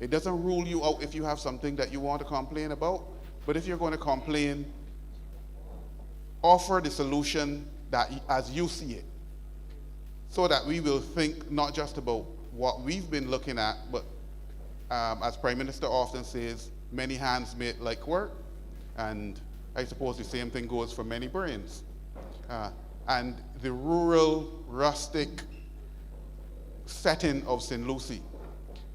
It doesn't rule you out if you have something that you want to complain about, but if you're going to complain, offer the solution that as you see it, so that we will think not just about what we've been looking at, but as Prime Minister often says, many hands make light work, and I suppose the same thing goes for many brains. And the rural, rustic setting of St. Lucie,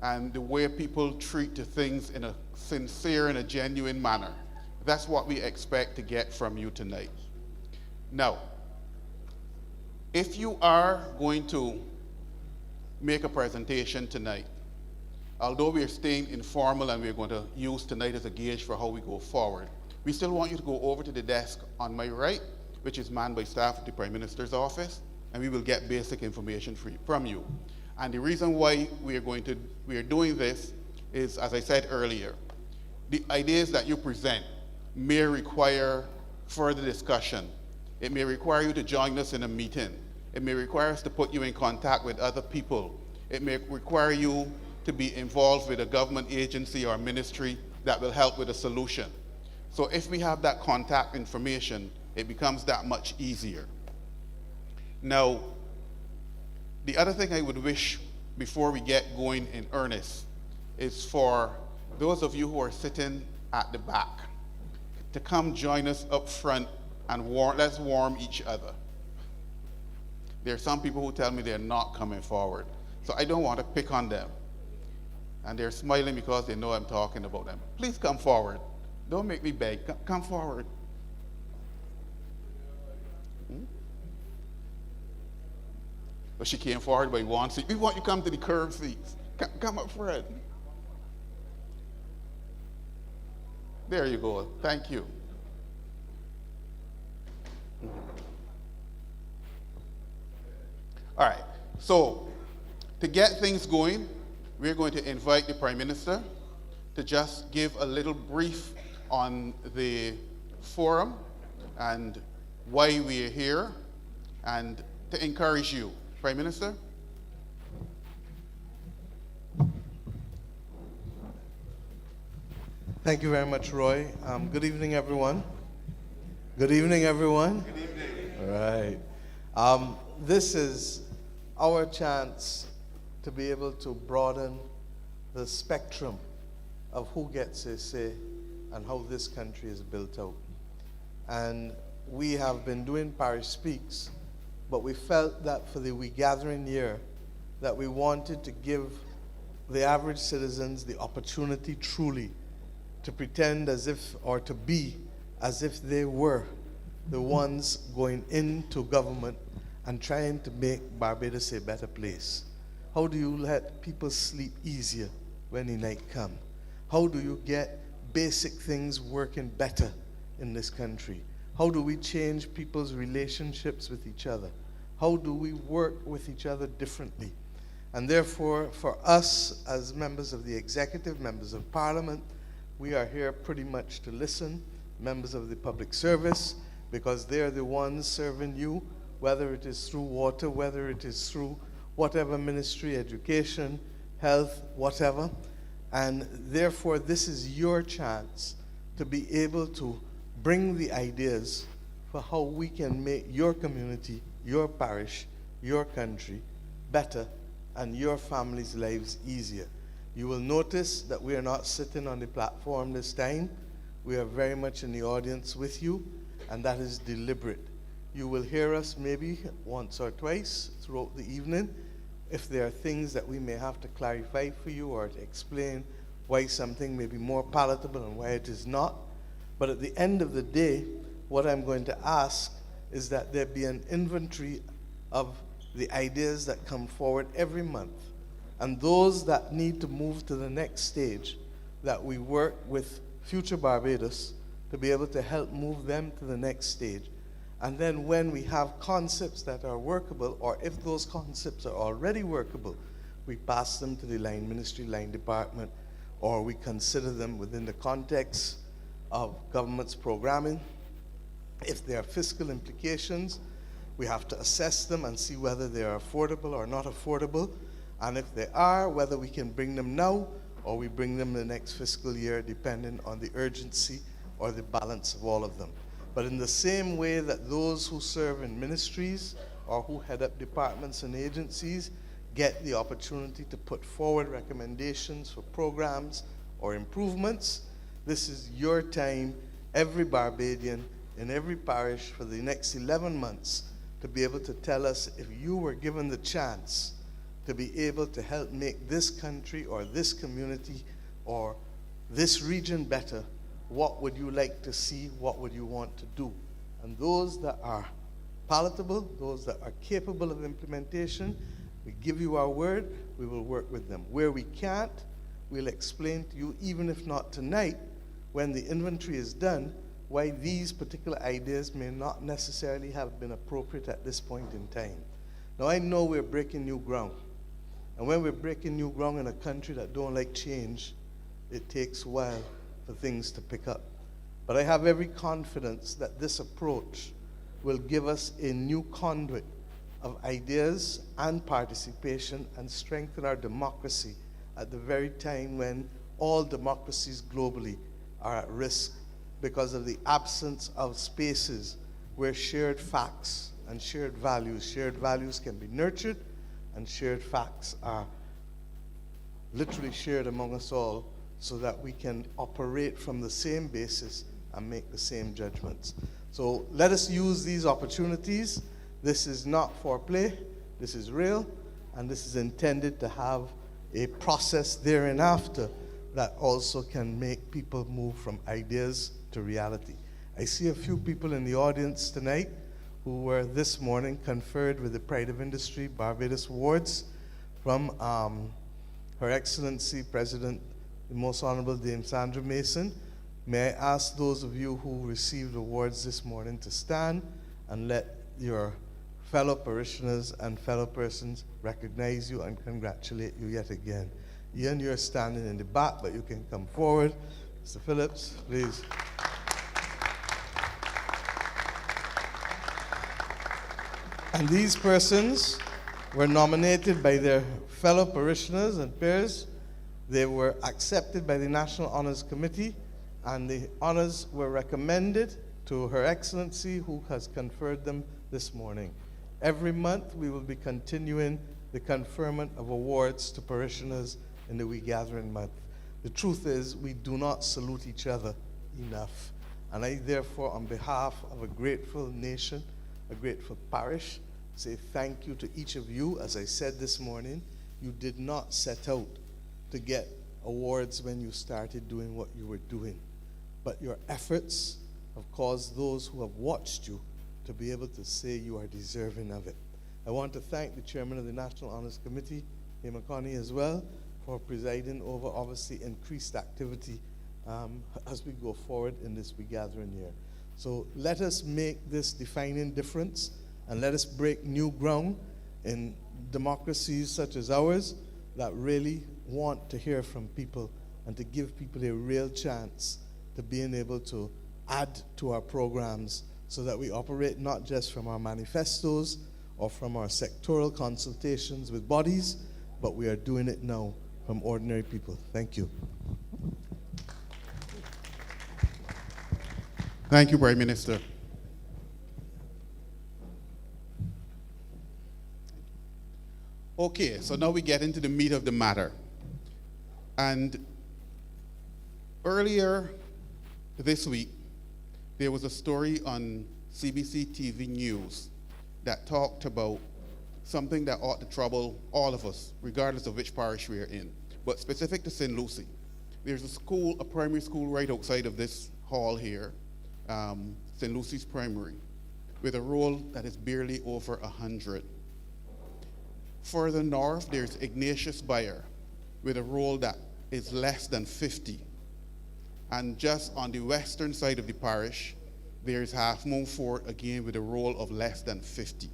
and the way people treat the things in a sincere and a genuine manner, that's what we expect to get from you tonight. Now, if you are going to make a presentation tonight, although we are staying informal and we're going to use tonight as a gauge for how we go forward, we still want you to go over to the desk on my right, which is manned by staff at the Prime Minister's office, and we will get basic information from you. And the reason why we are doing this is, as I said earlier, the ideas that you present may require further discussion. It may require you to join us in a meeting. It may require us to put you in contact with other people. It may require you to be involved with a government agency or ministry that will help with a solution. So if we have that contact information, it becomes that much easier. Now, the other thing I would wish before we get going in earnest is for those of you who are sitting at the back to come join us up front and let's warm each other. There are some people who tell me they're not coming forward, so I don't want to pick on them. And they're smiling because they know I'm talking about them. Please come forward. Don't make me beg. Come forward. But she came forward by one seat. We want you to come to the curved seats. Come up front. There you go. Thank you. All right. So, to get things going, we're going to invite the Prime Minister to just give a little brief on the forum and why we are here, and to encourage you. Prime Minister? Thank you very much, Roy. Good evening, everyone. Good evening, everyone. Good evening. All right. This is our chance to be able to broaden the spectrum of who gets a say and how this country is built out. And we have been doing Parish Speaks, but we felt that for the We Gathering year, that we wanted to give the average citizens the opportunity truly to pretend as if, or to be as if they were the ones going into government and trying to make Barbados a better place. How do you let people sleep easier when the night comes? How do you get basic things working better in this country? How do we change people's relationships with each other? How do we work with each other differently? And therefore, for us as members of the executive, members of parliament, we are here pretty much to listen, members of the public service, because they're the ones serving you, whether it is through water, whether it is through whatever ministry, education, health, whatever. And therefore, this is your chance to be able to bring the ideas for how we can make your community, your parish, your country better, and your family's lives easier. You will notice that we are not sitting on the platform this time. We are very much in the audience with you, and that is deliberate. You will hear us maybe once or twice throughout the evening if there are things that we may have to clarify for you or to explain why something may be more palatable and why it is not. But at the end of the day, what I'm going to ask is that there be an inventory of the ideas that come forward every month, and those that need to move to the next stage, that we work with Future Barbados to be able to help move them to the next stage. And then when we have concepts that are workable, or if those concepts are already workable, we pass them to the line ministry, line department, or we consider them within the context of government's programming. If there are fiscal implications, we have to assess them and see whether they are affordable or not affordable. And if they are, whether we can bring them now or we bring them the next fiscal year, depending on the urgency or the balance of all of them. But in the same way that those who serve in ministries or who head up departments and agencies get the opportunity to put forward recommendations for programs or improvements, this is your time, every Barbadian in every parish for the next 11 months, to be able to tell us if you were given the chance to be able to help make this country or this community or this region better, what would you like to see? What would you want to do? And those that are palatable, those that are capable of implementation, we give you our word, we will work with them. Where we can't, we'll explain to you, even if not tonight, when the inventory is done, why these particular ideas may not necessarily have been appropriate at this point in time. Now, I know we're breaking new ground. And when we're breaking new ground in a country that don't like change, it takes a while for things to pick up. But I have every confidence that this approach will give us a new conduit of ideas and participation and strengthen our democracy at the very time when all democracies globally are at risk because of the absence of spaces where shared facts and shared values can be nurtured, and shared facts are literally shared among us all so that we can operate from the same basis and make the same judgments. So let us use these opportunities. This is not foreplay, this is real, and this is intended to have a process thereafter that also can make people move from ideas to reality. I see a few people in the audience tonight who were this morning conferred with the Pride of Industry Barbados Awards from Her Excellency President, the Most Honorable Dame Sandra Mason. May I ask those of you who received awards this morning to stand and let your fellow parishioners and fellow persons recognize you and congratulate you yet again. Ian, you're standing in the back, but you can come forward. Mr. Phillips, please. And these persons were nominated by their fellow parishioners and peers. They were accepted by the National Honors Committee, and the honors were recommended to Her Excellency, who has conferred them this morning. Every month, we will be continuing the conferment of awards to parishioners in the We Gathering month. The truth is, we do not salute each other enough. And I, therefore, on behalf of a grateful nation, a grateful parish, say thank you to each of you. As I said this morning, you did not set out to get awards when you started doing what you were doing. But your efforts have caused those who have watched you to be able to say you are deserving of it. I want to thank the chairman of the National Honors Committee, Hema Connie, as well, for presiding over obviously increased activity as we go forward in this We Gathering year. So let us make this defining difference, and let us break new ground in democracies such as ours that really want to hear from people and to give people a real chance to being able to add to our programs so that we operate not just from our manifestos or from our sectoral consultations with bodies, but we are doing it now from ordinary people. Thank you. Thank you, Prime Minister. Okay, so now we get into the meat of the matter. And earlier this week, there was a story on CBC TV News that talked about something that ought to trouble all of us, regardless of which parish we are in, but specific to St. Lucie. There's a school, a primary school right outside of this hall here, St. Lucie's Primary, with a roll that is barely over 100. Further north, there's Ignatius Bayer, with a roll that is less than 50. And just on the western side of the parish, there's Half Moon Fort, again with a roll of less than 50.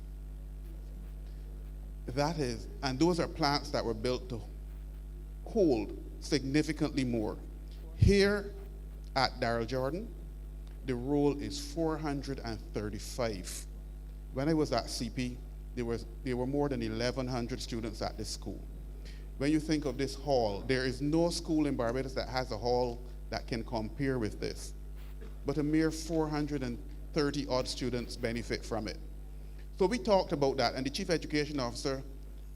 That is, and those are plants that were built to hold significantly more. Here at Daryll Jordan, the roll is 435. When I was at CP, there were more than 1,100 students at this school. when you think of this hall, there is no school in Barbados that has a hall that can compare with this. But a mere 430 odd students benefit from it. So we talked about that, and the chief education officer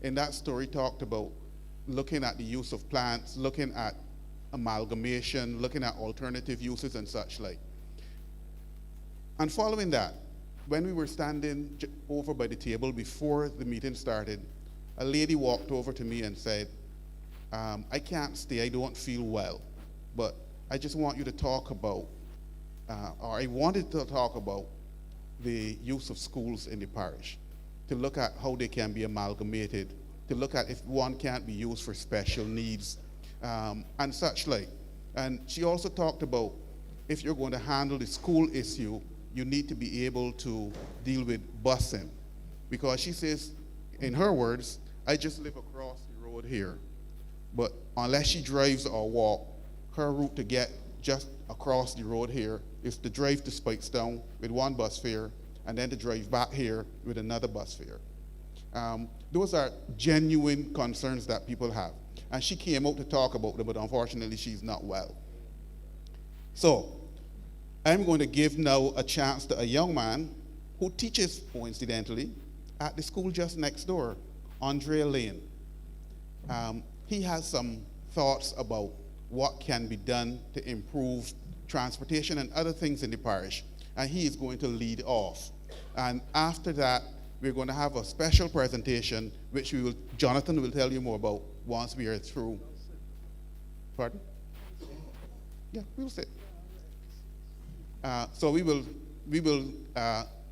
in that story talked about looking at the use of plants, looking at amalgamation, looking at alternative uses and such like. And following that, when we were standing over by the table before the meeting started, a lady walked over to me and said, I can't stay, I don't feel well, but I just want you to talk about, or I wanted to talk about the use of schools in the parish, to look at how they can be amalgamated, to look at if one can't be used for special needs, and such like. And she also talked about if you're going to handle the school issue, you need to be able to deal with busing. Because she says, in her words, I just live across the road here. But unless she drives or walk, her route to get just across the road here is to drive to Spikestown with one bus fare, and then to drive back here with another bus fare. Those are genuine concerns that people have. And she came out to talk about them, but unfortunately she's not well. So, I'm going to give now a chance to a young man who teaches, coincidentally, at the school just next door, Andre Lane. He has some thoughts about what can be done to improve transportation and other things in the parish, and he is going to lead off. And after that, we're going to have a special presentation, which Jonathan will tell you more about once we are through. Pardon? Yeah, we'll sit. So we will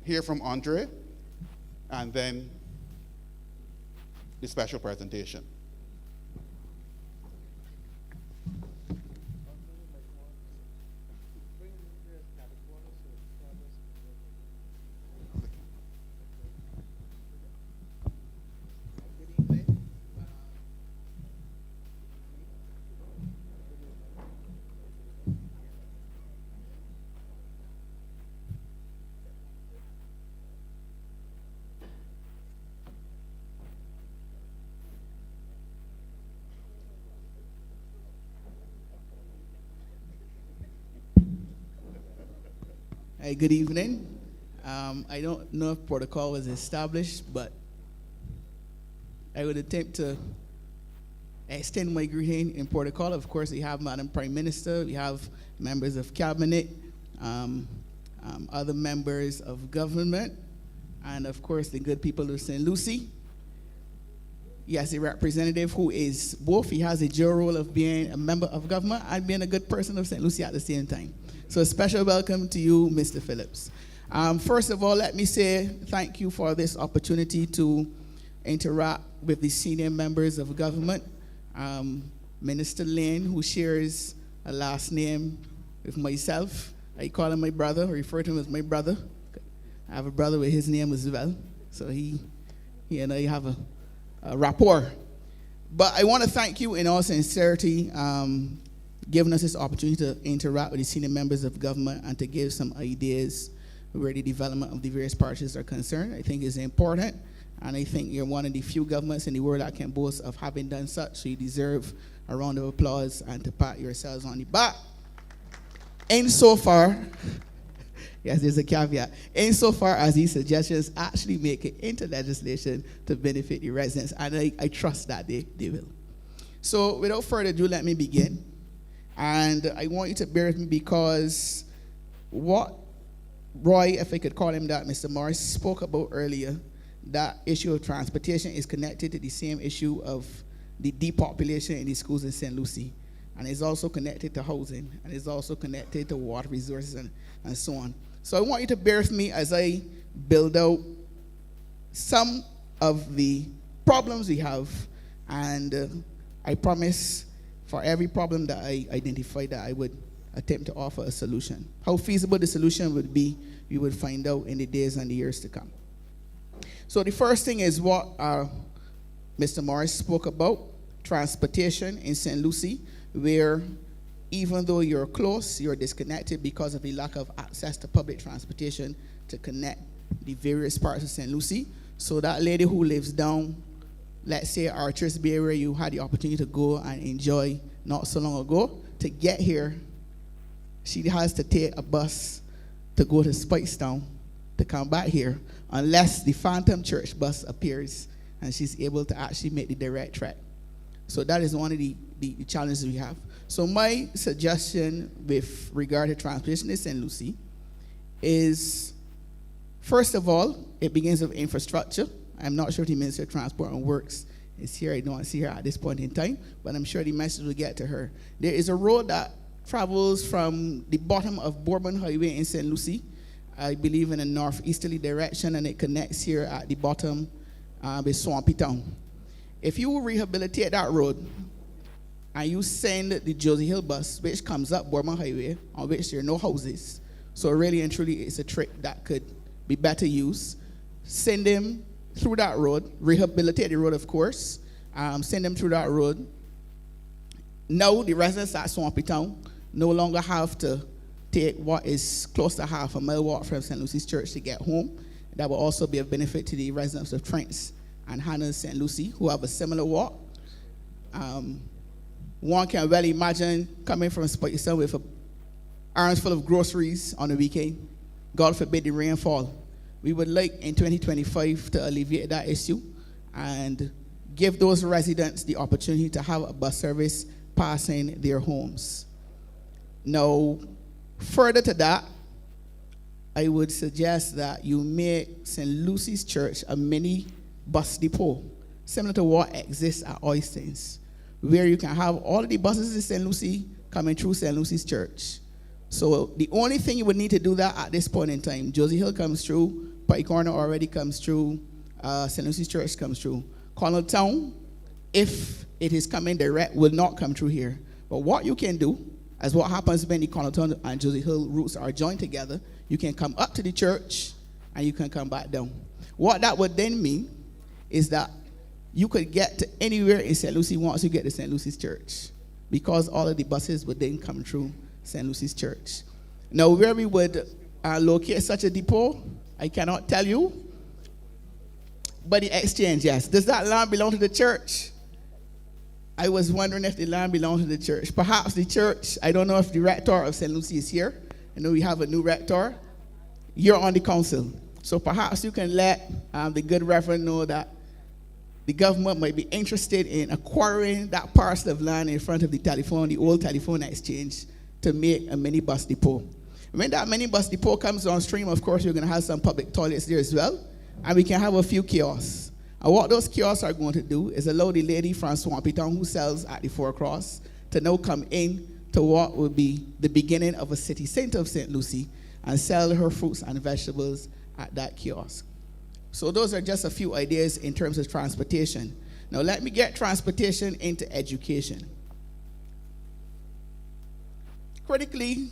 hear from Andre, and then the special presentation. Hey, good evening. I don't know if protocol was established, but I would attempt to extend my greeting in protocol. Of course, we have Madam Prime Minister, we have members of cabinet, other members of government, and of course the good people of St. Lucie. Yes, a representative who is both. He has a dual role of being a member of government and being a good person of St. Lucie at the same time. So a special welcome to you, Mr. Phillips. First of all, let me say thank you for this opportunity to interact with the senior members of government. Minister Lane, who shares a last name with myself. I call him my brother, or refer to him as my brother. I have a brother with his name as well. So he and I have a rapport. But I want to thank you in all sincerity, giving us this opportunity to interact with the senior members of government and to give some ideas where the development of the various parishes are concerned. I think it's important, and I think you're one of the few governments in the world that can boast of having done such, so you deserve a round of applause and to pat yourselves on the back. Insofar, yes, there's a caveat, insofar as these suggestions actually make it into legislation to benefit the residents, and I trust that they will. So without further ado, let me begin. And I want you to bear with me because what Roy, if I could call him that, Mr. Morris, spoke about earlier, that issue of transportation is connected to the same issue of the depopulation in the schools in St. Lucie. And it's also connected to housing, and it's also connected to water resources and so on. So I want you to bear with me as I build out some of the problems we have, and I promise for every problem that I identified that I would attempt to offer a solution. How feasible the solution would be, we would find out in the days and the years to come. So the first thing is what Mr. Morris spoke about, transportation in St. Lucie, where even though you're close, you're disconnected because of the lack of access to public transportation to connect the various parts of St. Lucie. So that lady who lives down let's say, Archers Bay, where you had the opportunity to go and enjoy not so long ago, to get here, she has to take a bus to go to Spicestown to come back here, unless the Phantom Church bus appears and she's able to actually make the direct track. So that is one of the challenges we have. So my suggestion with regard to transportation in St. Lucie is, first of all, it begins with infrastructure. I'm not sure if the Minister of Transport and Works is here. I don't see her at this point in time, but I'm sure the message will get to her. There is a road that travels from the bottom of Bourbon Highway in St. Lucie, I believe in a northeasterly direction, and it connects here at the bottom with Swampy Town. If you rehabilitate that road and you send the Josie Hill bus, which comes up Bourbon Highway, on which there are no houses, so really and truly it's a trick that could be better used, send them through that road, rehabilitate the road, of course, send them through that road. Now the residents at Swampy Town no longer have to take what is close to half a mile walk from St. Lucie's Church to get home. That will also be a benefit to the residents of Trents and Hannah's St. Lucie, who have a similar walk. One can well imagine coming from Spicestown with arms full of groceries on the weekend. God forbid the rainfall. We would like in 2025 to alleviate that issue and give those residents the opportunity to have a bus service passing their homes. Now, further to that, I would suggest that you make St. Lucie's Church a mini bus depot, similar to what exists at Oystins, where you can have all of the buses in St. Lucie coming through St. Lucie's Church. So the only thing you would need to do that at this point in time, Josie Hill comes through, Pike Corner already comes through, St. Lucie's Church comes through. Connelltown, if it is coming direct, will not come through here. But what you can do, as what happens when the Connelltown and Josie Hill routes are joined together, you can come up to the church and you can come back down. What that would then mean is that you could get to anywhere in St. Lucie once you get to St. Lucie's Church, because all of the buses would then come through St. Lucie's Church. Now, where we would locate such a depot, I cannot tell you, but the exchange, yes. Does that land belong to the church? I was wondering if the land belongs to the church. Perhaps the church, I don't know if the rector of St. Lucie is here. I know we have a new rector. You're on the council. So perhaps you can let the good reverend know that the government might be interested in acquiring that parcel of land in front of the old telephone exchange, to make a mini bus depot. When that mini bus depot comes on stream, of course, you're going to have some public toilets there as well, and we can have a few kiosks. And what those kiosks are going to do is allow the lady from Swampy Town who sells at the Four Cross to now come in to what will be the beginning of a city center of St. Lucie and sell her fruits and vegetables at that kiosk. So those are just a few ideas in terms of transportation. Now let me get transportation into education. Critically,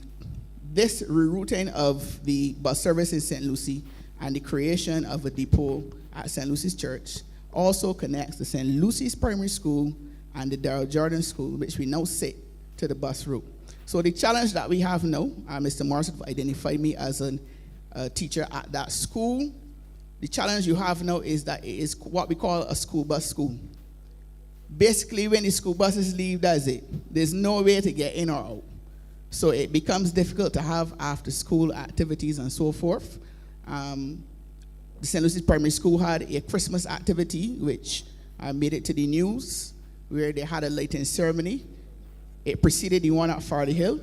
this rerouting of the bus service in St. Lucie and the creation of a depot at St. Lucie's Church also connects the St. Lucie's Primary School and the Daryll Jordan School, which we now sit to the bus route. So the challenge that we have now, Mr. Morrison identified me as a teacher at that school. The challenge you have now is that it is what we call a school bus school. Basically, when the school buses leave, that's it. There's no way to get in or out. So it becomes difficult to have after-school activities and so forth. The St. Lucie Primary School had a Christmas activity, which made it to the news, where they had a lighting ceremony. It preceded the one at Farley Hill.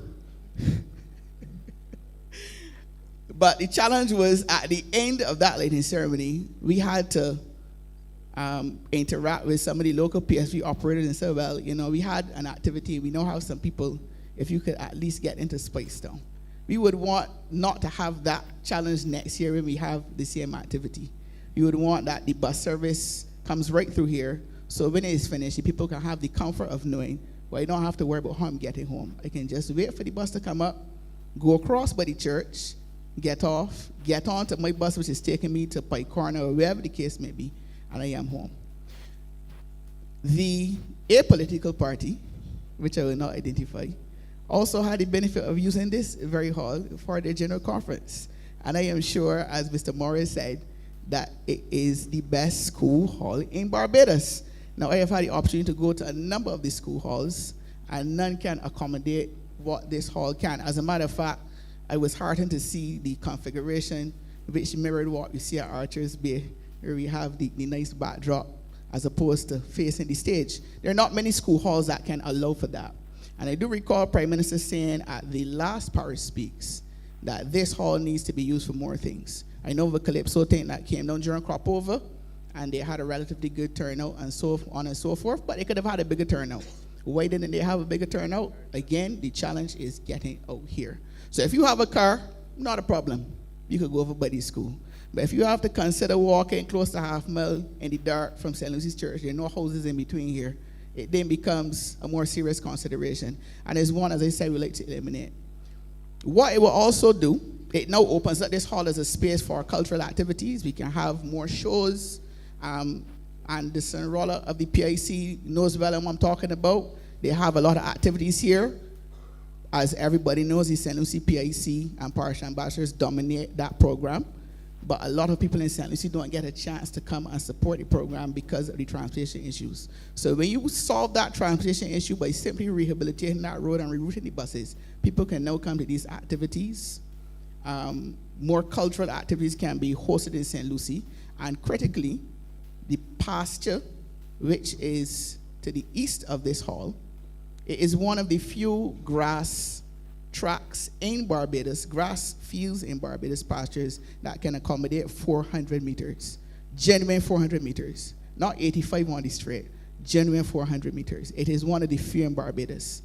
But the challenge was, at the end of that lighting ceremony, we had to interact with some of the local PSV operators and say, well, you know, we had an activity. We know how some people, if you could at least get into Spicestown. We would want not to have that challenge next year when we have the same activity. We would want that the bus service comes right through here, so when it is finished, the people can have the comfort of knowing, well, I don't have to worry about how I'm getting home. I can just wait for the bus to come up, go across by the church, get off, get on to my bus, which is taking me to Pike Corner or wherever the case may be, and I am home. The apolitical party, which I will not identify, also had the benefit of using this very hall for their general conference. And I am sure, as Mr. Morris said, that it is the best school hall in Barbados. Now, I have had the opportunity to go to a number of these school halls, and none can accommodate what this hall can. As a matter of fact, I was heartened to see the configuration which mirrored what we see at Archers Bay, where we have the nice backdrop as opposed to facing the stage. There are not many school halls that can allow for that. And I do recall Prime Minister saying at the last Parish Speaks that this hall needs to be used for more things. I know the Calypso thing that came down during crop over, and they had a relatively good turnout and so on and so forth, but they could have had a bigger turnout. Why didn't they have a bigger turnout? Again, the challenge is getting out here. So if you have a car, not a problem. You could go over Buddy School. But if you have to consider walking close to half mile in the dark from St. Lucy's Church, there are no houses in between here, it then becomes a more serious consideration. And it's one, as I said, we like to eliminate. What it will also do, it now opens up this hall as a space for cultural activities. We can have more shows, and the Son Roller of the PIC knows well what I'm talking about. They have a lot of activities here. As everybody knows, the St. Lucie PIC and Parish Ambassadors dominate that program. But a lot of people in St. Lucie don't get a chance to come and support the program because of the transportation issues. So when you solve that transportation issue by simply rehabilitating that road and rerouting the buses, people can now come to these activities. More cultural activities can be hosted in St. Lucie. And critically, the pasture, which is to the east of this hall, it is one of the few grass tracks in Barbados, grass fields in Barbados pastures that can accommodate 400 meters. Genuine 400 meters. Not 85 on the straight. Genuine 400 meters. It is one of the few in Barbados.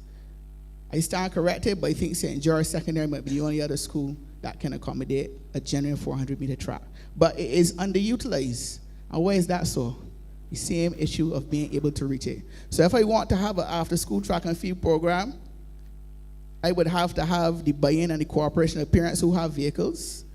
I stand corrected, but I think St. George Secondary might be the only other school that can accommodate a genuine 400 meter track. But it is underutilized. And why is that so? The same issue of being able to reach it. So if I want to have an after-school track and field program, I would have to have the buy-in and the cooperation of parents who have vehicles.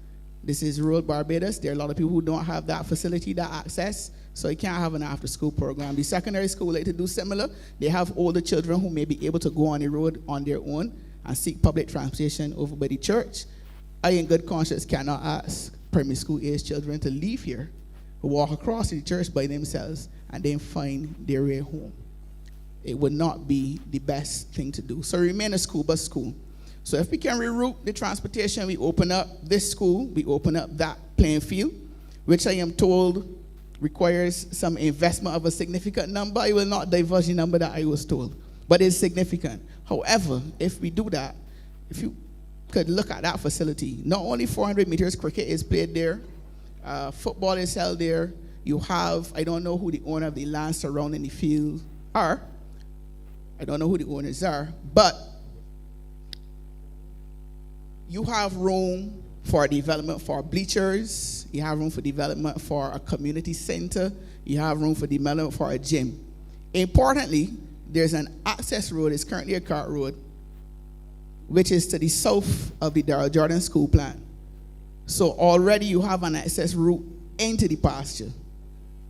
This is rural Barbados. There are a lot of people who don't have that facility, that access, so you can't have an after-school program. The secondary school like to do similar. They have older children who may be able to go on the road on their own and seek public transportation over by the church. I, in good conscience, cannot ask primary school-age children to leave here, walk across to the church by themselves, and then find their way home. It would not be the best thing to do. So remain a school bus school. So if we can reroute the transportation, we open up this school, we open up that playing field, which I am told requires some investment of a significant number. I will not divulge the number that I was told, but it's significant. However, if we do that, if you could look at that facility, not only 400 meters, cricket is played there, football is held there. You have, I don't know who the owner of the land surrounding the field are. I don't know who the owners are, but you have room for development for bleachers. You have room for development for a community center. You have room for development for a gym. Importantly, there's an access road. It's currently a cart road, which is to the south of the Daryll Jordan School plant. So already you have an access route into the pasture,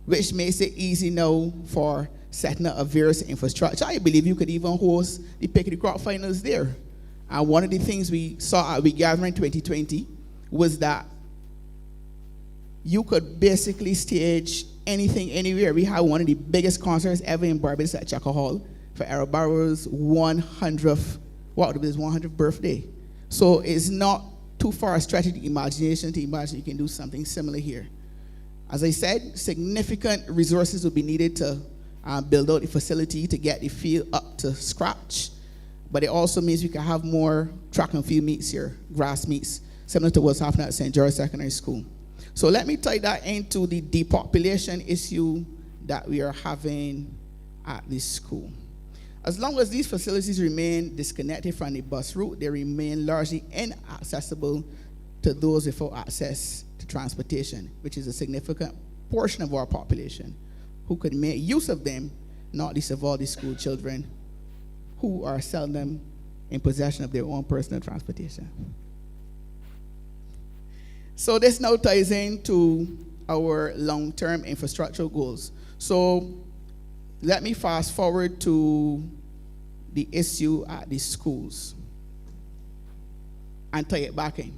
which makes it easy now for setting up a various infrastructure. I believe you could even host the Pick of the Crop finals there. And one of the things we saw at We Gathering 2020 was that you could basically stage anything, anywhere. We had one of the biggest concerts ever in Barbados at Chaka Hall for Errol Barrow's 100th birthday. So it's not too far a stretch of the imagination to imagine you can do something similar here. As I said, significant resources will be needed to build out the facility to get the field up to scratch. But it also means we can have more track and field meets here, grass meets, similar to what's happening at St. George Secondary School. So let me tie that into the depopulation issue that we are having at this school. As long as these facilities remain disconnected from the bus route, they remain largely inaccessible to those without access to transportation, which is a significant portion of our population who could make use of them, not least of all the school children who are seldom in possession of their own personal transportation. So this now ties into our long-term infrastructural goals. So let me fast forward to the issue at the schools and tie it back in.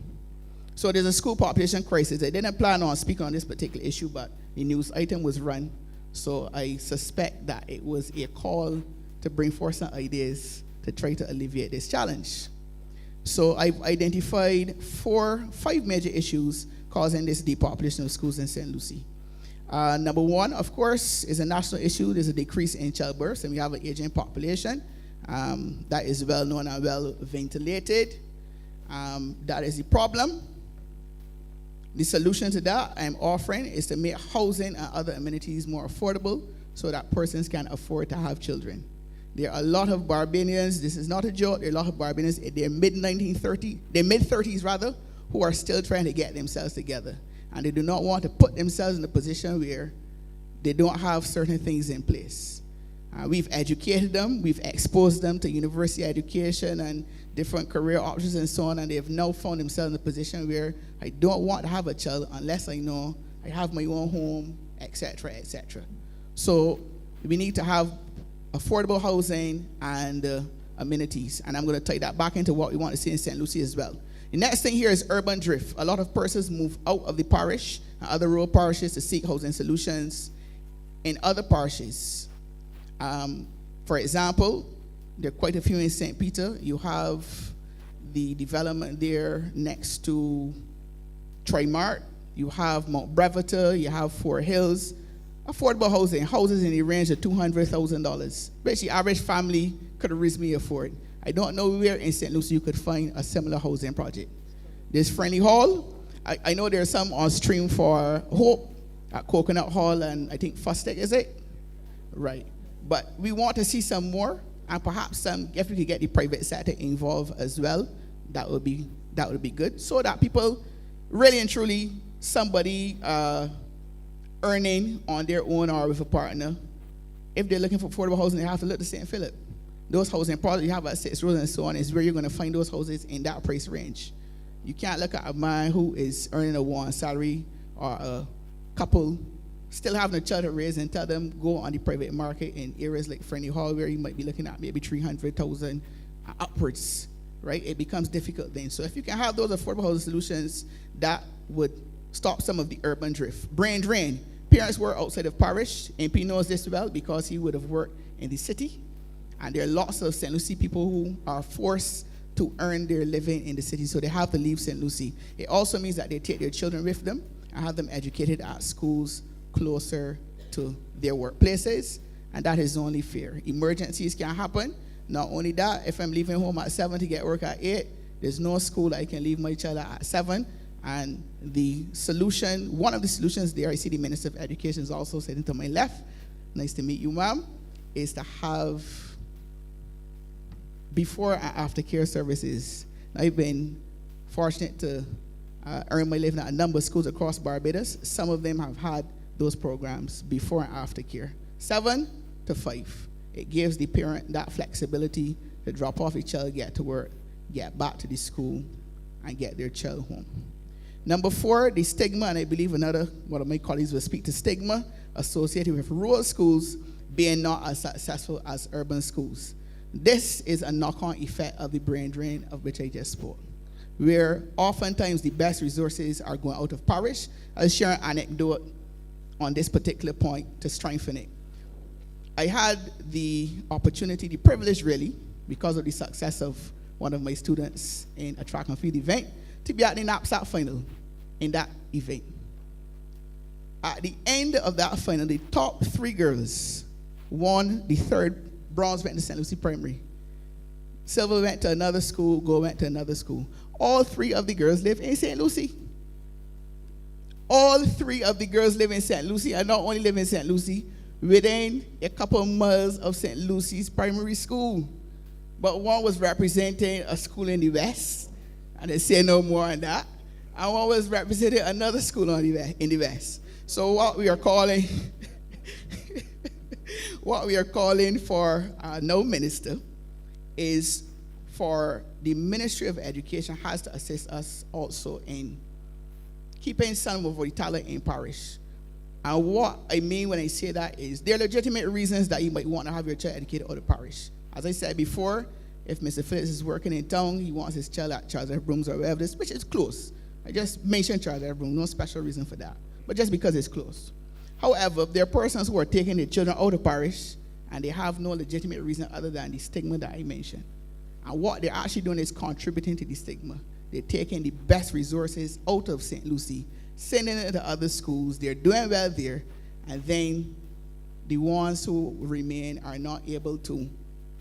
So there's a school population crisis. I didn't plan on speaking on this particular issue, but the news item was run. So I suspect that it was a call to bring forth some ideas to try to alleviate this challenge. So I've identified 5 major issues causing this depopulation of schools in St. Lucie. Number one, of course, is a national issue. There's a decrease in childbirths, and we have an aging population. That is well known and well ventilated. That is the problem. The solution to that I'm offering is to make housing and other amenities more affordable so that persons can afford to have children. There are a lot of Barbadians, this is not a joke, there are a lot of Barbadians in their mid-30s rather, who are still trying to get themselves together. And they do not want to put themselves in a position where they don't have certain things in place. We've educated them, we've exposed them to university education and different career options and so on, and they've now found themselves in a position where I don't want to have a child unless I know I have my own home, etc., etc. So we need to have affordable housing and amenities, and I'm going to tie that back into what we want to see in St. Lucie as well. The next thing here is urban drift. A lot of persons move out of the parish and other rural parishes to seek housing solutions in other parishes. For example, there are quite a few in St. Peter. You have the development there next to Trimart. You have Mount Breveter. You have Fort Hills. Affordable housing, houses in the range of $200,000, which the average family could reasonably afford. I don't know where in St. Lucie you could find a similar housing project. There's Friendly Hall. I know there's some on stream for Hope at Coconut Hall and I think Fustic, is it? Right. But we want to see some more, and perhaps if we could get the private sector involved as well, that would be good, so that people really and truly, somebody earning on their own or with a partner, if they're looking for affordable housing, they have to look to St. Philip. Those housing projects you have at 6 Roads and so on is where you're going to find those houses in that price range. You can't look at a man who is earning a one salary or a couple still having a child to raise and tell them go on the private market in areas like Friendly Hall where you might be looking at maybe 300,000 upwards, right? It becomes difficult then. So if you can have those affordable housing solutions, that would stop some of the urban drift. Brain drain. Parents work outside of parish. MP knows this well because he would have worked in the city. And there are lots of St. Lucie people who are forced to earn their living in the city, so they have to leave St. Lucie. It also means that they take their children with them and have them educated at schools closer to their workplaces, and that is only fair. Emergencies can happen. Not only that, if I'm leaving home at 7 to get work at 8, there's no school I can leave my child at 7. And the solution, one of the solutions there, I see the Minister of Education is also sitting to my left. Nice to meet you, ma'am. Is to have before and after care services. I've been fortunate to earn my living at a number of schools across Barbados. Some of them have had those programs before and after care. 7 to 5. It gives the parent that flexibility to drop off a child, get to work, get back to the school, and get their child home. Number 4, the stigma, and I believe another one of my colleagues will speak to stigma associated with rural schools being not as successful as urban schools. This is a knock-on effect of the brain drain of which I just spoke, where oftentimes the best resources are going out of parish. I'll share an anecdote on this particular point to strengthen it. I had the opportunity, the privilege really, because of the success of one of my students in a track and field event, to be at the knapsack final in that event. At the end of that final, the top 3 girls won the 3rd. Bronze went to St. Lucie Primary. Silver went to another school, gold went to another school. All 3 of the girls live in St. Lucie. All 3 of the girls live in St. Lucie, and not only live in St. Lucie, within a couple of miles of St. Lucie's primary school. But one was representing a school in the West, and they say no more on that. And one was representing another school in the West. So what we are calling for no minister is for the Ministry of Education has to assist us also in keeping some of our talent in parish. And what I mean when I say that is there are legitimate reasons that you might want to have your child educated out of parish. As I said before, if Mr. Phillips is working in town, he wants his child at Charles F. Brooms or wherever this, which is close. I just mentioned Charles F. Brooms, no special reason for that, but just because it's close. However, there are persons who are taking their children out of parish and they have no legitimate reason other than the stigma that I mentioned. And what they're actually doing is contributing to the stigma. They're taking the best resources out of St. Lucie, sending it to other schools. They're doing well there, and then the ones who remain are not able to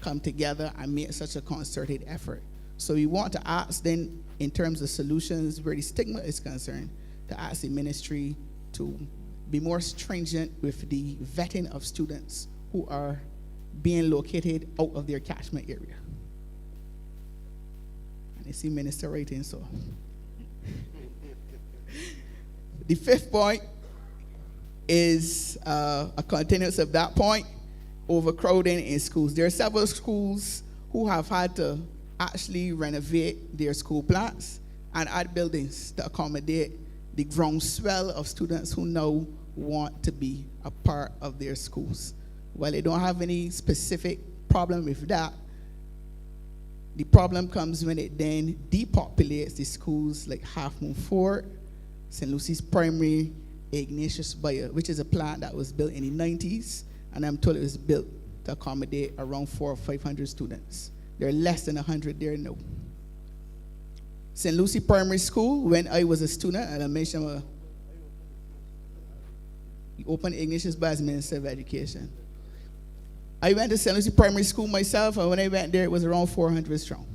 come together and make such a concerted effort. So we want to ask then, in terms of solutions where the stigma is concerned, to ask the ministry to be more stringent with the vetting of students who are being located out of their catchment area. And I see minister writing, so. The fifth point is a continuance of that point, overcrowding in schools. There are several schools who have had to actually renovate their school plants and add buildings to accommodate the groundswell of students who now want to be a part of their schools. While they don't have any specific problem with that, the problem comes when it then depopulates the schools like Half Moon Fort, St. Lucie's Primary, Ignatius Bayer, which is a plant that was built in the 90s, and I'm told it was built to accommodate around 400 or 500 students. There are less than 100 there now. St. Lucie Primary School, when I was a student, and I mentioned the Open Ignatius Bayer as Minister of Education. I went to St. Lucie Primary School myself, and when I went there, it was around 400 strong.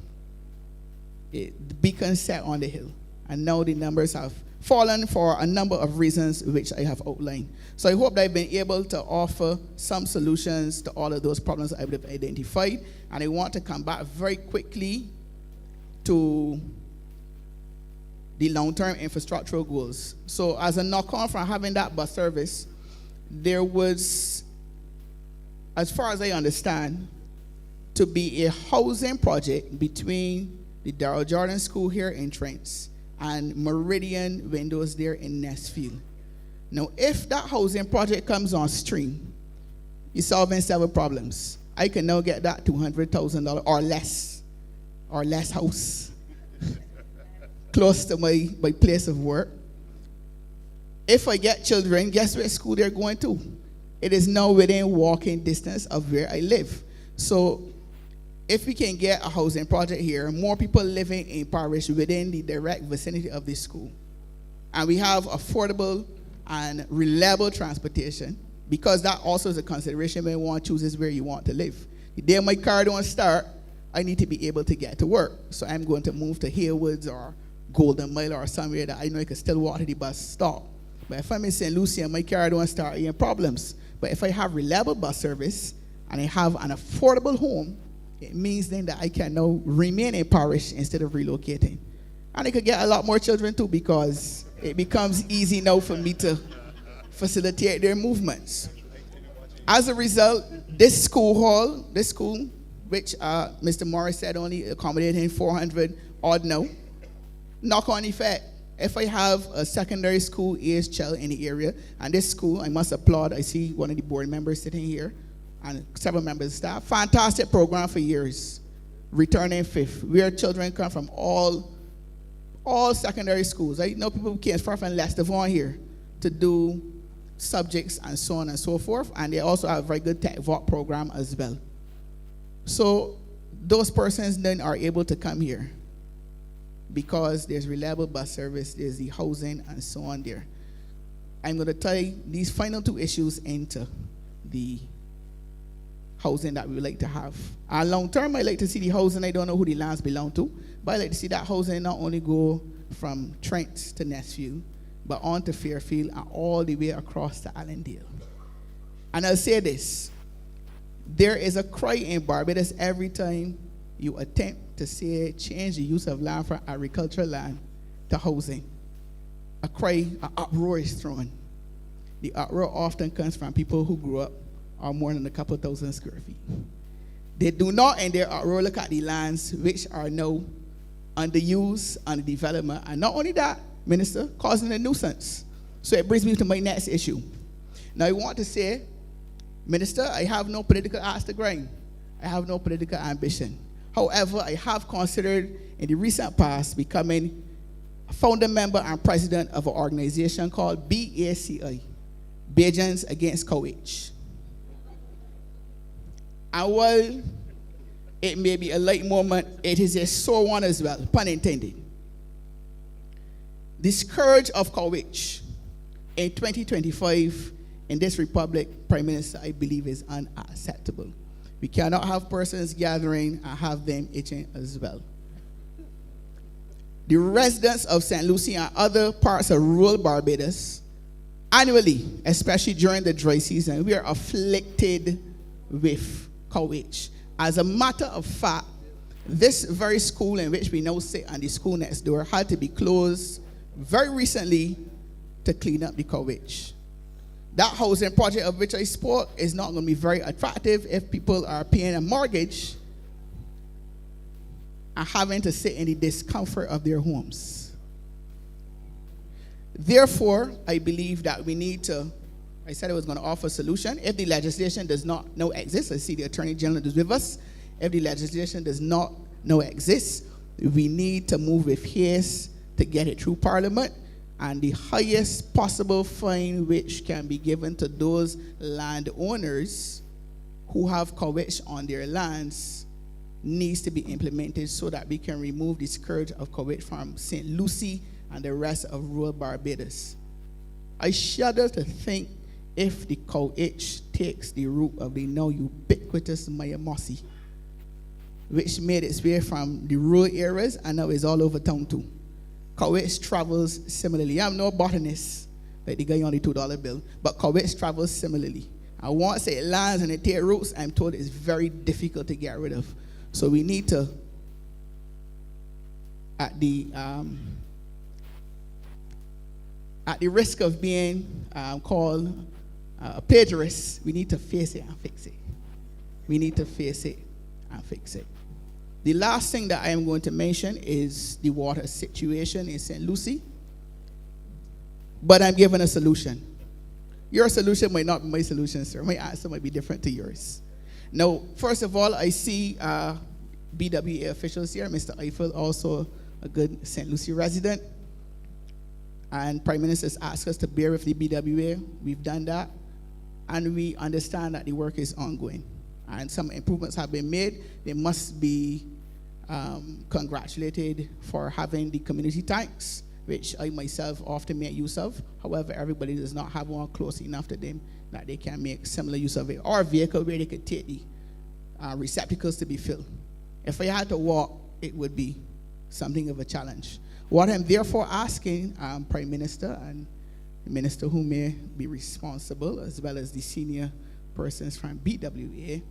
The beacon sat on the hill, and now the numbers have fallen for a number of reasons which I have outlined. So I hope that I've been able to offer some solutions to all of those problems I would have identified, and I want to come back very quickly to the long-term infrastructural goals. So as a knock-on from having that bus service, there was, as far as I understand, to be a housing project between the Daryll Jordan School here in Trent and Meridian Windows there in Nestfield. Now, if that housing project comes on stream, you're solving several problems. I can now get that $200,000 or less house close to my place of work. If I get children, guess where school they're going to? It is now within walking distance of where I live. So if we can get a housing project here, more people living in parish within the direct vicinity of this school, and we have affordable and reliable transportation, because that also is a consideration when one chooses where you want to live. The day my car don't start, I need to be able to get to work. So I'm going to move to Haywoods or Golden Mile or somewhere that I know I can still walk to the bus stop. But if I'm in St. Lucie and my car don't start, I have problems. But if I have reliable bus service and I have an affordable home, it means then that I can now remain in parish instead of relocating. And I could get a lot more children too, because it becomes easy now for me to facilitate their movements. As a result, this school, which Mr. Morris said only accommodating 400 odd now, knock-on effect. If I have a secondary school age child in the area, and this school, I must applaud, I see one of the board members sitting here, and several members of staff. Fantastic program for years. Returning fifth, where children come from all secondary schools. I know people came far from Leicester Vaughan here to do subjects and so on and so forth, and they also have a very good tech VOC program as well. So those persons then are able to come here because there's reliable bus service, there's the housing and so on there. I'm going to tie these final two issues into the housing that we would like to have. And long term, I like to see the housing, I don't know who the lands belong to, but I like to see that housing not only go from Trent to Nestfield, but on to Fairfield and all the way across to Allendale. And I'll say this, there is a cry in Barbados every time you attempt to say change the use of land from agricultural land to housing. A cry, an uproar is thrown. The uproar often comes from people who grew up on more than a couple thousand square feet. They do not in their uproar look at the lands which are now under use, under development, and not only that, Minister, causing a nuisance. So it brings me to my next issue. Now I want to say, Minister, I have no political axe to grind. I have no political ambition. However, I have considered in the recent past becoming a founder member and president of an organization called BACI, Bajans against courage. And while it may be a light moment, it is a sore one as well, pun intended. The scourge of courage in 2025 in this republic, Prime Minister, I believe is unacceptable. We cannot have persons gathering and have them itching as well. The residents of St. Lucie and other parts of rural Barbados, annually, especially during the dry season, we are afflicted with courage. As a matter of fact, this very school in which we now sit and the school next door had to be closed very recently to clean up the courage. That housing project of which I spoke is not going to be very attractive if people are paying a mortgage and having to sit in the discomfort of their homes. Therefore, I believe that we need to, I said I was going to offer a solution. If the legislation does not now exist, I see the Attorney General is with us. If the legislation does not now exist, we need to move with haste to get it through Parliament, and the highest possible fine which can be given to those landowners who have coverage on their lands needs to be implemented so that we can remove the scourge of coverage from St. Lucie and the rest of rural Barbados. I shudder to think if the coverage takes the route of the now ubiquitous Maya Mossy, which made its way from the rural areas and now is all over town too. Coverage travels similarly. I'm no botanist, like the guy on the $2 bill, but coverage travels similarly. And once it lands and it takes roots, I'm told it's very difficult to get rid of. So we need to, at the risk of being called a plagiarist, we need to face it and fix it. We need to face it and fix it. The last thing that I am going to mention is the water situation in St. Lucie. But I'm giving a solution. Your solution might not be my solution, sir. My answer might be different to yours. Now, first of all, I see BWA officials here. Mr. Eiffel, also a good St. Lucie resident. And Prime Minister has asked us to bear with the BWA. We've done that. And we understand that the work is ongoing. And some improvements have been made. They must be congratulated for having the community tanks, which I myself often make use of. However, everybody does not have one close enough to them that they can make similar use of it, or a vehicle where they could take the receptacles to be filled. If I had to walk, it would be something of a challenge. What I'm therefore asking Prime Minister and the minister who may be responsible, as well as the senior persons from BWA,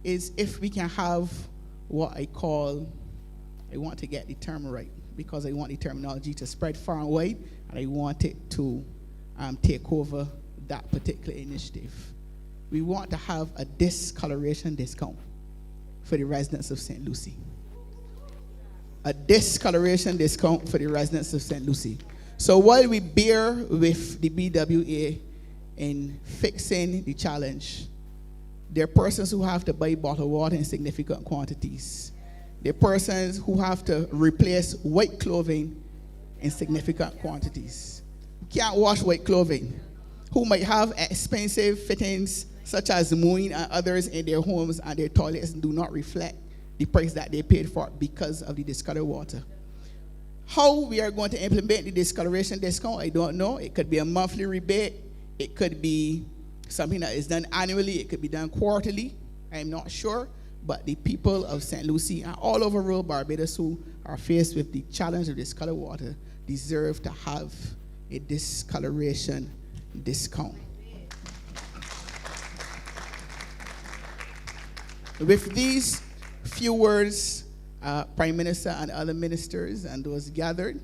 is if we can have what I call, I want to get the term right, because I want the terminology to spread far and wide, and I want it to take over that particular initiative. We want to have a discoloration discount for the residents of St. Lucie. A discoloration discount for the residents of St. Lucie. So while we bear with the BWA in fixing the challenge, there are persons who have to buy bottled water in significant quantities. There are persons who have to replace white clothing in significant quantities. You can't wash white clothing. Who might have expensive fittings such as mowing and others in their homes, and their toilets do not reflect the price that they paid for because of the discolored water. How we are going to implement the discoloration discount, I don't know. It could be a monthly rebate. It could be something that is done annually. It could be done quarterly. I'm not sure. But the people of St. Lucie and all over rural Barbados who are faced with the challenge of discolored water deserve to have a discoloration discount. With these few words, Prime Minister and other ministers and those gathered,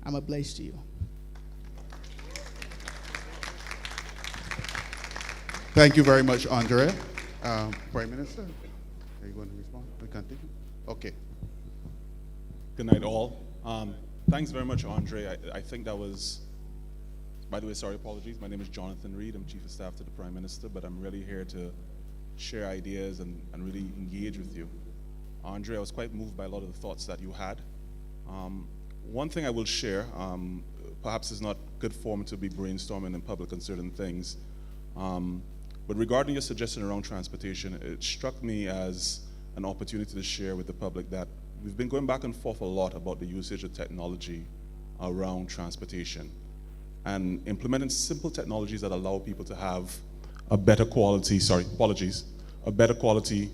I'm obliged to you. Thank you very much, Andrea. Prime Minister, are you going to respond? We continue? Okay. Good night, all. Thanks very much, Andre. I think that was, by the way, sorry, apologies. My name is Jonathan Reed. I'm Chief of Staff to the Prime Minister, but I'm really here to share ideas and really engage with you. Andre, I was quite moved by a lot of the thoughts that you had. One thing I will share, perhaps it's not good form to be brainstorming in public on certain things, But regarding your suggestion around transportation, it struck me as an opportunity to share with the public that we've been going back and forth a lot about the usage of technology around transportation and implementing simple technologies that allow people to have a better quality, a better quality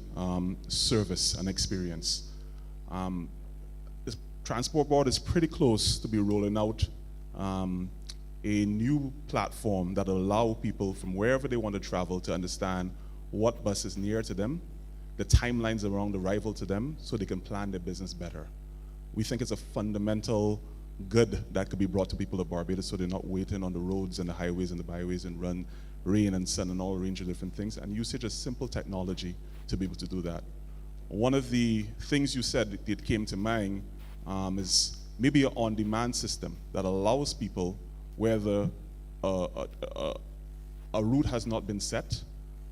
service and experience. The Transport Board is pretty close to be rolling out a new platform that will allow people from wherever they want to travel to understand what bus is near to them, the timelines around arrival to them, so they can plan their business better. We think it's a fundamental good that could be brought to people of Barbados so they're not waiting on the roads and the highways and the byways and run rain and sun and all range of different things, and usage of simple technology to be able to do that. One of the things you said that came to mind is maybe an on-demand system that allows people, whether a route has not been set,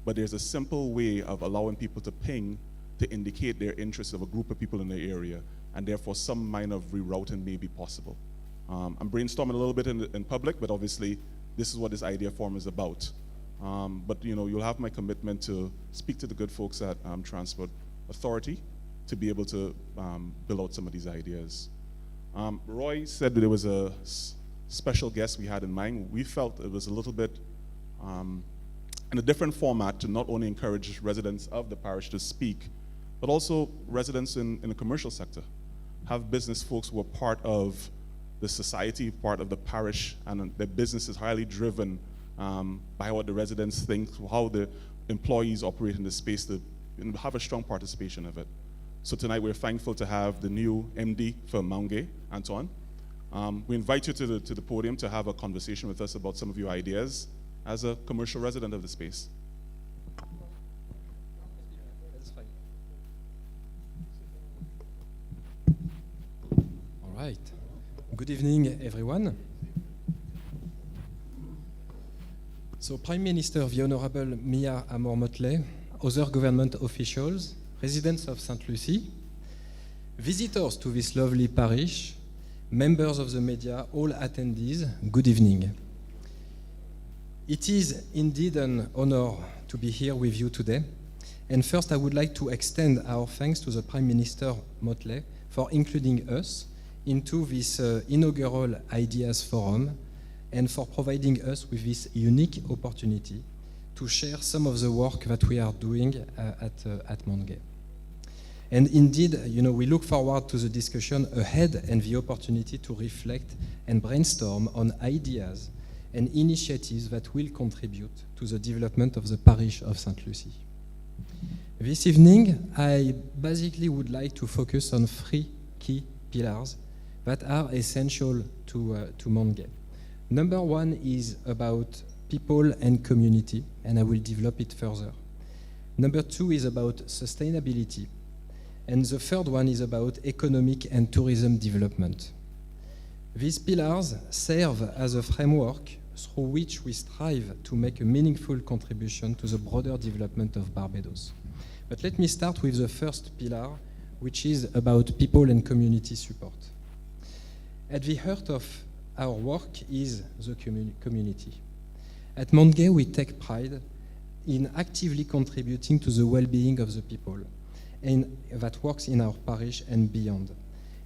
but there's a simple way of allowing people to ping to indicate their interest of a group of people in the area, and therefore some minor of rerouting may be possible. I'm brainstorming a little bit in public, but obviously this is what this idea forum is about. But you'll have my commitment to speak to the good folks at Transport Authority to be able to build out some of these ideas. Roy said that there was a special guest we had in mind. We felt it was a little bit in a different format to not only encourage residents of the parish to speak, but also residents in the commercial sector. Have business folks who are part of the society, part of the parish, and their business is highly driven by what the residents think, how the employees operate in the space, to have a strong participation of it. So tonight we're thankful to have the new MD for Maunge, Antoine. We invite you to the podium to have a conversation with us about some of your ideas as a commercial resident of the space. All right. Good evening, everyone. So, Prime Minister, the Honorable Mia Amor-Motley, other government officials, residents of St. Lucie, visitors to this lovely parish, members of the media, all attendees, good evening. It is indeed an honor to be here with you today. And first, I would like to extend our thanks to the Prime Minister Motley for including us into this inaugural Ideas Forum and for providing us with this unique opportunity to share some of the work that we are doing at Maunge. And indeed, we look forward to the discussion ahead and the opportunity to reflect and brainstorm on ideas and initiatives that will contribute to the development of the parish of St. Lucie. This evening, I basically would like to focus on 3 key pillars that are essential to Maunge. Number 1 is about people and community, and I will develop it further. Number 2 is about sustainability. And the third one is about economic and tourism development. These pillars serve as a framework through which we strive to make a meaningful contribution to the broader development of Barbados. But let me start with the first pillar, which is about people and community support. At the heart of our work is the community. At Maunge, we take pride in actively contributing to the well-being of the people and that works in our parish and beyond.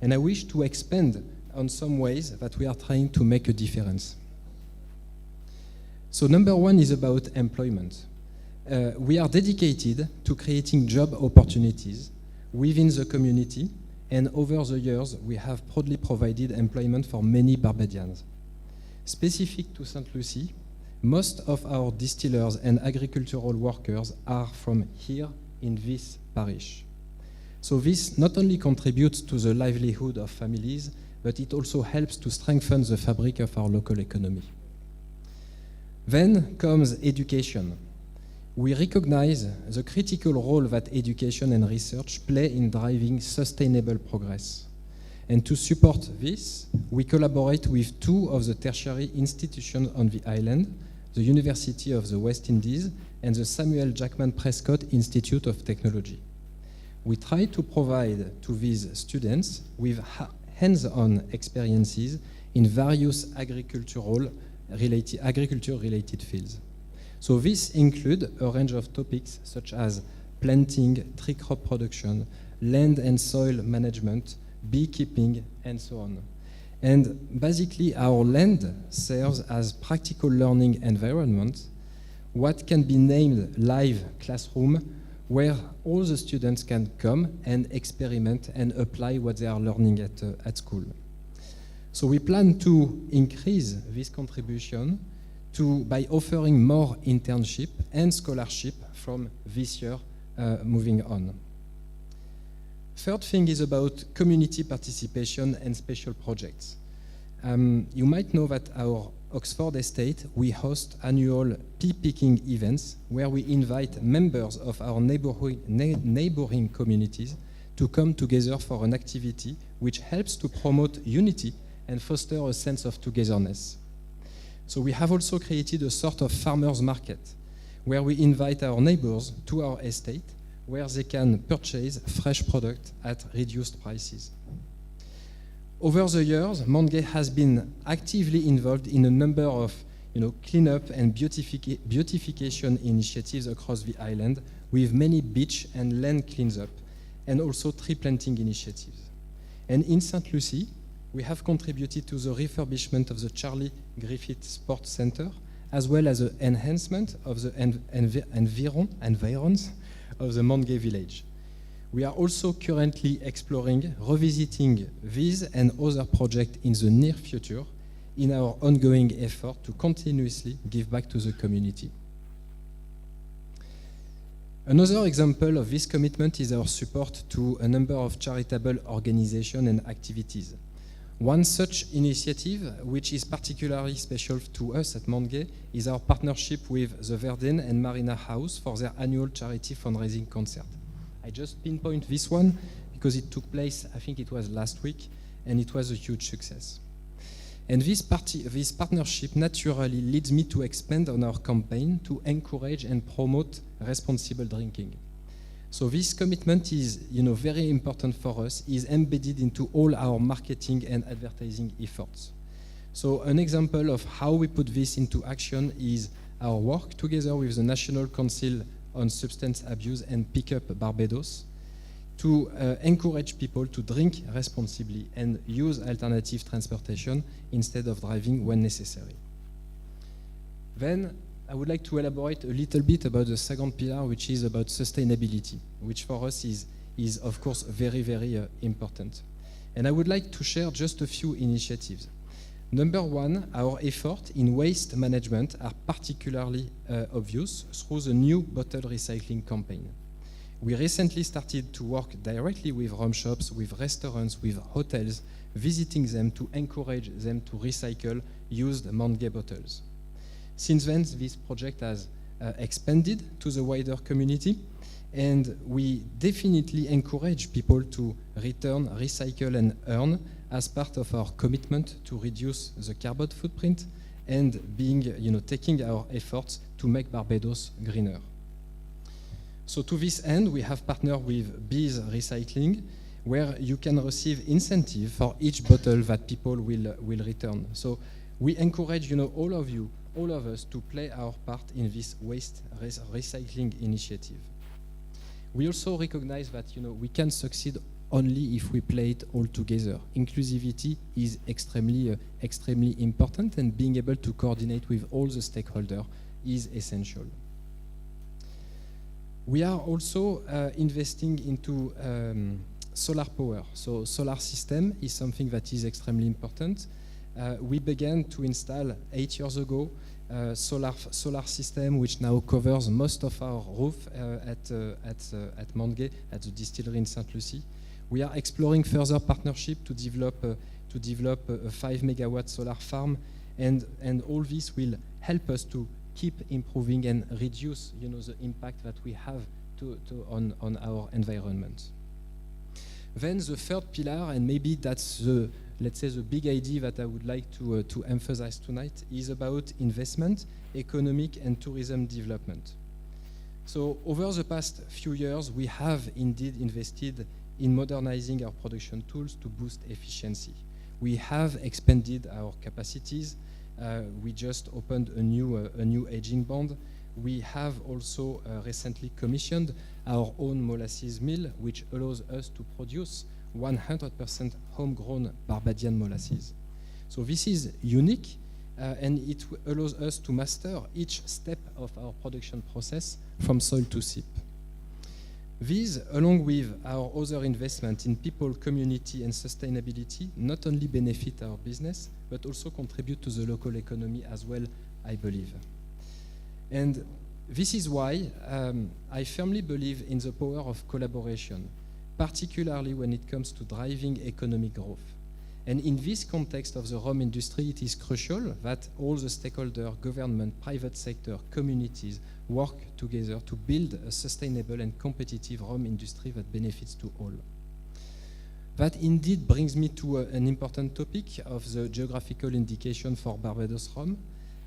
And I wish to expand on some ways that we are trying to make a difference. So number 1 is about employment. We are dedicated to creating job opportunities within the community, and over the years, we have proudly provided employment for many Barbadians. Specific to St. Lucie, most of our distillers and agricultural workers are from here in this parish. So this not only contributes to the livelihood of families, but it also helps to strengthen the fabric of our local economy. Then comes education. We recognize the critical role that education and research play in driving sustainable progress. And to support this, we collaborate with 2 of the tertiary institutions on the island, the University of the West Indies and the Samuel Jackman Prescott Institute of Technology. We try to provide to these students with hands-on experiences in various agriculture-related fields. So this include a range of topics such as planting, tree crop production, land and soil management, beekeeping, and so on. And basically, our land serves as practical learning environment, what can be named live classroom, where all the students can come and experiment and apply what they are learning at school. So we plan to increase this contribution by offering more internship and scholarship from this year moving on. Third thing is about community participation and special projects. You might know that our Oxford estate, we host annual pea picking events where we invite members of our neighboring communities to come together for an activity which helps to promote unity and foster a sense of togetherness. So we have also created a sort of farmers market where we invite our neighbors to our estate where they can purchase fresh product at reduced prices. Over the years, Mongay has been actively involved in a number of cleanup and beautification initiatives across the island with many beach and land cleanup and also tree planting initiatives. And in St. Lucie, we have contributed to the refurbishment of the Charlie Griffith Sports Center as well as the enhancement of the environs of the Mongay village. We are also currently exploring revisiting these and other projects in the near future in our ongoing effort to continuously give back to the community. Another example of this commitment is our support to a number of charitable organizations and activities. One such initiative, which is particularly special to us at Mongay, is our partnership with the Verdun and Marina House for their annual charity fundraising concert. I just pinpoint this one because it took place, I think it was last week, and it was a huge success. And this partnership naturally leads me to expand on our campaign to encourage and promote responsible drinking. So this commitment is, very important for us, is embedded into all our marketing and advertising efforts. So an example of how we put this into action is our work together with the National Council on Substance Abuse and Pick Up Barbados to encourage people to drink responsibly and use alternative transportation instead of driving when necessary. Then I would like to elaborate a little bit about the second pillar, which is about sustainability, which for us is of course very, very important. And I would like to share just a few initiatives. Number one, our effort in waste management are particularly obvious through the new bottle recycling campaign. We recently started to work directly with rum shops, with restaurants, with hotels, visiting them to encourage them to recycle used Mongay bottles. Since then, this project has expanded to the wider community, and we definitely encourage people to return, recycle, and earn as part of our commitment to reduce the carbon footprint and taking our efforts to make Barbados greener. So to this end, we have partnered with Bees Recycling, where you can receive incentive for each bottle that people will return. So we encourage all of us to play our part in this waste recycling initiative. We also recognize that we can succeed only if we play it all together. Inclusivity is extremely important, and being able to coordinate with all the stakeholders is essential. We are also investing into solar power. So solar system is something that is extremely important. We began to install 8 years ago solar system, which now covers most of our roof at Mongay, at the distillery in St. Lucie. We are exploring further partnership to develop a 5 megawatt solar farm, and all this will help us to keep improving and reduce the impact that we have on our environment. Then the third pillar, and maybe that's the big idea that I would like to emphasize tonight, is about investment, economic and tourism development. So over the past few years, we have indeed invested in modernizing our production tools to boost efficiency. We have expanded our capacities. We just opened a new aging bond. We have also recently commissioned our own molasses mill, which allows us to produce 100% homegrown Barbadian molasses. So this is unique, and it allows us to master each step of our production process from soil to sip. These, along with our other investment in people, community, and sustainability, not only benefit our business, but also contribute to the local economy as well, I believe. And this is why I firmly believe in the power of collaboration, particularly when it comes to driving economic growth. And in this context of the rum industry, it is crucial that all the stakeholders, government, private sector, communities, work together to build a sustainable and competitive rum industry that benefits to all. That indeed brings me to an important topic of the geographical indication for Barbados rum.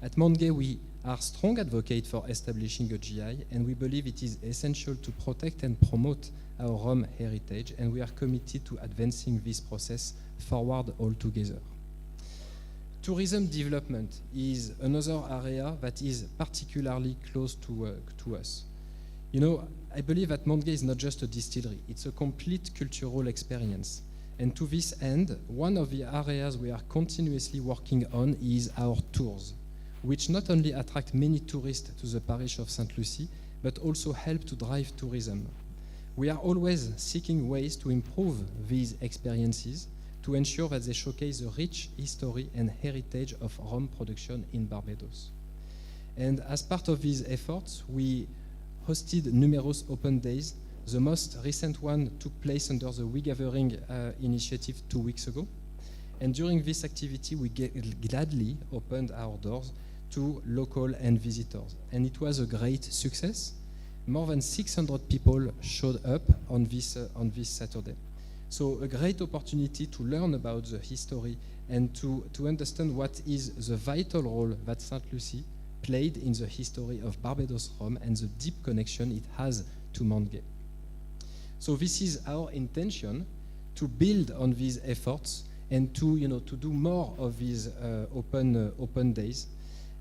At Montgay, we are strong advocates for establishing a GI, and we believe it is essential to protect and promote our rum heritage, and we are committed to advancing this process forward all together. Tourism development is another area that is particularly close to us. You know, I believe that Montgay is not just a distillery, it's a complete cultural experience. And to this end, one of the areas we are continuously working on is our tours, which not only attract many tourists to the parish of St. Lucie, but also help to drive tourism. We are always seeking ways to improve these experiences to ensure that they showcase the rich history and heritage of rum production in Barbados. And as part of these efforts, we hosted numerous open days. The most recent one took place under the We Gathering initiative 2 weeks ago. And during this activity, we gladly opened our doors to local and visitors. And it was a great success. More than 600 people showed up on this Saturday. So a great opportunity to learn about the history and to understand what is the vital role that St. Lucie played in the history of Barbados rum and the deep connection it has to Montgay. So this is our intention, to build on these efforts and to do more of these open days.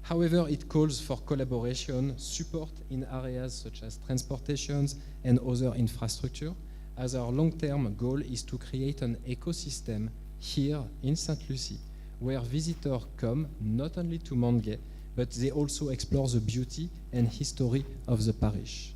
However, it calls for collaboration, support in areas such as transportations and other infrastructure, as our long-term goal is to create an ecosystem here in St. Lucie, where visitors come not only to Montgay, but they also explore the beauty and history of the parish.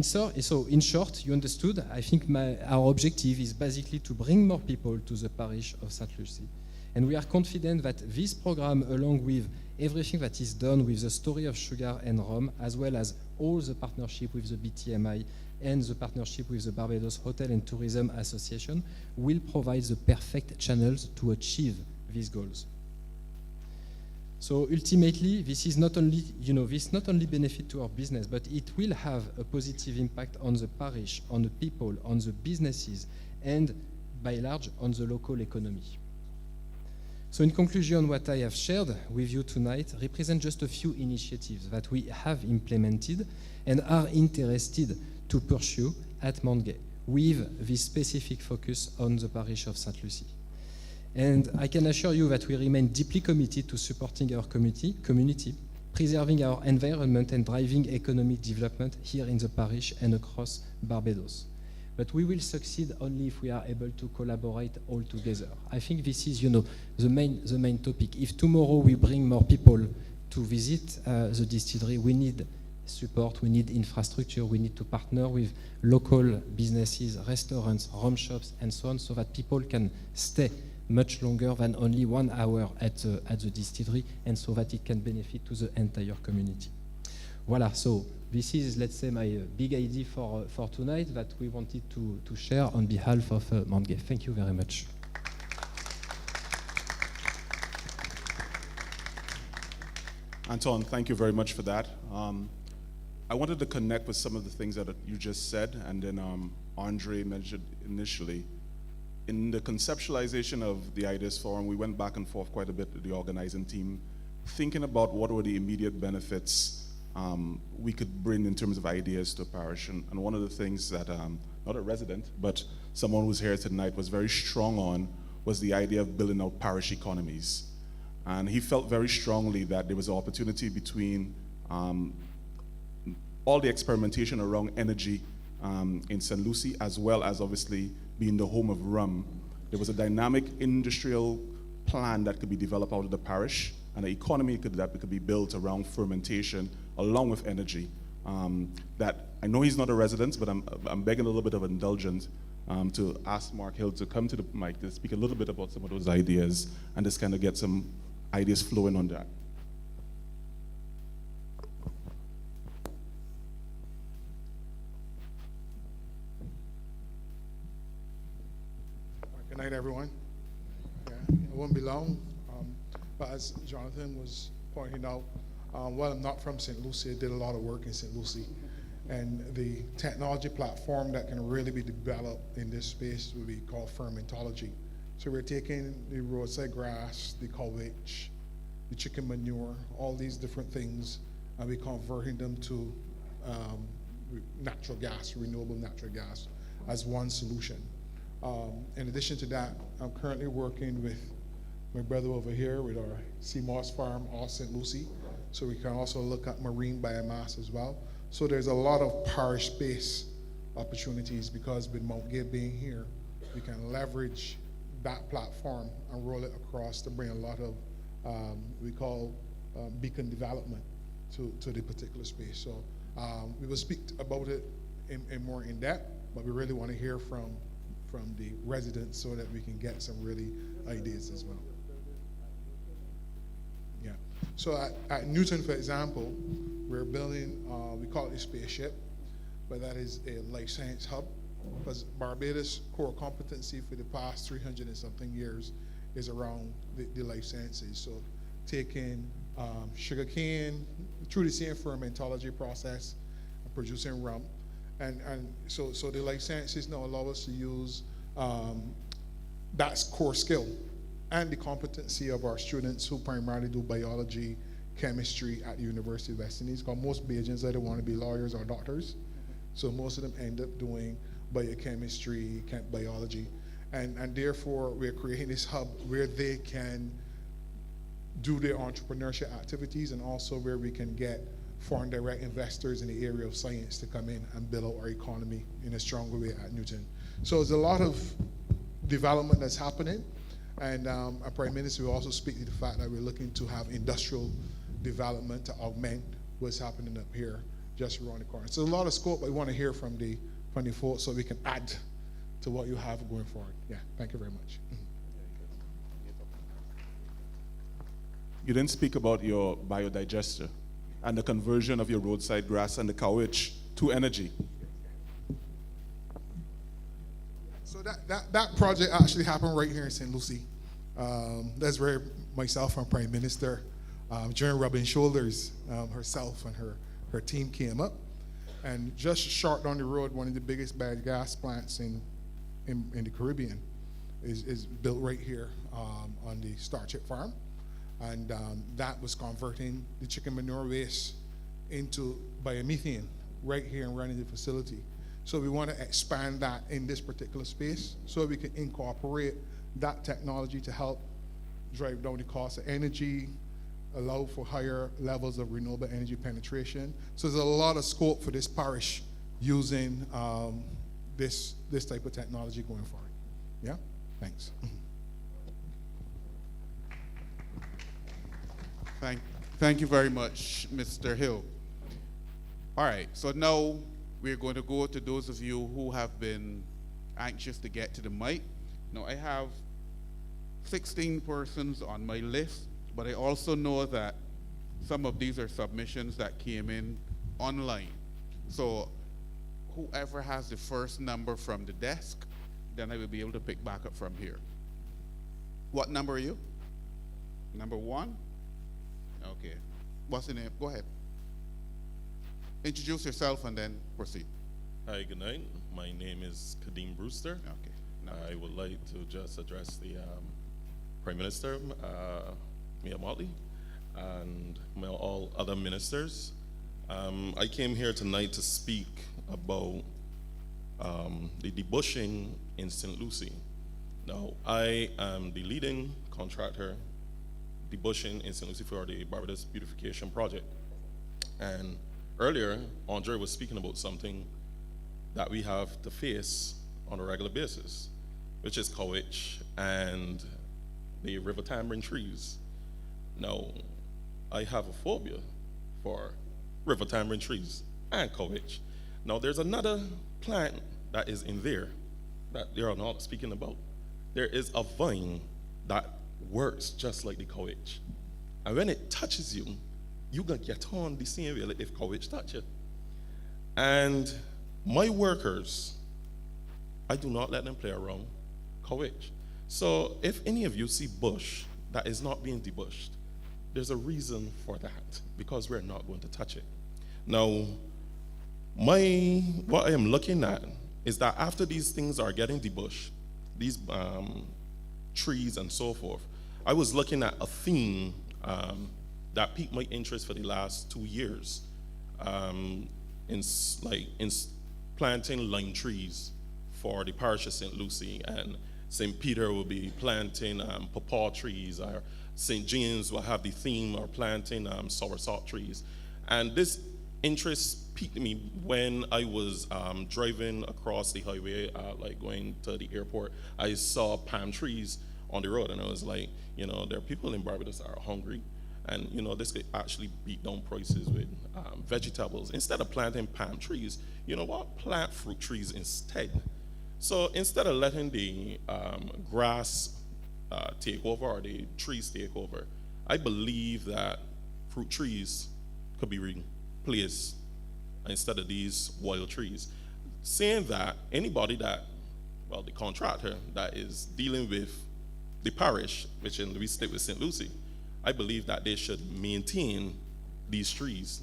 So in short, you understood, I think our objective is basically to bring more people to the parish of St. Lucie. And we are confident that this program, along with everything that is done with the story of sugar and rum, as well as all the partnership with the BTMI and the partnership with the Barbados Hotel and Tourism Association, will provide the perfect channels to achieve these goals. So ultimately, this not only benefit to our business, but it will have a positive impact on the parish, on the people, on the businesses, and by large, on the local economy. So in conclusion, what I have shared with you tonight represent just a few initiatives that we have implemented and are interested to pursue at Montgay, with this specific focus on the parish of St. Lucie. And I can assure you that we remain deeply committed to supporting our community, preserving our environment and driving economic development here in the parish and across Barbados. But we will succeed only if we are able to collaborate all together. I think this is, the main topic. If tomorrow we bring more people to visit the distillery, we need support, we need infrastructure, we need to partner with local businesses, restaurants, rum shops, and so on, so that people can stay much longer than only 1 hour at the distillery, and so that it can benefit to the entire community. Voilà, so this is, let's say, my big idea for tonight that we wanted to share on behalf of Montgay. Thank you very much. Anton, thank you very much for that. I wanted to connect with some of the things that you just said, and then Andre mentioned initially. In the conceptualization of the Ideas Forum, we went back and forth quite a bit with the organizing team, thinking about what were the immediate benefits we could bring in terms of ideas to a parish. And one of the things that, not a resident, but someone who's here tonight was very strong on was the idea of building out parish economies. And he felt very strongly that there was an opportunity between all the experimentation around energy in St. Lucie, as well as obviously being the home of rum. There was a dynamic industrial plan that could be developed out of the parish, and an economy that could be built around fermentation along with energy. That I know he's not a resident, but I'm begging a little bit of indulgence to ask Mark Hill to come to the mic to speak a little bit about some of those ideas and just kind of get some ideas flowing on that. Good night, everyone. Yeah, it won't be long. But as Jonathan was pointing out, while I'm not from St. Lucie, I did a lot of work in St. Lucie. And the technology platform that can really be developed in this space would be called fermentology. So we're taking the roadside grass, the culvage, the chicken manure, all these different things, and we're converting them to natural gas, renewable natural gas, as one solution. In addition to that, I'm currently working with my brother over here with our Sea Moss Farm, all St. Lucie, so we can also look at marine biomass as well. So there's a lot of parish-based opportunities because with Mount Gay being here, we can leverage that platform and roll it across to bring a lot of, we call beacon development to the particular space. So we will speak about it in more in depth, but we really want to hear from the residents so that we can get some really ideas as well. Yeah. So at Newton, for example, we're building, we call it a spaceship, but that is a life science hub, because Barbados' core competency for the past 300 and something years is around the life sciences. So taking sugarcane through the same fermentology process, producing rum, and so the life sciences now allow us to use that core skill and the competency of our students who primarily do biology, chemistry at the University of West Indies, because most Bajans either want to be lawyers or doctors. So most of them end up doing biochemistry, biology, and therefore we're creating this hub where they can do their entrepreneurship activities, and also where we can get foreign direct investors in the area of science to come in and build out our economy in a stronger way at Newton. So there's a lot of development that's happening, and our Prime Minister will also speak to the fact that we're looking to have industrial development to augment what's happening up here just around the corner. So a lot of scope, but we want to hear from the folks so we can add to what you have going forward. Yeah, thank you very much. You didn't speak about your biodigester and the conversion of your roadside grass and the cowage to energy. So that project actually happened right here in St. Lucie. That's where myself and Prime Minister, during rubbing shoulders, herself and her team came up. And just short down the road, one of the biggest biogas plants in the Caribbean is built right here on the Starchip farm. And that was converting the chicken manure waste into biomethane right here and running the facility. So we want to expand that in this particular space so we can incorporate that technology to help drive down the cost of energy, allow for higher levels of renewable energy penetration. So there's a lot of scope for this parish using this type of technology going forward. Yeah, thanks. Thank you very much, Mr. Hill. All right, so now we're going to go to those of you who have been anxious to get to the mic. Now, I have 16 persons on my list, but I also know that some of these are submissions that came in online. So whoever has the first number from the desk, then I will be able to pick back up from here. What number are you? Number 1? Okay. What's the name? Go ahead. Introduce yourself and then proceed. Hi, good night. My name is Kadeem Brewster. Okay. No. I would like to just address the Prime Minister, Mia Motley, and all other ministers. I came here tonight to speak about the debushing in St. Lucie. Now, I am the leading contractor debushing in St. Lucie for the Barbados Beautification Project. And earlier, Andre was speaking about something that we have to face on a regular basis, which is coach and the river tamarind trees. Now, I have a phobia for river tamarind trees and coach. Now, there's another plant that is in there that they are not speaking about. There is a vine that works just like the coach. And when it touches you, you're going to get on the same way like if coach touch you. And my workers, I do not let them play around coach. So if any of you see bush that is not being debushed, there's a reason for that, because we're not going to touch it. Now, what I am looking at is that after these things are getting debushed, these trees and so forth, I was looking at a theme that piqued my interest for the last 2 years, in planting lime trees for the parish of St. Lucie, and St. Peter will be planting papaw trees, or St. James will have the theme or planting soursop trees. And this interest piqued me when I was driving across the highway, like going to the airport. I saw palm trees on the road, and I was like, there are people in Barbados that are hungry, and this could actually beat down prices with vegetables. Instead of planting palm trees, you know what? Plant fruit trees instead. So instead of letting the grass take over or the trees take over, I believe that fruit trees could be replaced instead of these wild trees. Saying that, anybody that, the contractor that is dealing with the parish, which in we state with St. Lucie, I believe that they should maintain these trees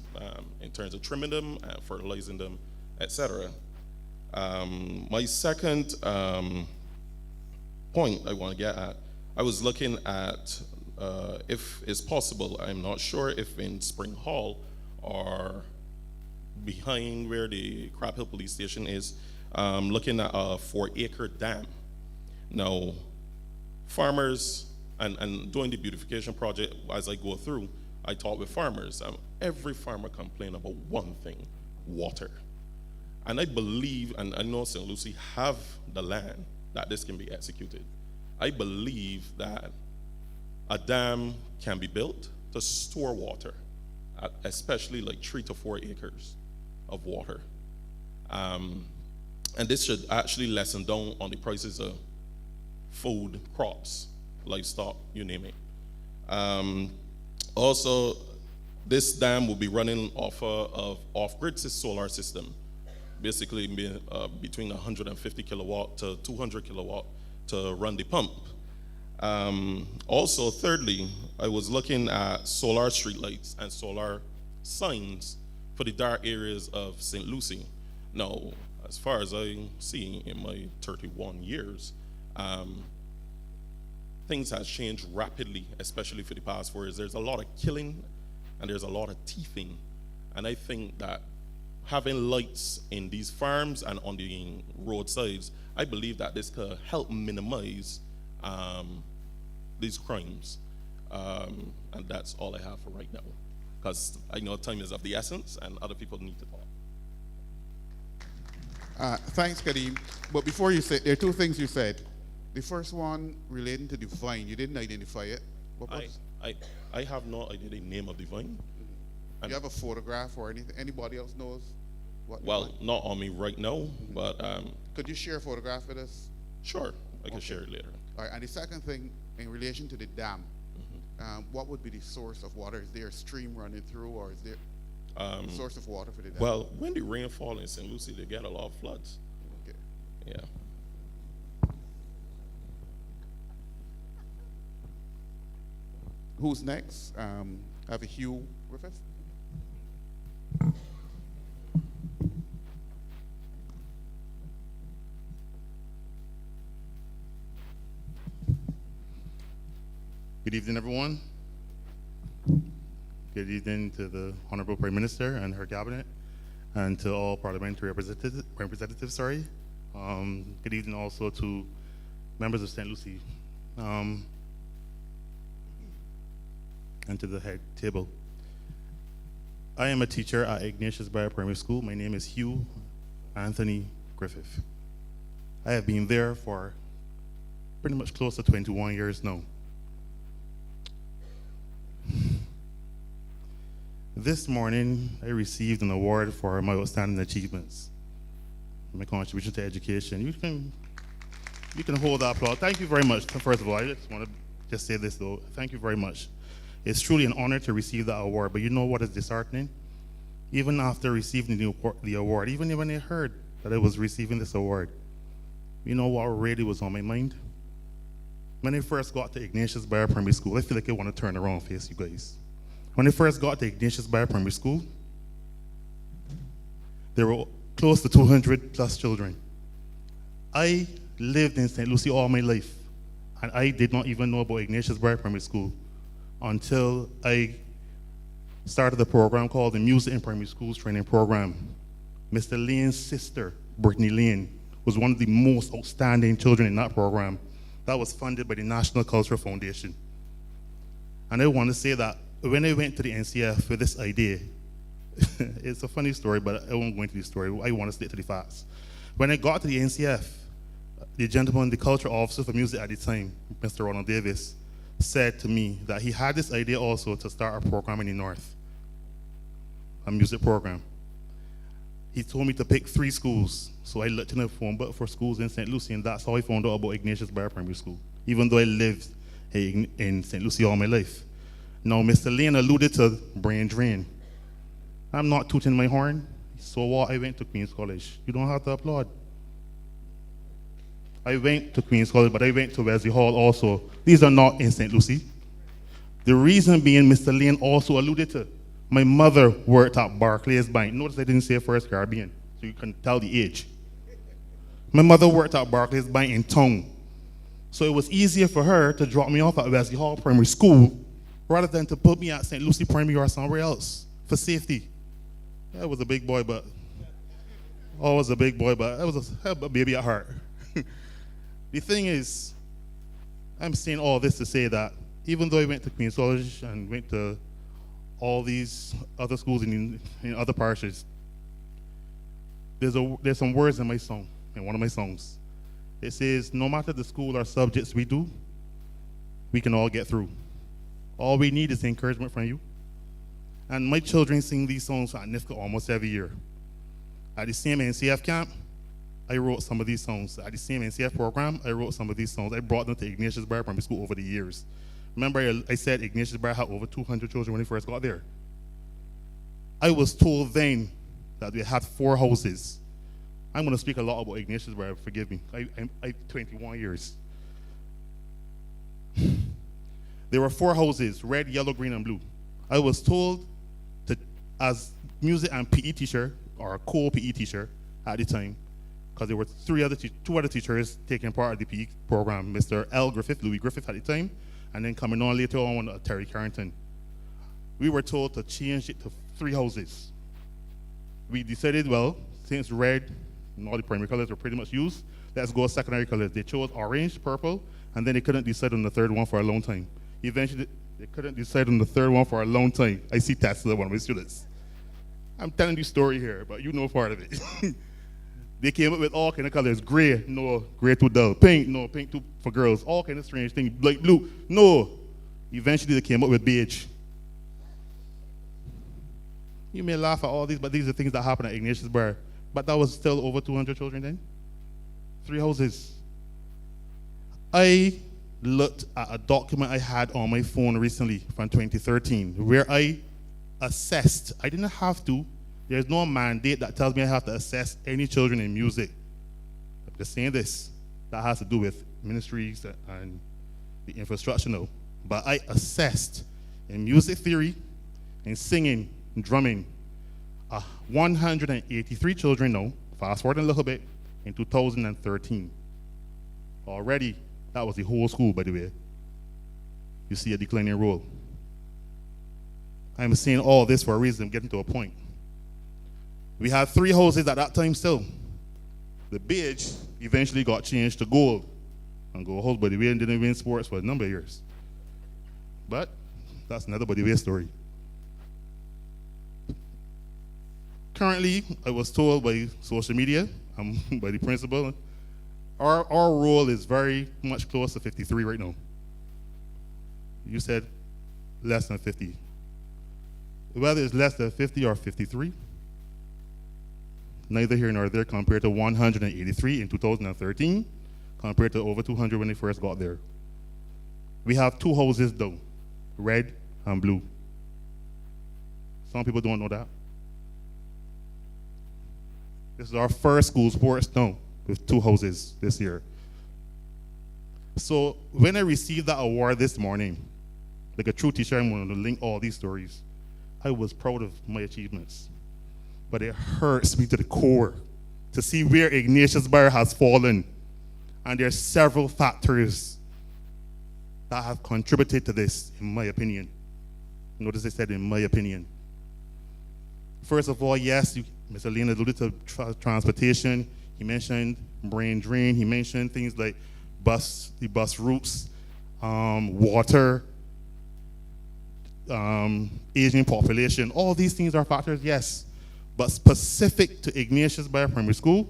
in terms of trimming them and fertilizing them, etc. My second point I want to get at, I was looking at if it's possible, I'm not sure if in Spring Hall or behind where the Crab Hill Police Station is, looking at a 4-acre dam. Now, farmers, and doing the beautification project as I go through, I talk with farmers. Every farmer complains about one thing: water. And I believe, and I know St. Lucie have the land that this can be executed. I believe that a dam can be built to store water, especially like 3 to 4 acres of water. And this should actually lessen down on the prices of food, crops, livestock, you name it. Also, this dam will be running off of off-grid solar system, basically between 150 kilowatt to 200 kilowatt to run the pump. Also, thirdly, I was looking at solar streetlights and solar signs for the dark areas of St. Lucie. Now, as far as I see in my 31 years, things has changed rapidly, especially for the past 4 years. There's a lot of killing and there's a lot of thieving. And I think that having lights in these farms and on the roadsides, I believe that this could help minimize these crimes. And that's all I have for right now, because I know time is of the essence and other people need to talk. Thanks, Kadeem. But before you say, there are two things you said. The first one relating to the vine, you didn't identify it. What was? I have no idea the name of the vine. Do you have a photograph or anything? Anybody else knows what? Well, not on me right now, but could you share a photograph with us? Sure, I can share it later. All right. And the second thing, in relation to the dam, what would be the source of water? Is there a stream running through, or is there a source of water for the dam? Well, when the rain falls in St. Lucie, they get a lot of floods. Okay. Yeah. Who's next? Have a Hugh Griffith. Good evening, everyone. Good evening to the Honorable Prime Minister and her cabinet, and to all parliamentary representatives. Good evening also to members of St. Lucie, and to the head table. I am a teacher at Ignatius Barre Primary School. My name is Hugh Anthony Griffith. I have been there for pretty much close to 21 years now. This morning, I received an award for my outstanding achievements, my contribution to education. You can hold that applause. Thank you very much. First of all, I just want to just say this though. Thank you very much. It's truly an honor to receive that award, but you know what is disheartening? Even after receiving the award, even when I heard that I was receiving this award, you know what really was on my mind? When I first got to Ignatius Barre Primary School, I feel like I want to turn around and face you guys. When I first got to Ignatius Barre Primary School, there were close to 200 plus children. I lived in St. Lucie all my life, and I did not even know about Ignatius Barre Primary School until I started a program called the Music in Primary Schools Training Program. Mr. Lane's sister, Brittany Lane, was one of the most outstanding children in that program. That was funded by the National Cultural Foundation. And I want to say that when I went to the NCF with this idea, it's a funny story, but I won't go into the story. I want to stick to the facts. When I got to the NCF, the gentleman, the cultural officer for music at the time, Mr. Ronald Davis, said to me that he had this idea also to start a program in the North, a music program. He told me to pick 3 schools, so I looked in the phone book for schools in St. Lucie, and that's how I found out about Ignatius Barre Primary School, even though I lived in St. Lucie all my life. Now, Mr. Lane alluded to brain drain. I'm not tooting my horn, so what? I went to Queen's College. You don't have to applaud. I went to Queen's College, but I went to Wesley Hall also. These are not in St. Lucie. The reason being, Mr. Lane also alluded to, my mother worked at Barclays Bank. Notice I didn't say First Caribbean, so you can tell the age. My mother worked at Barclays Bank in town. So it was easier for her to drop me off at Wesley Hall Primary School rather than to put me at St. Lucie Primary or somewhere else for safety. Yeah, I was a big boy, but I was a baby at heart. The thing is, I'm saying all this to say that even though I went to Queen's College and went to all these other schools in other parishes, there's some words in my song, in one of my songs. It says, no matter the school or subjects we do, we can all get through. All we need is encouragement from you. And my children sing these songs at NIFCA almost every year. At the same NCF camp, I wrote some of these songs. At the same NCF program, I wrote some of these songs. I brought them to Ignatius Barre Primary School over the years. Remember, I said Ignatius Barre had over 200 children when I first got there. I was told then that we had 4 houses. I'm going to speak a lot about Ignatius Barre, forgive me. I 21 years. There were 4 houses, red, yellow, green, and blue. I was told to, as music and PE teacher, or a co-PE teacher at the time, because there were 2 other teachers taking part of the PE program, Mr. L. Griffith, Louis Griffith at the time, and then coming on later on, Terry Carrington. We were told to change it to 3 houses. We decided, well, since red and all the primary colors were pretty much used, let's go secondary colors. They chose orange, purple, and then they couldn't decide on the 3rd one for a long time. Eventually, they couldn't decide on the 3rd one for a long time. I see Tesla, one of my students. I'm telling you a story here, but you know part of it. They came up with all kind of colors. Gray, no, gray too dull. Pink, no, pink too for girls. All kind of strange things. Like blue, no. Eventually they came up with beige. You may laugh at all these, but these are things that happen at Ignatius Barre. But that was still over 200 children then. 3 houses. I looked at a document I had on my phone recently from 2013 where I assessed. I didn't have to. There's no mandate that tells me I have to assess any children in music. I'm just saying this. That has to do with ministries and the infrastructure now. But I assessed in music theory, in singing, in drumming, 183 children now, fast forward a little bit, in 2013. Already, that was the whole school, by the way. You see a declining role. I'm saying all this for a reason. I'm getting to a point. We had 3 houses at that time still. The beige eventually got changed to gold. And gold house, by the way, didn't win sports for a number of years. But that's another by the way story. Currently, I was told by social media, by the principal, our role is very much close to 53 right now. You said less than 50. Whether it's less than 50 or 53, neither here nor there compared to 183 in 2013, compared to over 200 when they first got there. We have 2 houses though, red and blue. Some people don't know that. This is our first school sports now with 2 houses this year. So when I received that award this morning, like a true teacher, I'm going to link all these stories. I was proud of my achievements. But it hurts me to the core to see where Ignatiusburg has fallen. And there are several factors that have contributed to this, in my opinion. Notice I said, in my opinion. First of all, yes, Mr. Lane alluded to transportation. He mentioned brain drain. He mentioned things like the bus routes, water, aging population. All these things are factors, yes. But specific to Ignatiusburg Primary School,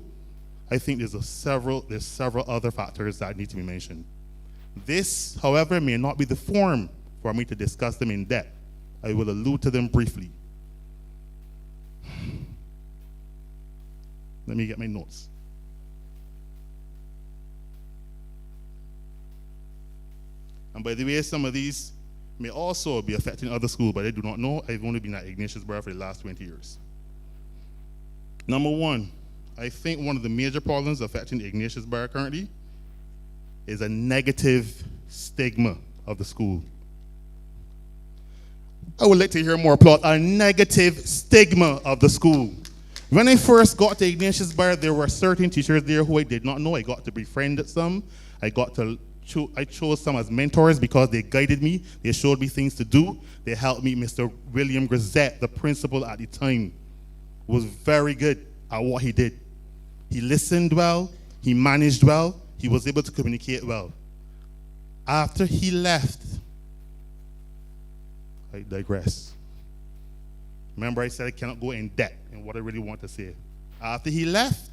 I think there's several other factors that need to be mentioned. This, however, may not be the forum for me to discuss them in depth. I will allude to them briefly. Let me get my notes. And by the way, some of these may also be affecting other schools, but I do not know. I've only been at Ignatiusburg for the last 20 years. Number one, I think one of the major problems affecting Ignatiusburg currently is a negative stigma of the school. I would like to hear more applause. A negative stigma of the school. When I first got to Ignatiusburg, there were certain teachers there who I did not know. I got to befriend some. I chose some as mentors because they guided me. They showed me things to do. They helped me. Mr. William Grisette, the principal at the time, was very good at what he did. He listened well. He managed well. He was able to communicate well. After he left, I digress. Remember I said I cannot go in depth in what I really want to say. After he left,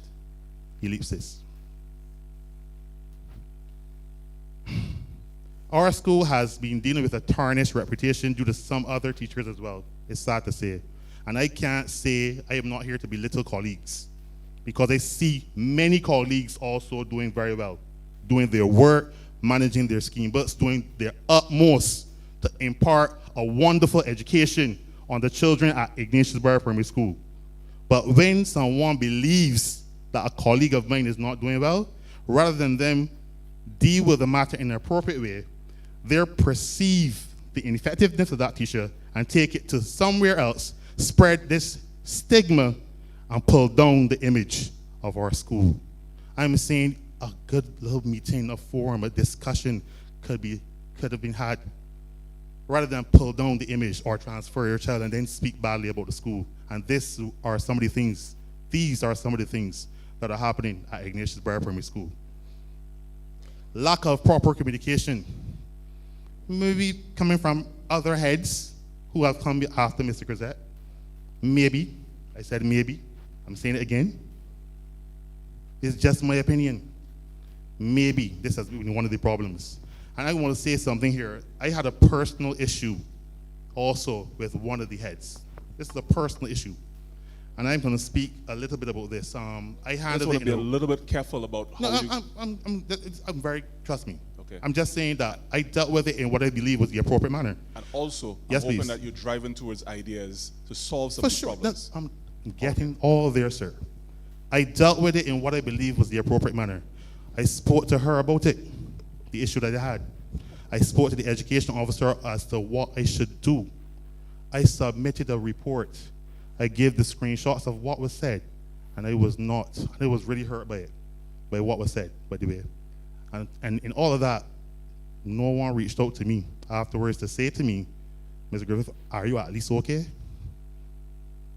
he leaves this. Our school has been dealing with a tarnished reputation due to some other teachers as well. It's sad to say. And I can't say I am not here to belittle colleagues, because I see many colleagues also doing very well, doing their work, managing their scheme books, doing their utmost to impart a wonderful education on the children at Ignatiusburg Primary School. But when someone believes that a colleague of mine is not doing well, rather than them deal with the matter in an appropriate way, they perceive the ineffectiveness of that teacher and take it to somewhere else, spread this stigma, and pull down the image of our school. I'm saying a good little meeting, a forum, a discussion could have been had, rather than pull down the image or transfer your child and then speak badly about the school. And these are some of the things that are happening at Ignatiusburg Primary School. Lack of proper communication, maybe coming from other heads who have come after Mr. Grisette. Maybe, I said maybe, I'm saying it again. It's just my opinion. Maybe this has been one of the problems. And I want to say something here. I had a personal issue also with one of the heads. This is a personal issue. And I'm going to speak a little bit about this. I just want to be a little bit careful about how I'm very, trust me. Okay. I'm just saying that I dealt with it in what I believe was the appropriate manner. And also, Yes, I'm hoping please. that you're driving towards ideas to solve some For of the sure. problems. I'm getting all there, sir. I dealt with it in what I believe was the appropriate manner. I spoke to her about it, the issue that I had. I spoke to the education officer as to what I should do. I submitted a report. I gave the screenshots of what was said, and I was really hurt by what was said, by the way. And in all of that, no one reached out to me afterwards to say to me, Mr. Griffith, are you at least okay?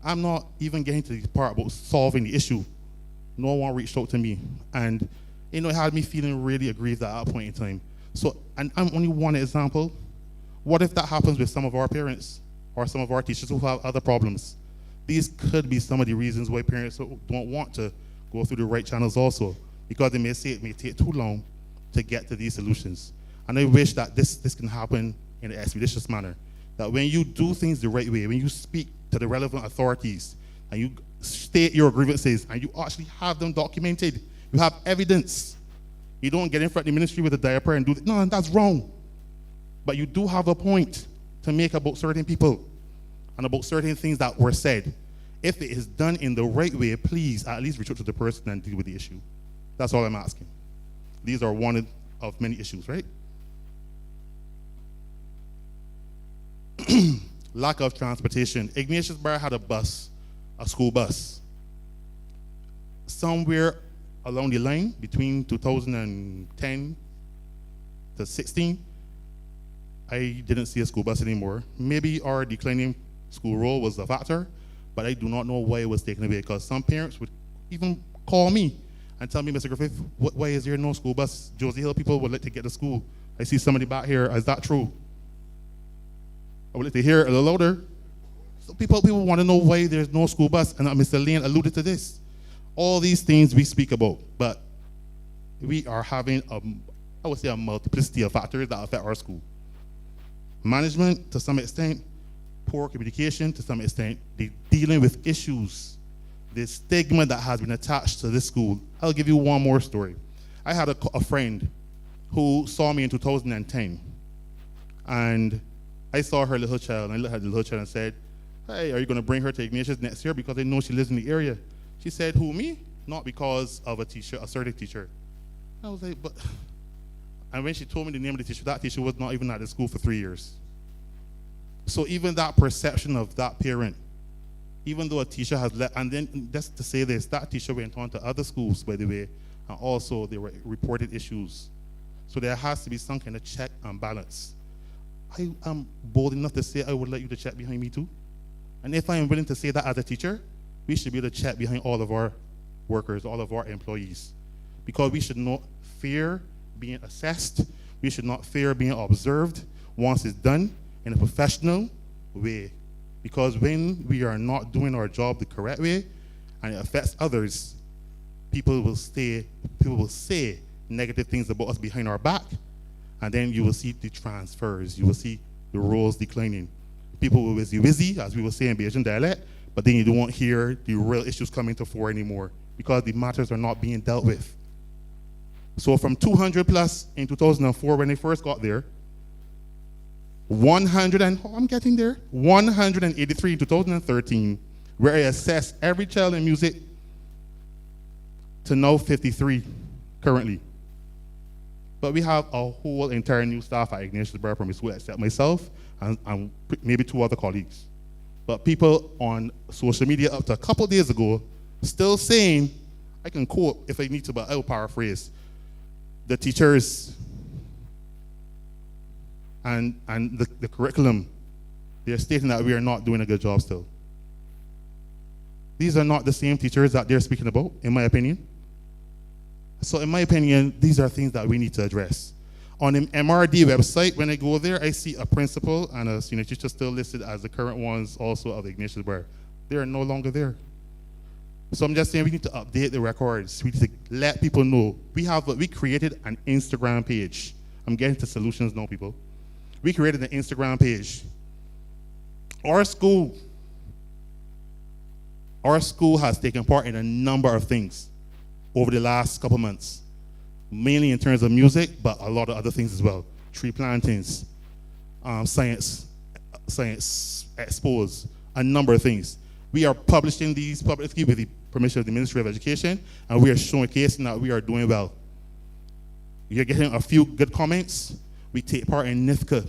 I'm not even getting to the part about solving the issue. No one reached out to me. And, it had me feeling really aggrieved at that point in time. So, and I'm only one example. What if that happens with some of our parents or some of our teachers who have other problems? These could be some of the reasons why parents don't want to go through the right channels also, because they may say it may take too long to get to these solutions. And I wish that this can happen in an expeditious manner. That when you do things the right way, when you speak to the relevant authorities, and you state your grievances, and you actually have them documented, you have evidence. You don't get in front of the ministry with a diaper and do that. No, that's wrong. But you do have a point to make about certain people and about certain things that were said. If it is done in the right way, please at least reach out to the person and deal with the issue. That's all I'm asking. These are one of many issues, right? Lack of transportation. Ignatius Bar had a bus, a school bus. Somewhere along the line, between 2010 to 16, I didn't see a school bus anymore. Maybe our declining school roll was a factor, but I do not know why it was taken away, because some parents would even call me and tell me, Mr. Griffith, why is there no school bus? Josie Hill people would like to get to school. I see somebody back here. Is that true? I would like to hear it a little louder. So people want to know why there's no school bus, and Mr. Lane alluded to this. All these things we speak about, but we are having I would say a multiplicity of factors that affect our school. Management, to some extent, poor communication, to some extent, they dealing with issues, the stigma that has been attached to this school. I'll give you one more story. I had a friend who saw me in 2010, and I saw her little child, and I looked at the little child and said, hey, are you going to bring her to Ignatius next year, because I know she lives in the area? She said, who, me? Not because of a teacher, a certain teacher. I was like, but... And when she told me the name of the teacher, that teacher was not even at the school for 3 years. So even that perception of that parent, even though a teacher has left, and then just to say this, that teacher went on to other schools, by the way, and also there were reported issues. So there has to be some kind of check and balance. I am bold enough to say I would like you to check behind me too. And if I am willing to say that as a teacher, we should be able to check behind all of our workers, all of our employees. Because we should not fear being assessed. We should not fear being observed once it's done in a professional way. Because when we are not doing our job the correct way and it affects others, people will say negative things about us behind our back, and then you will see the transfers, you will see the roles declining. People will wizzy, as we will say in Bajan dialect, but then you won't hear the real issues coming to fore anymore because the matters are not being dealt with. So from 200 plus in 2004 when I first got there, 183 in 2013, where I assessed every child in music, to now 53 currently. But we have a whole entire new staff at Ignatius Bar Primary School except myself and maybe 2 other colleagues. But people on social media up to a couple days ago still saying, I can quote if I need to, but I will paraphrase, the teachers and the curriculum, they're stating that we are not doing a good job still. These are not the same teachers that they're speaking about, in my opinion. So in my opinion, these are things that we need to address. On the MRD website, when I go there, I see a principal and a senior teacher still listed as the current ones also of the Ignatius Bar. They are no longer there. So I'm just saying we need to update the records. We need to let people know. We created an Instagram page. I'm getting to solutions now, people. We created an Instagram page. Our school has taken part in a number of things over the last couple months, mainly in terms of music, but a lot of other things as well. Tree plantings, science expos, a number of things. We are publishing these publicly with the permission of the Ministry of Education, and we are showcasing that we are doing well. You're getting a few good comments. We take part in NIFCA.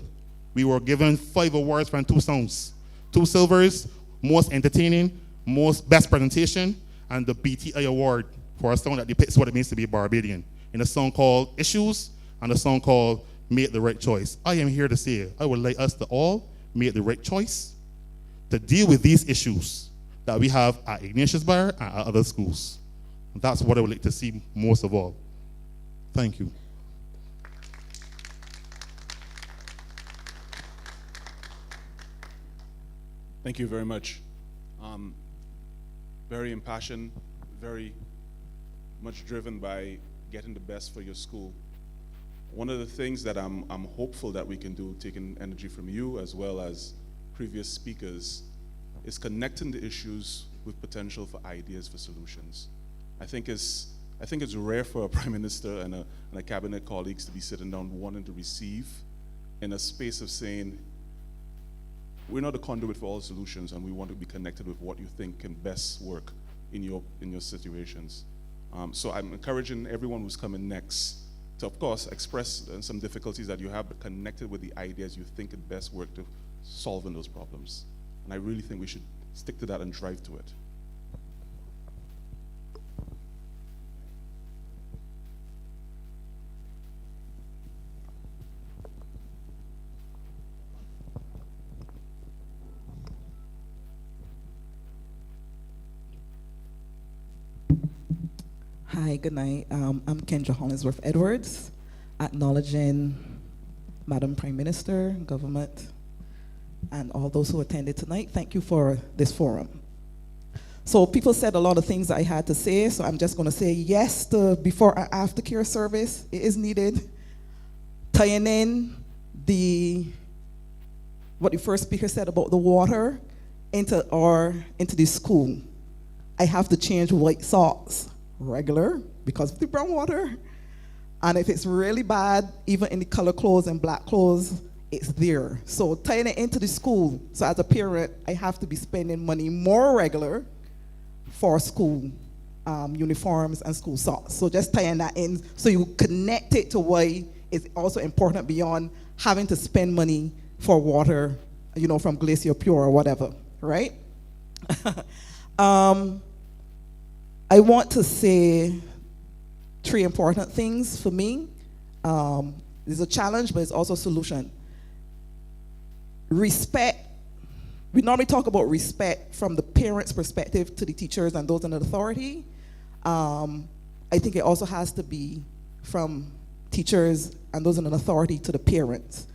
We were given 5 awards from 2 songs. 2 silvers, most entertaining, most best presentation, and the BTI award for a song that depicts what it means to be a Barbadian, in a song called Issues and a song called Make the Right Choice. I am here to say, I would like us to all make the right choice to deal with these issues that we have at Ignatius Bar and at other schools. That's what I would like to see most of all. Thank you. Thank you very much. very impassioned, very much driven by getting the best for your school. One of the things that I'm hopeful that we can do, taking energy from you as well as previous speakers, is connecting the issues with potential for ideas for solutions. I think it's rare for a prime minister and a cabinet colleagues to be sitting down wanting to receive in a space of saying, we're not a conduit for all solutions, and we want to be connected with what you think can best work in your situations. So I'm encouraging everyone who's coming next to, of course, express some difficulties that you have, but connected with the ideas you think could best work to solving those problems. And I really think we should stick to that and drive to it. Hi, good night. I'm Kendra Hollingsworth Edwards, acknowledging Madam Prime Minister, government, and all those who attended tonight. Thank you for this forum. So people said a lot of things that I had to say, so I'm just going to say yes to before and after care service. It is needed. Tying in what the first speaker said about the water into the school. I have to change white socks regular because of the brown water. And if it's really bad, even in the color clothes and black clothes, it's there. So tying it into the school. So as a parent, I have to be spending money more regular for school uniforms and school socks. So just tying that in so you connect it to why it's also important beyond having to spend money for water, from Glacier Pure or whatever, right? I want to say 3 important things for me. There's a challenge, but it's also a solution. Respect. We normally talk about respect from the parents' perspective to the teachers and those in authority. I think it also has to be from teachers and those in authority to the parents.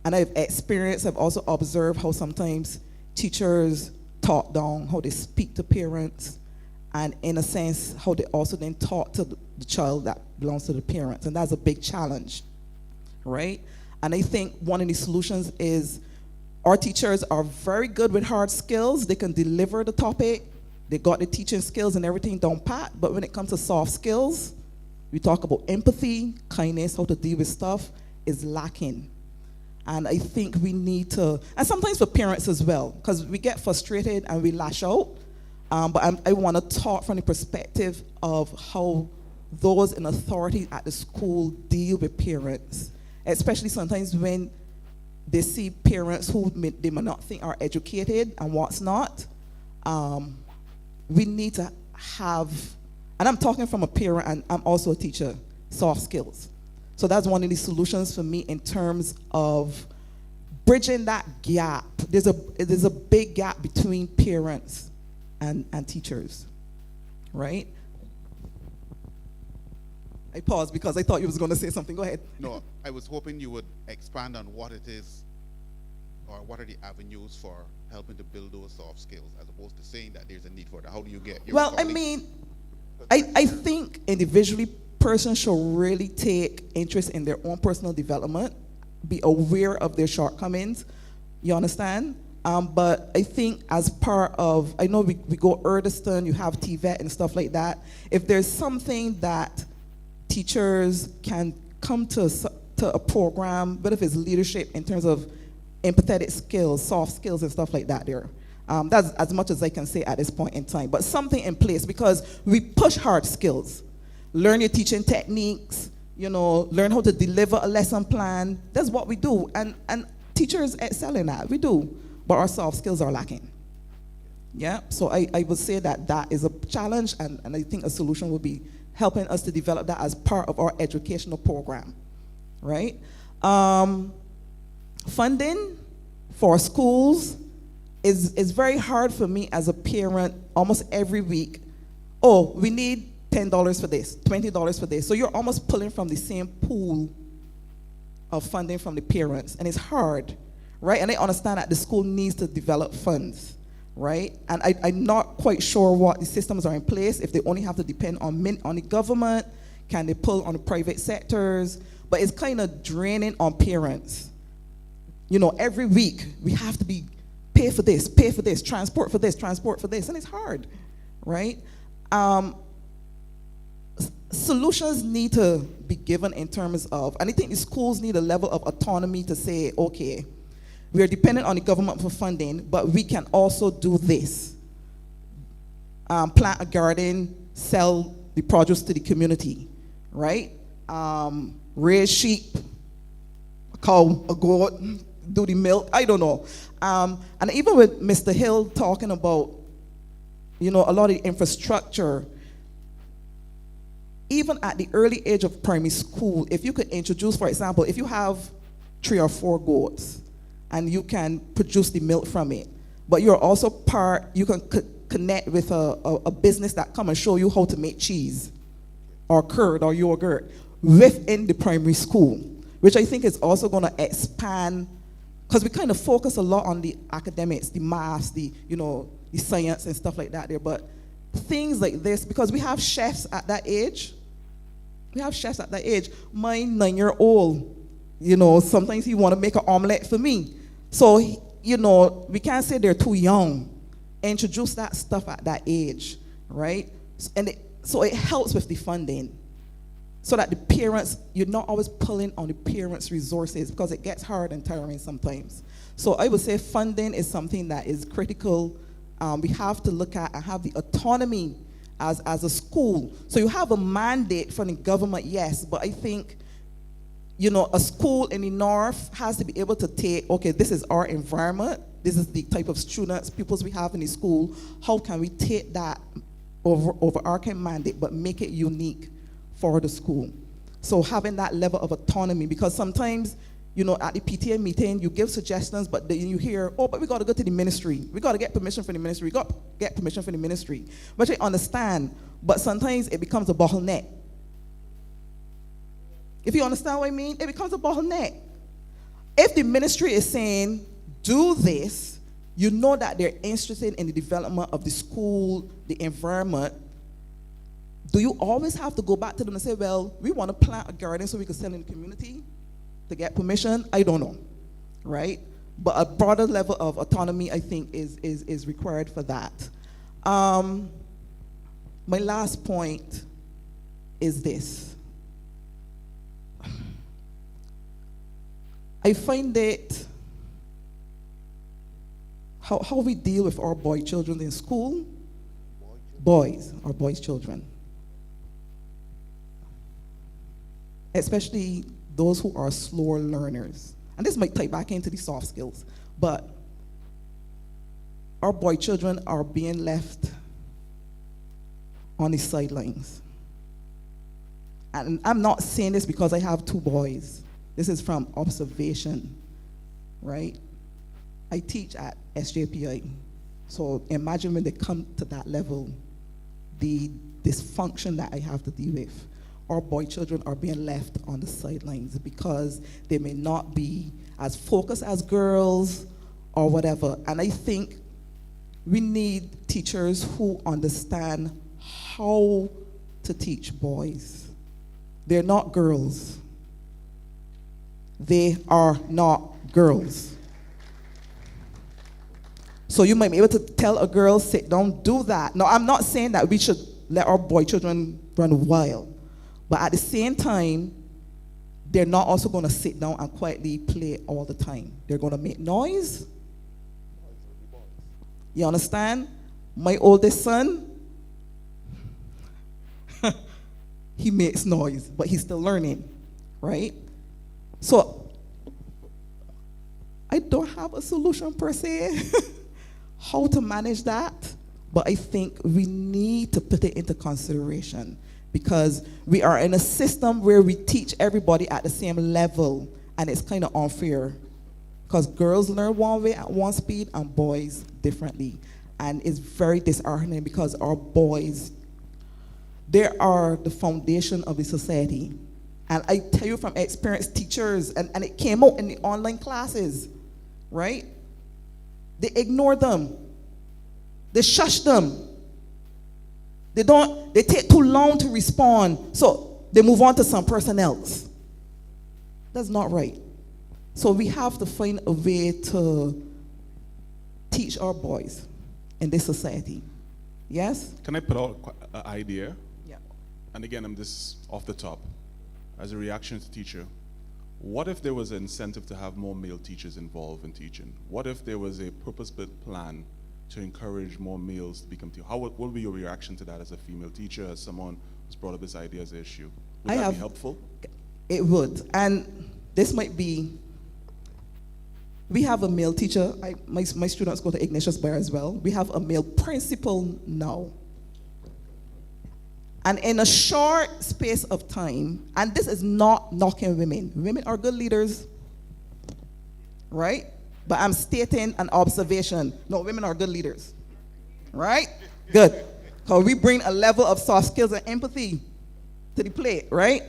And I've also observed how sometimes teachers talk down, how they speak to parents, and in a sense, how they also then talk to the child that belongs to the parents. And that's a big challenge, right? And I think one of the solutions is our teachers are very good with hard skills. They can deliver the topic. They got the teaching skills and everything down pat. But when it comes to soft skills, we talk about empathy, kindness, how to deal with stuff, is lacking. And I think we need to, and sometimes for parents as well, because we get frustrated and we lash out. But I want to talk from the perspective of how those in authority at the school deal with parents, especially sometimes when they see parents who they might not think are educated and what's not. We need to have, and I'm talking from a parent and I'm also a teacher, soft skills. So that's one of the solutions for me in terms of bridging that gap. There's a big gap between parents and teachers, right? I paused because I thought you was going to say something. Go ahead. No, I was hoping you would expand on what it is, or what are the avenues for helping to build those soft skills, as opposed to saying that there's a need for that. How do you get your colleagues? I think individually, persons should really take interest in their own personal development, be aware of their shortcomings. You understand? But I think as part of, I know we go Erdeston, you have TVET and stuff like that. If there's something that teachers can come to a program, but if it's leadership in terms of empathetic skills, soft skills and stuff like that there. That's as much as I can say at this point in time. But something in place, because we push hard skills. Learn your teaching techniques, learn how to deliver a lesson plan. That's what we do. And teachers excel in that, we do. But our soft skills are lacking. Yeah, so I would say that is a challenge, and I think a solution would be helping us to develop that as part of our educational program, right? Funding for schools is very hard for me as a parent almost every week. Oh, we need $10 for this, $20 for this. So you're almost pulling from the same pool of funding from the parents, and it's hard, right? And I understand that the school needs to develop funds, right? And I'm not quite sure what the systems are in place, if they only have to depend on the government, can they pull on the private sectors? But it's kind of draining on parents. You know, every week we have to be pay for this, transport for this, and it's hard, right? Solutions need to be given in terms of, and I think the schools need a level of autonomy to say, okay, we are dependent on the government for funding, but we can also do this. Plant a garden, sell the produce to the community, right? Raise sheep, a cow, a goat, do the milk, I don't know. And even with Mr. Hill talking about, you know, a lot of the infrastructure, even at the early age of primary school, if you could introduce, for example, if you have 3 or 4 goats and you can produce the milk from it, but you're also you can connect with a business that come and show you how to make cheese or curd or yogurt within the primary school, which I think is also going to expand, because we kind of focus a lot on the academics, the maths, the science and stuff like that there, but things like this, because we have chefs at that age. My 9-year-old, sometimes he want to make an omelet for me. So, we can't say they're too young. Introduce that stuff at that age, right? And so it helps with the funding, so that the parents, you're not always pulling on the parents' resources, because it gets hard and tiring sometimes. So I would say funding is something that is critical. We have to look at and have the autonomy as a school. So you have a mandate from the government, yes, but I think, a school in the north has to be able to take, okay, this is our environment, this is the type of students, pupils we have in the school, how can we take that overarching mandate but make it unique for the school? So having that level of autonomy, because sometimes, at the PTA meeting, you give suggestions, but then you hear, oh, but we got to go to the ministry. We got to get permission from the ministry. We got to get permission from the ministry. Which I understand, but sometimes it becomes a bottleneck. If you understand what I mean, it becomes a bottleneck. If the ministry is saying, do this, you know that they're interested in the development of the school, the environment. Do you always have to go back to them and say, well, we want to plant a garden so we can sell in the community to get permission? I don't know, right? But a broader level of autonomy, I think, is required for that. My last point is this. I find that how we deal with our boy children in school, our boys' children, especially those who are slower learners. And this might tie back into the soft skills, but our boy children are being left on the sidelines. And I'm not saying this because I have 2 boys. This is from observation, right? I teach at SJPI. So imagine when they come to that level, the dysfunction that I have to deal with. Our boy children are being left on the sidelines because they may not be as focused as girls or whatever. And I think we need teachers who understand how to teach boys. They're not girls. They are not girls. So you might be able to tell a girl, sit down, do that. Now, I'm not saying that we should let our boy children run wild. But at the same time, they're not also going to sit down and quietly play all the time. They're going to make noise. You understand? My oldest son, he makes noise, but he's still learning, right? So I don't have a solution per se how to manage that, but I think we need to put it into consideration, because we are in a system where we teach everybody at the same level, and it's kind of unfair, because girls learn one way at one speed and boys differently. And it's very disheartening, because our boys, they are the foundation of the society. And I tell you from experience, teachers, and it came out in the online classes, right? They ignore them. They shush them. They take too long to respond. So they move on to some person else. That's not right. So we have to find a way to teach our boys in this society. Yes? Can I put out an idea? Yeah. And again, I'm just off the top. As a reaction to teacher, what if there was an incentive to have more male teachers involved in teaching? What if there was a purpose-built plan to encourage more males to become teachers? What would be your reaction to that as a female teacher, as someone who's brought up this idea as an issue? Would that be helpful? It would. And this might be, we have a male teacher. My students go to Ignatius Bar as well. We have a male principal now. And in a short space of time, and this is not knocking women. Women are good leaders, right? But I'm stating an observation. No, women are good leaders, right? Good. Because we bring a level of soft skills and empathy to the plate, right?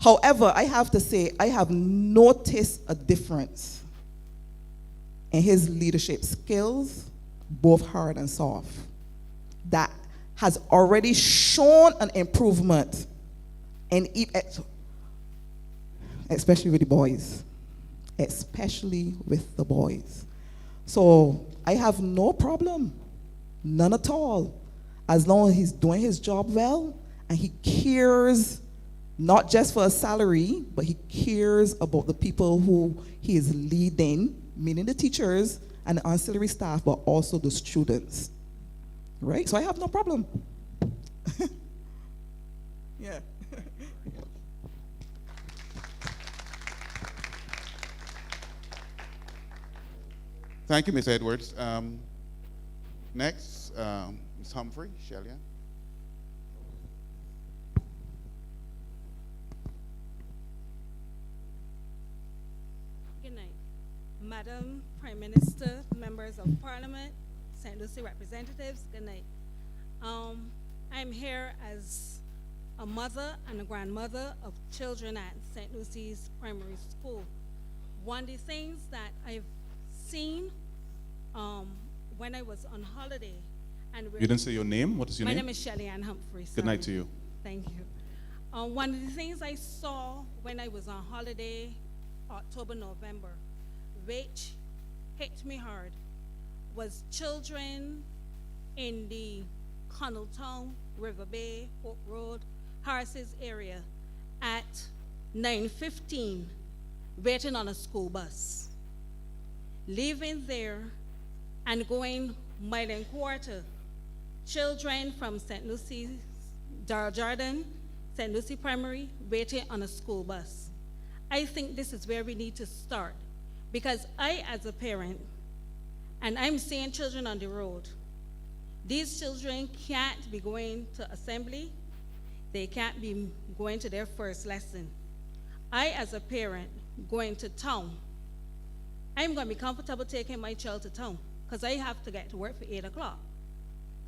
However, I have to say, I have noticed a difference in his leadership skills, both hard and soft, that has already shown an improvement, in especially with the boys. Especially with the boys. So I have no problem, none at all, as long as he's doing his job well and he cares not just for a salary, but he cares about the people who he is leading, meaning the teachers and the ancillary staff, but also the students. Right? So I have no problem. Yeah. Thank you, Ms. Edwards. Next, Ms. Humphrey, Shellyan. Good night. Madam Prime Minister, members of Parliament, St. Lucie representatives, good night. I'm here as a mother and a grandmother of children at St. Lucie's Primary School. One of the things that I've seen when I was on holiday, and You didn't say your name? What is your my name? name is Shellyan Humphrey. Good night to you. Thank you. One of the things I saw when I was on holiday, October, November, which hit me hard, was children in the Connelltown, River Bay, Hope Road, Harris's area at 9:15 waiting on a school bus. Leaving there and going mile and quarter. Children from St. Lucie's, Daryll Jordan, St. Lucie Primary, waiting on a school bus. I think this is where we need to start, because I, as a parent, and I'm seeing children on the road, these children can't be going to assembly. They can't be going to their first lesson. I, as a parent, going to town, I'm going to be comfortable taking my child to town because I have to get to work for 8 o'clock.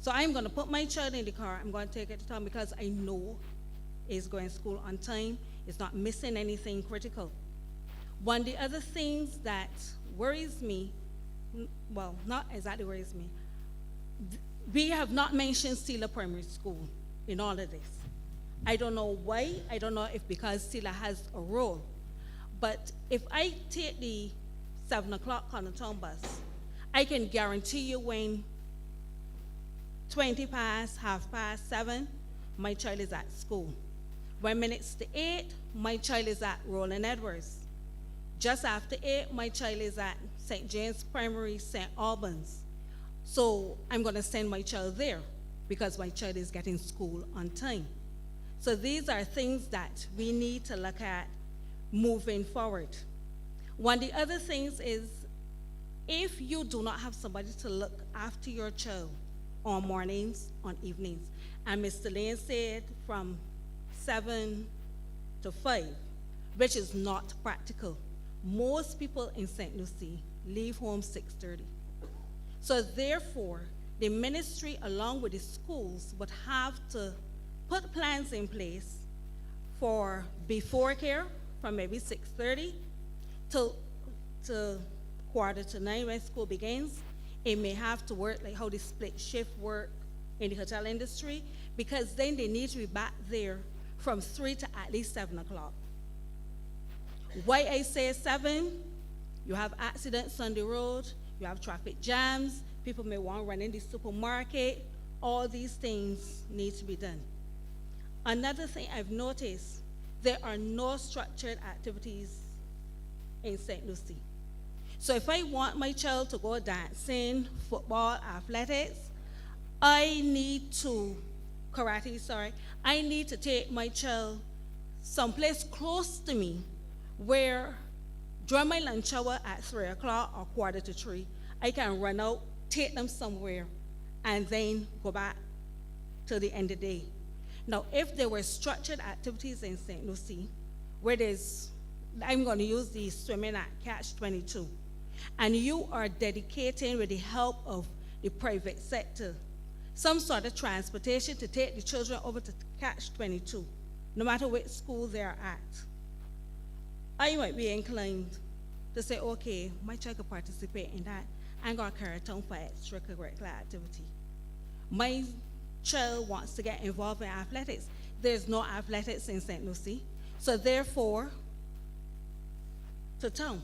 So I'm going to put my child in the car. I'm going to take it to town because I know it's going to school on time. It's not missing anything critical. One of the other things that worries me, well, not exactly worries me, we have not mentioned Steeler Primary School in all of this. I don't know why. I don't know if because Steeler has a role. But if I take the 7 o'clock on the town bus, I can guarantee you when 20 past, 7:30, my child is at school. 1 minute to 8, my child is at Roland Edwards. Just after 8, my child is at St. James Primary, St. Albans. So I'm going to send my child there because my child is getting school on time. So these are things that we need to look at moving forward. One of the other things is, if you do not have somebody to look after your child on mornings, on evenings, and Mr. Lane said from 7 to 5, which is not practical. Most people in St. Lucie leave home 6:30. So therefore, the ministry along with the schools would have to put plans in place for before care from maybe 6:30 to 9:15 when school begins. It may have to work like how they split shift work in the hotel industry, because then they need to be back there from 3 to at least 7 o'clock. Why I say 7? You have accidents on the road, you have traffic jams, people may want to run in the supermarket. All these things need to be done. Another thing I've noticed, there are no structured activities in St. Lucie. So if I want my child to go dancing, football, athletics, I need to take my child someplace close to me where during my lunch hour at 3 o'clock or 2:45, I can run out, take them somewhere, and then go back till the end of the day. Now, if there were structured activities in St. Lucie, where I'm going to use the swimming at Catch 22, and you are dedicating with the help of the private sector some sort of transportation to take the children over to Catch 22, no matter which school they're at, I might be inclined to say, okay, my child could participate in that. I'm going to carry it on for extracurricular activity. My child wants to get involved in athletics. There's no athletics in St. Lucie, so therefore, to town.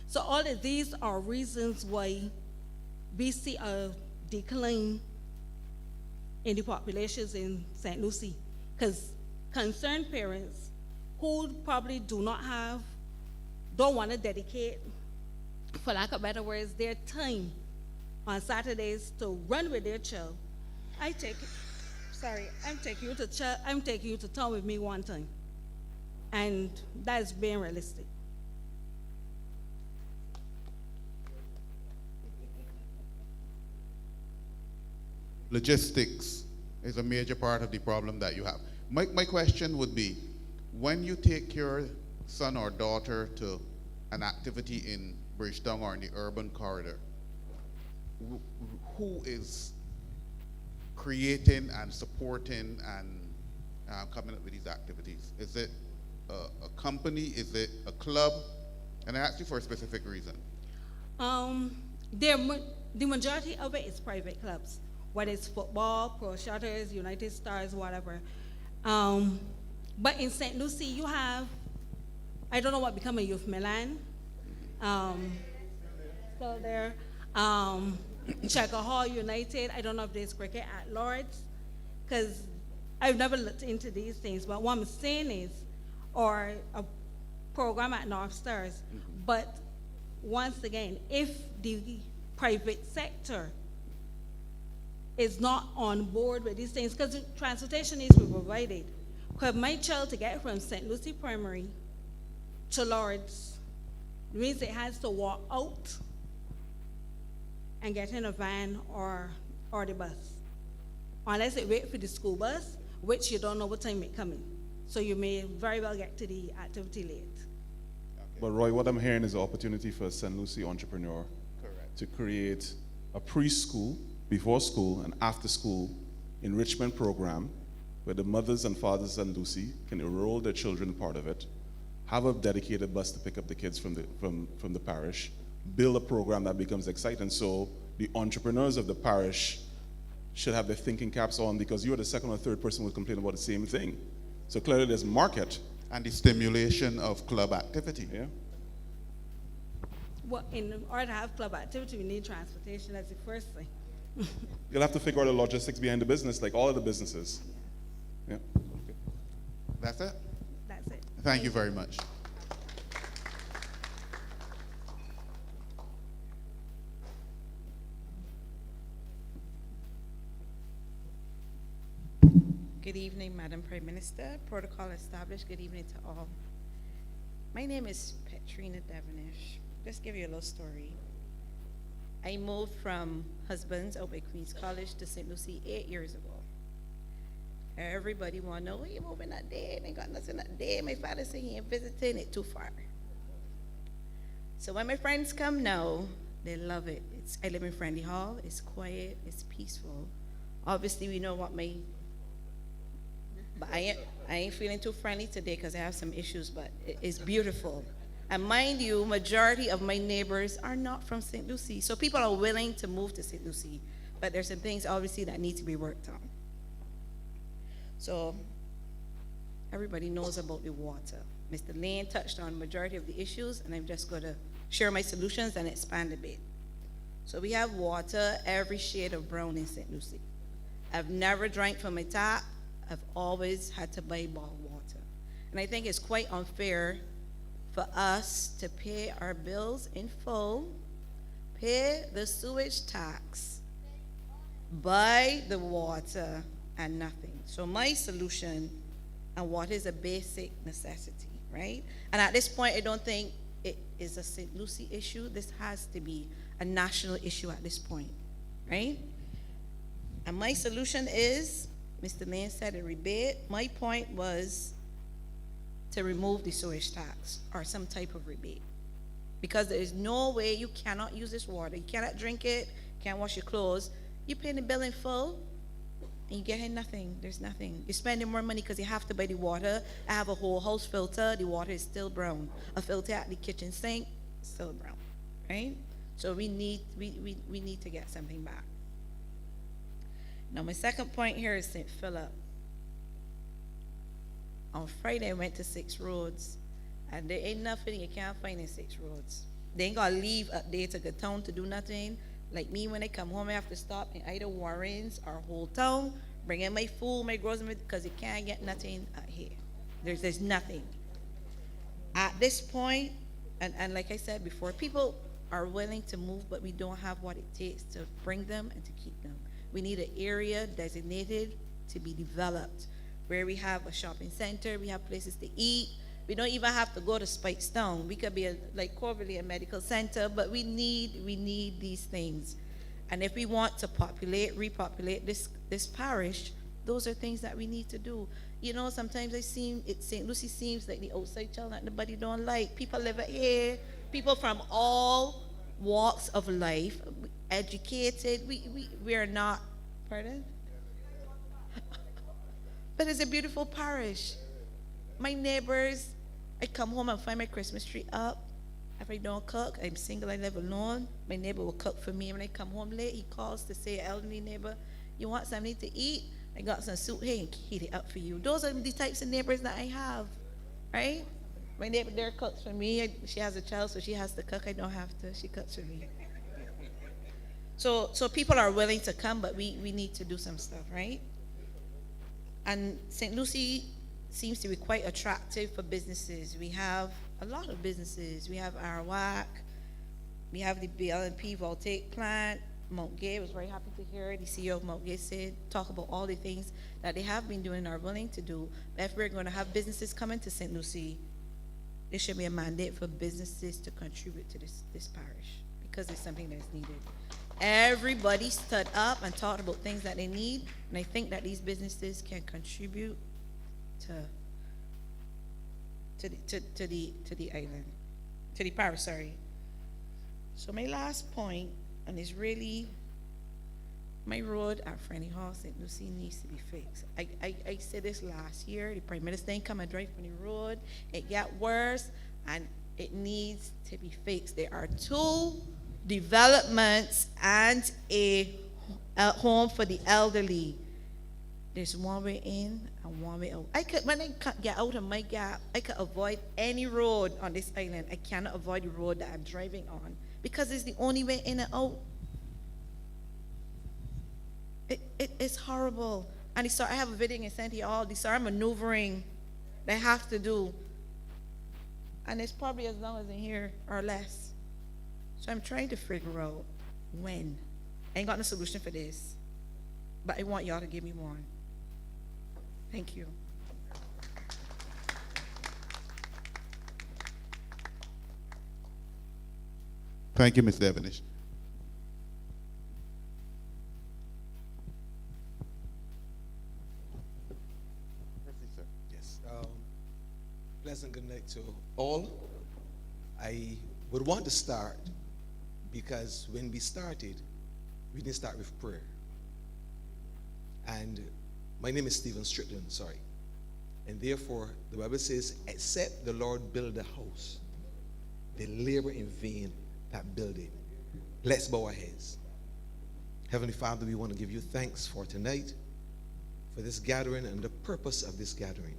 So all of these are reasons why we see a decline in the populations in St. Lucie, because concerned parents who probably don't want to dedicate, for lack of better words, their time on Saturdays to run with their child. I'm taking you to town with me one time, and that's being realistic. Logistics is a major part of the problem that you have. My question would be, when you take your son or daughter to an activity in Bridgetown or in the urban corridor, who is creating and supporting and coming up with these activities? Is it a company? Is it a club? And I ask you for a specific reason. The majority of it is private clubs, whether it's football, Pro Shutters, United Stars, whatever. But in St. Lucie, you have, I don't know what become of Youth Milan, still there. Checker Hall United, I don't know if there's cricket at Lord's, because I've never looked into these things, but what I'm saying is, or a program at North Stars. But once again, if the private sector is not on board with these things, because transportation needs to be provided. Because my child to get from St. Lucie Primary to Lord's means it has to walk out and get in a van or the bus. Unless it wait for the school bus, which you don't know what time it's coming. So you may very well get to the activity late. But Roy, what I'm hearing is an opportunity for a St. Lucie entrepreneur to create a preschool, before school, and after school enrichment program where the mothers and fathers in Lucie can enroll their children part of it, have a dedicated bus to pick up the kids from the parish, build a program that becomes exciting. So the entrepreneurs of the parish should have their thinking caps on, because you're the second or third person who will complain about the same thing. So clearly there's market. And the stimulation of club activity. Yeah. Well, in order to have club activity, we need transportation. That's the first thing. You'll have to figure out the logistics behind the business, like all of the businesses. Yeah. Okay. That's it? That's it. Thank you very much. Good evening, Madam Prime Minister. Protocol established. Good evening to all. My name is Petrina Devonish. Just give you a little story. I moved from Husbands out by Queens College to St. Lucie 8 years ago. Everybody want to know, where you moving that day? They got nothing that day. My father said he ain't visiting, it too far. So when my friends come now, they love it. I live in Friendly Hall. It's quiet. It's peaceful. Obviously, we know what but I ain't feeling too friendly today because I have some issues, but it's beautiful. And mind you, majority of my neighbors are not from St. Lucie. So people are willing to move to St. Lucie, but there's some things obviously that need to be worked on. So everybody knows about the water. Mr. Lane touched on majority of the issues, and I'm just going to share my solutions and expand a bit. So we have water, every shade of brown in St. Lucie. I've never drank from a tap. I've always had to buy bottled water. And I think it's quite unfair for us to pay our bills in full, pay the sewage tax, buy the water, and nothing. So my solution, and what is a basic necessity, right? And at this point, I don't think it is a St. Lucie issue. This has to be a national issue at this point, right? And my solution is, Mr. Lane said a rebate. My point was to remove the sewage tax or some type of rebate. Because there is no way you cannot use this water. You cannot drink it, can't wash your clothes. You're paying the bill in full, and you get nothing. There's nothing. You're spending more money because you have to buy the water. I have a whole house filter. The water is still brown. A filter at the kitchen sink, still brown, right? So we need to get something back. Now, my second point here is St. Philip. On Friday, I went to 6 Roads, and there ain't nothing you can't find in 6 Roads. They ain't gonna leave up there to the town to do nothing. Like me, when I come home, I have to stop in either Warren's or Whole Town, bring in my food, my groceries, because you can't get nothing out here. There's nothing. At this point, and like I said before, people are willing to move, but we don't have what it takes to bring them and to keep them. We need an area designated to be developed, where we have a shopping center, we have places to eat. We don't even have to go to Spikestown. We could be like Corverly, a medical center, but we need these things. And if we want to repopulate this parish, those are things that we need to do. You know, sometimes St. Lucie seems like the outside child that nobody don't like. People live here, people from all walks of life, educated. We are not, pardon? But it's a beautiful parish. My neighbors, I come home and find my Christmas tree up. If I don't cook, I'm single, I live alone. My neighbor will cook for me. When I come home late, he calls to say, elderly neighbor, you want something to eat? I got some soup here and heat it up for you. Those are the types of neighbors that I have, right? My neighbor there cooks for me. She has a child, so she has to cook. I don't have to. She cooks for me. So people are willing to come, but we need to do some stuff, right? And St. Lucie seems to be quite attractive for businesses. We have a lot of businesses. We have Arawak, we have the BLNP Voltaic plant. Mount Gay, I was very happy to hear the CEO of Mount Gay talk about all the things that they have been doing and are willing to do. But if we're going to have businesses coming to St. Lucie, there should be a mandate for businesses to contribute to this parish, because it's something that's needed. Everybody stood up and talked about things that they need, and I think that these businesses can contribute to the island, to the parish, sorry. So my last point, and it's really, my road at Friendly Hall, St. Lucie, needs to be fixed. I said this last year, the Prime Minister didn't come and drive on the road. It got worse, and it needs to be fixed. There are 2 developments and a home for the elderly. There's one way in and one way out. When I get out of my gap, I could avoid any road on this island. I cannot avoid the road that I'm driving on, because it's the only way in and out. It's horrible. And I have a video in St. All the maneuvering they have to do. And it's probably as long as in here or less. So I'm trying to figure out when. I ain't got no solution for this, but I want y'all to give me one. Thank you. Thank you, Ms. Devenish. Yes. Pleasant good night to all. I would want to start, because when we started, we didn't start with prayer. And my name is Stephen Strickland, sorry. And therefore, the Bible says, except the Lord build a house, they labor in vain that build it. Let's bow our heads. Heavenly Father, we want to give you thanks for tonight, for this gathering and the purpose of this gathering.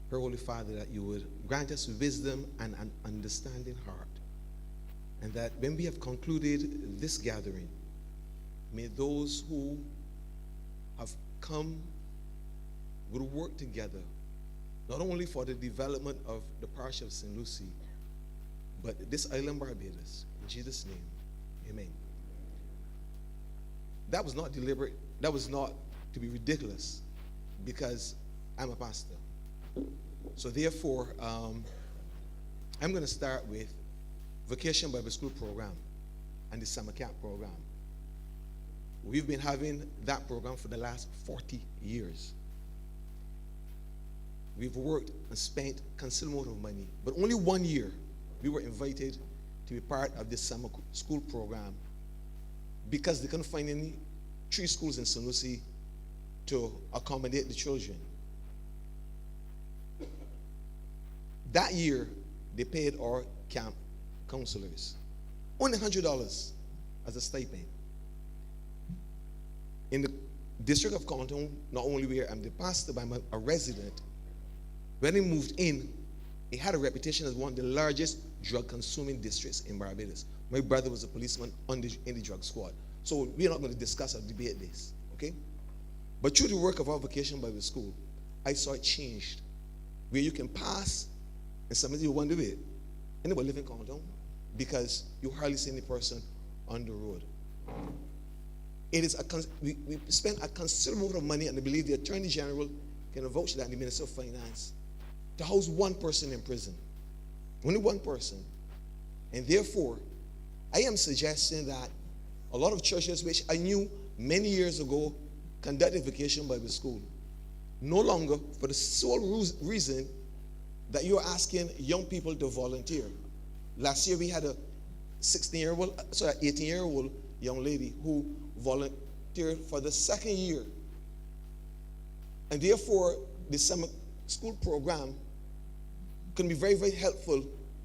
Pray, Holy Father, that you would grant us wisdom and an understanding heart, and that when we have concluded this gathering, may those who have come would work together, not only for the development of the parish of St. Lucie, but this island Barbados. In Jesus' name, amen. That was not deliberate. That was not to be ridiculous, because I'm a pastor. So therefore, I'm going to start with Vacation Bible School program and the summer camp program. We've been having that program for the last 40 years. We've worked and spent considerable amount of money, but only 1 year we were invited to be part of this summer school program because they couldn't find any 3 schools in St. Lucie to accommodate the children. That year, they paid our camp counselors only $100 as a stipend. In the district of Compton, not only where I'm the pastor, but I'm a resident, when they moved in, it had a reputation as one of the largest drug-consuming districts in Barbados. My brother was a policeman in the drug squad. So we're not going to discuss or debate this, okay? But through the work of our Vacation Bible School, I saw it changed, where you can pass and somebody you wonder with. Anybody live in Compton? Because you hardly see any person on the road. It is we spent a considerable amount of money, and I believe the Attorney General can vouch that, and the Minister of Finance, to house one person in prison. Only one person. And therefore, I am suggesting that a lot of churches, which I knew many years ago conducted Vacation Bible School, no longer, for the sole reason that you're asking young people to volunteer. Last year we had a 18-year-old young lady who volunteered for the 2nd year. And therefore, the summer school program can be very, very helpful.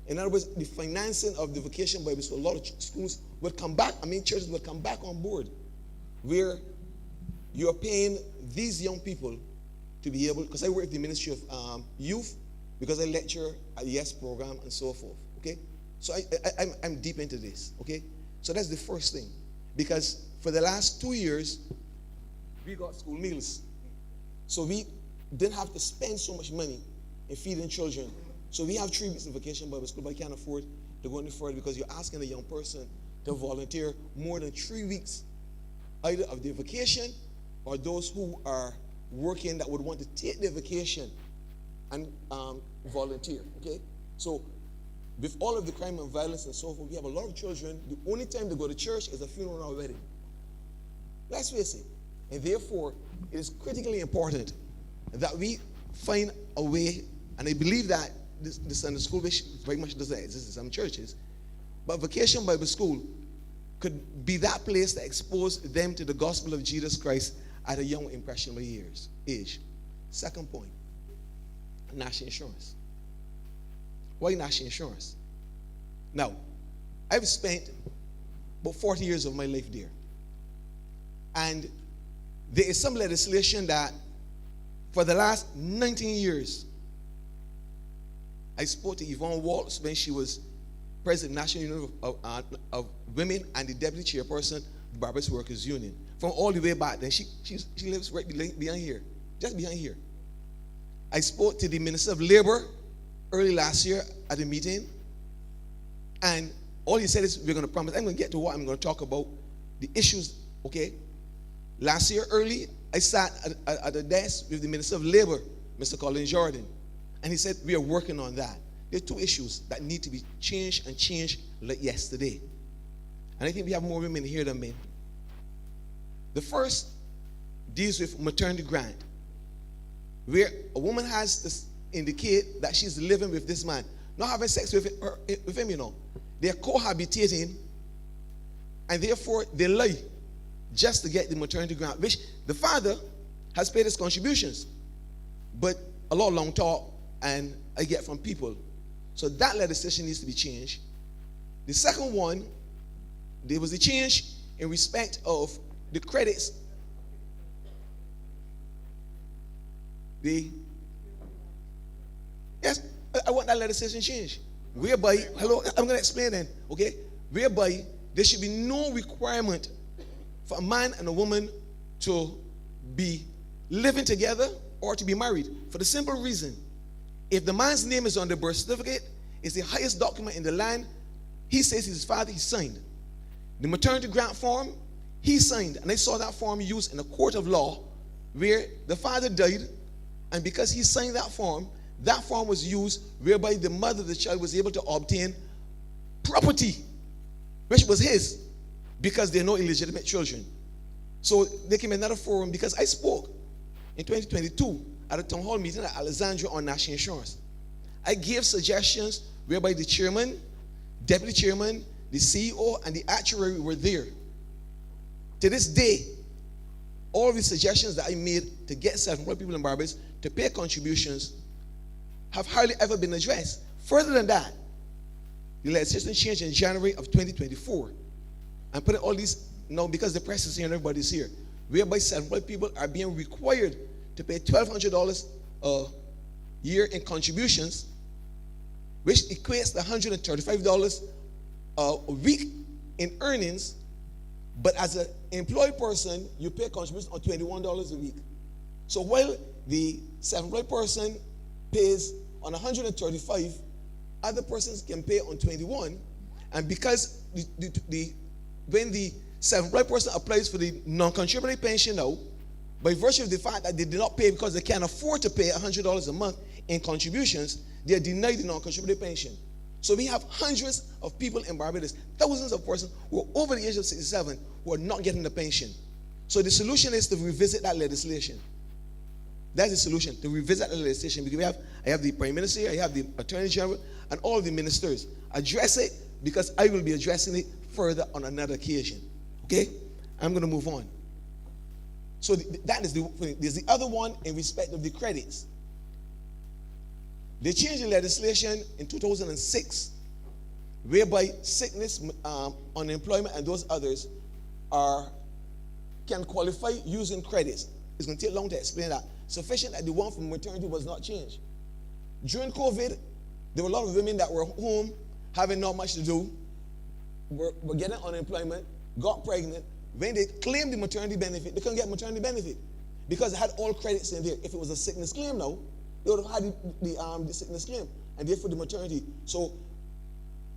In other words, the financing of the Vacation Bible School, a lot of schools would come back, churches would come back on board, where you're paying these young people to be able, because I work with the Ministry of Youth, because I lecture at the YES program and so forth, okay? So I'm deep into this, okay? So that's the first thing. Because for the last 2 years, we got school meals. So we didn't have to spend so much money in feeding children. So we have 3 weeks of Vacation Bible School, but I can't afford to go any further because you're asking a young person to volunteer more than 3 weeks, either of their vacation or those who are working that would want to take their vacation and volunteer, okay? So with all of the crime and violence and so forth, we have a lot of children. The only time they go to church is a funeral or a wedding. Let's face it. And therefore, it is critically important that we find a way, and I believe that the Sunday school which very much does that exist in some churches, but Vacation Bible School could be that place that expose them to the gospel of Jesus Christ at a young, impressionable age. Second point, national insurance. Why national insurance? Now, I've spent about 40 years of my life there. And there is some legislation that for the last 19 years, I spoke to Yvonne Waltz when she was president of the National Union of Women and the deputy chairperson of the Barbados Workers Union. From all the way back then, she lives right behind here, just behind here. I spoke to the Minister of Labor early last year at a meeting, and all he said is, we're going to promise. I'm going to get to what I'm going to talk about, the issues, okay? Last year early, I sat at a desk with the Minister of Labor, Mr. Daryll Jordan, and he said, we are working on that. There are 2 issues that need to be changed and changed like yesterday. And I think we have more women here than men. The first deals with maternity grant, where a woman has to indicate that she's living with this man, not having sex with him, you know. They're cohabitating, and therefore they lie just to get the maternity grant, which the father has paid his contributions. But a lot of long talk, and I get from people. So that legislation needs to be changed. The second one, there was a change in respect of the credits. Yes, I want that legislation changed. Whereby, hello, I'm going to explain then, okay? Whereby there should be no requirement for a man and a woman to be living together or to be married, for the simple reason, if the man's name is on the birth certificate, it's the highest document in the land, he says he's his father, he signed. The maternity grant form, he signed, and I saw that form used in a court of law where the father died, and because he signed that form was used whereby the mother of the child was able to obtain property, which was his, because there are no illegitimate children. So they came in another forum because I spoke in 2022 at a town hall meeting at Alexandria on national insurance. I gave suggestions whereby the chairman, deputy chairman, the CEO, and the actuary were there. To this day, all the suggestions that I made to get self-employed people in Barbados to pay contributions have hardly ever been addressed. Further than that, the legislation changed in January of 2024. I'm putting all these now because the press is here and everybody's here, whereby self-employed people are being required to pay $1,200 a year in contributions, which equates to $135 a week in earnings. But as an employed person, you pay contributions on $21 a week. So while the self-employed person pays on 135, other persons can pay on 21, and because when the self-employed person applies for the non-contributory pension now, by virtue of the fact that they did not pay because they can't afford to pay $100 a month in contributions, they are denied the non-contributory pension. So we have hundreds of people in Barbados, thousands of persons who are over the age of 67 who are not getting the pension. So the solution is to revisit that legislation. That's the solution, to revisit the legislation, because I have the Prime Minister here, I have the Attorney General, and all the ministers. Address it, because I will be addressing it further on another occasion. Okay? I'm going to move on. So that is there's the other one in respect of the credits. They changed the legislation in 2006, whereby sickness, unemployment, and those others can qualify using credits. It's going to take long to explain that. Sufficient that the one from maternity was not changed. During COVID, there were a lot of women that were home, having not much to do, were getting unemployment, got pregnant. When they claimed the maternity benefit, they couldn't get maternity benefit because it had all credits in there. If it was a sickness claim now, they would have had the sickness claim, and therefore the maternity. So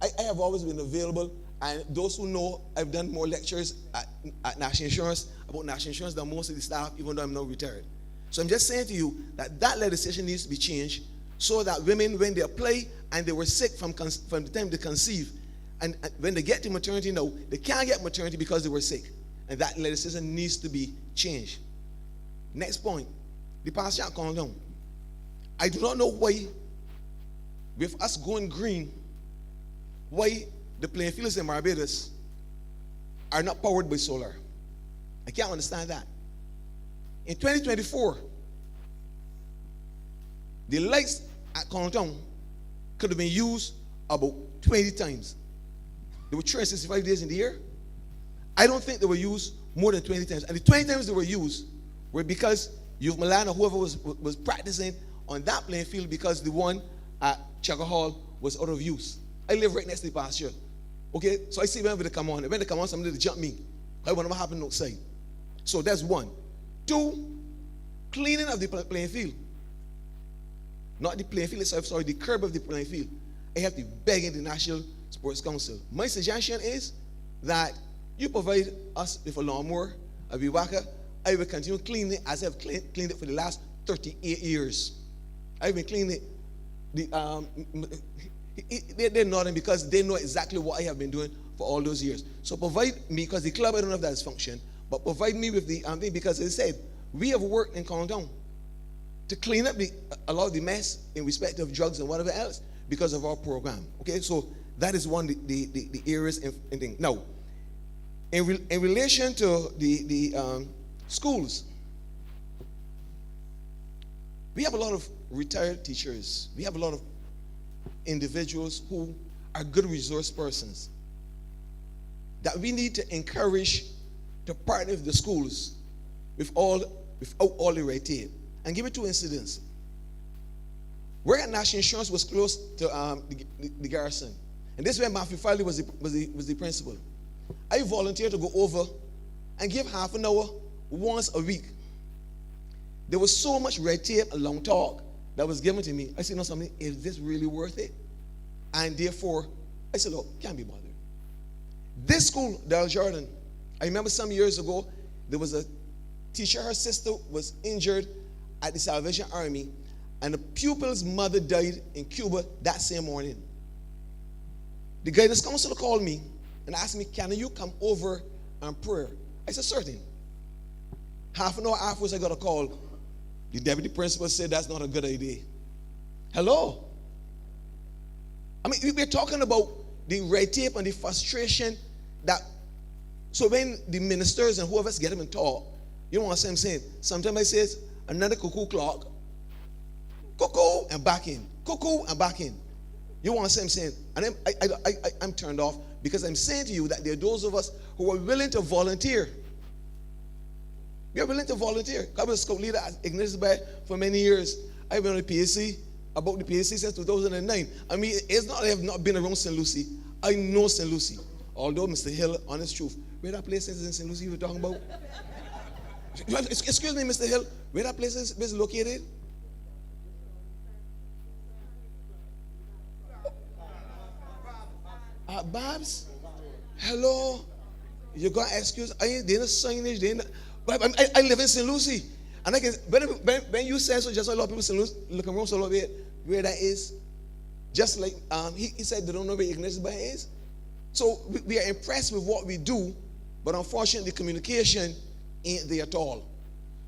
I have always been available, and those who know, I've done more lectures at National Insurance about National Insurance than most of the staff, even though I'm now retired. So I'm just saying to you that legislation needs to be changed so that women, when they apply and they were sick from the time they conceive, and when they get to maternity now, they can't get maternity because they were sick. And that legislation needs to be changed. Next point, the pasture condom. I do not know why, with us going green, why the playing fields in Barbados are not powered by solar. I can't understand that. In 2024, the lights at Contown could have been used about 20 times. There were 365 days in the year. I don't think they were used more than 20 times. And the 20 times they were used were because Youth Milan or whoever was practicing on that playing field because the one at Chugger Hall was out of use. I live right next to the pasture. Okay, so I see whenever they come on. When they come on, somebody to jump me. I want to happen outside. So that's one. Two, cleaning of the playing field. Not the playing field itself, sorry, the curb of the playing field. I have to beg in the National Sports Council. My suggestion is that you provide us with a lawnmower, a weed whacker. I will continue cleaning it as I've cleaned it for the last 38 years. I've been cleaning it. They're nodding because they know exactly what I have been doing for all those years. So provide me, because the club, I don't know if that is function, but provide me with the thing, because as I said, we have worked in Countdown to clean up a lot of the mess in respect of drugs and whatever else because of our program. Okay, so that is one of the areas and thing. Now, in relation to the schools, we have a lot of retired teachers. We have a lot of individuals who are good resource persons that we need to encourage to partner with the schools without all the red tape. And give me two incidents. Where at National Insurance was close to the garrison. And this is where Matthew Farley was the principal. I volunteered to go over and give half an hour once a week. There was so much red tape and long talk that was given to me. I said, no, something, is this really worth it? And therefore, I said, look, can't be bothered. This school, Daryll Jordan, I remember some years ago, there was a teacher, her sister was injured at the Salvation Army, and the pupil's mother died in Cuba that same morning. The guidance counselor called me and asked me, can you come over and pray? I said, certain. Half an hour afterwards, I got a call. The deputy principal said that's not a good idea. Hello? I mean, we're talking about the red tape and the frustration that, so when the ministers and whoever's get them in talk, you know what I'm saying? Sometimes I say another cuckoo clock, cuckoo and back in, cuckoo and back in. You know what I'm saying? And then I'm turned off because I'm saying to you that there are those of us who are willing to volunteer. We are willing to volunteer. I was a scout leader at Ignatius Bay for many years. I've been on the PAC, about the PAC since 2009. I mean, it's not I have not been around St. Lucie. I know St. Lucie. Although, Mr. Hill, honest truth, where that place is in St. Lucie you were talking about? Excuse me, Mr. Hill, where that place is located? Babs? Hello? You got excuse? They ain't signage. I live in St. Lucie. And I can, when you say so, just a lot of people St. Lucie, looking around so a lot where that is. Just like he said, they don't know where Ignatius Bay is. So we are impressed with what we do, but unfortunately, communication ain't there at all.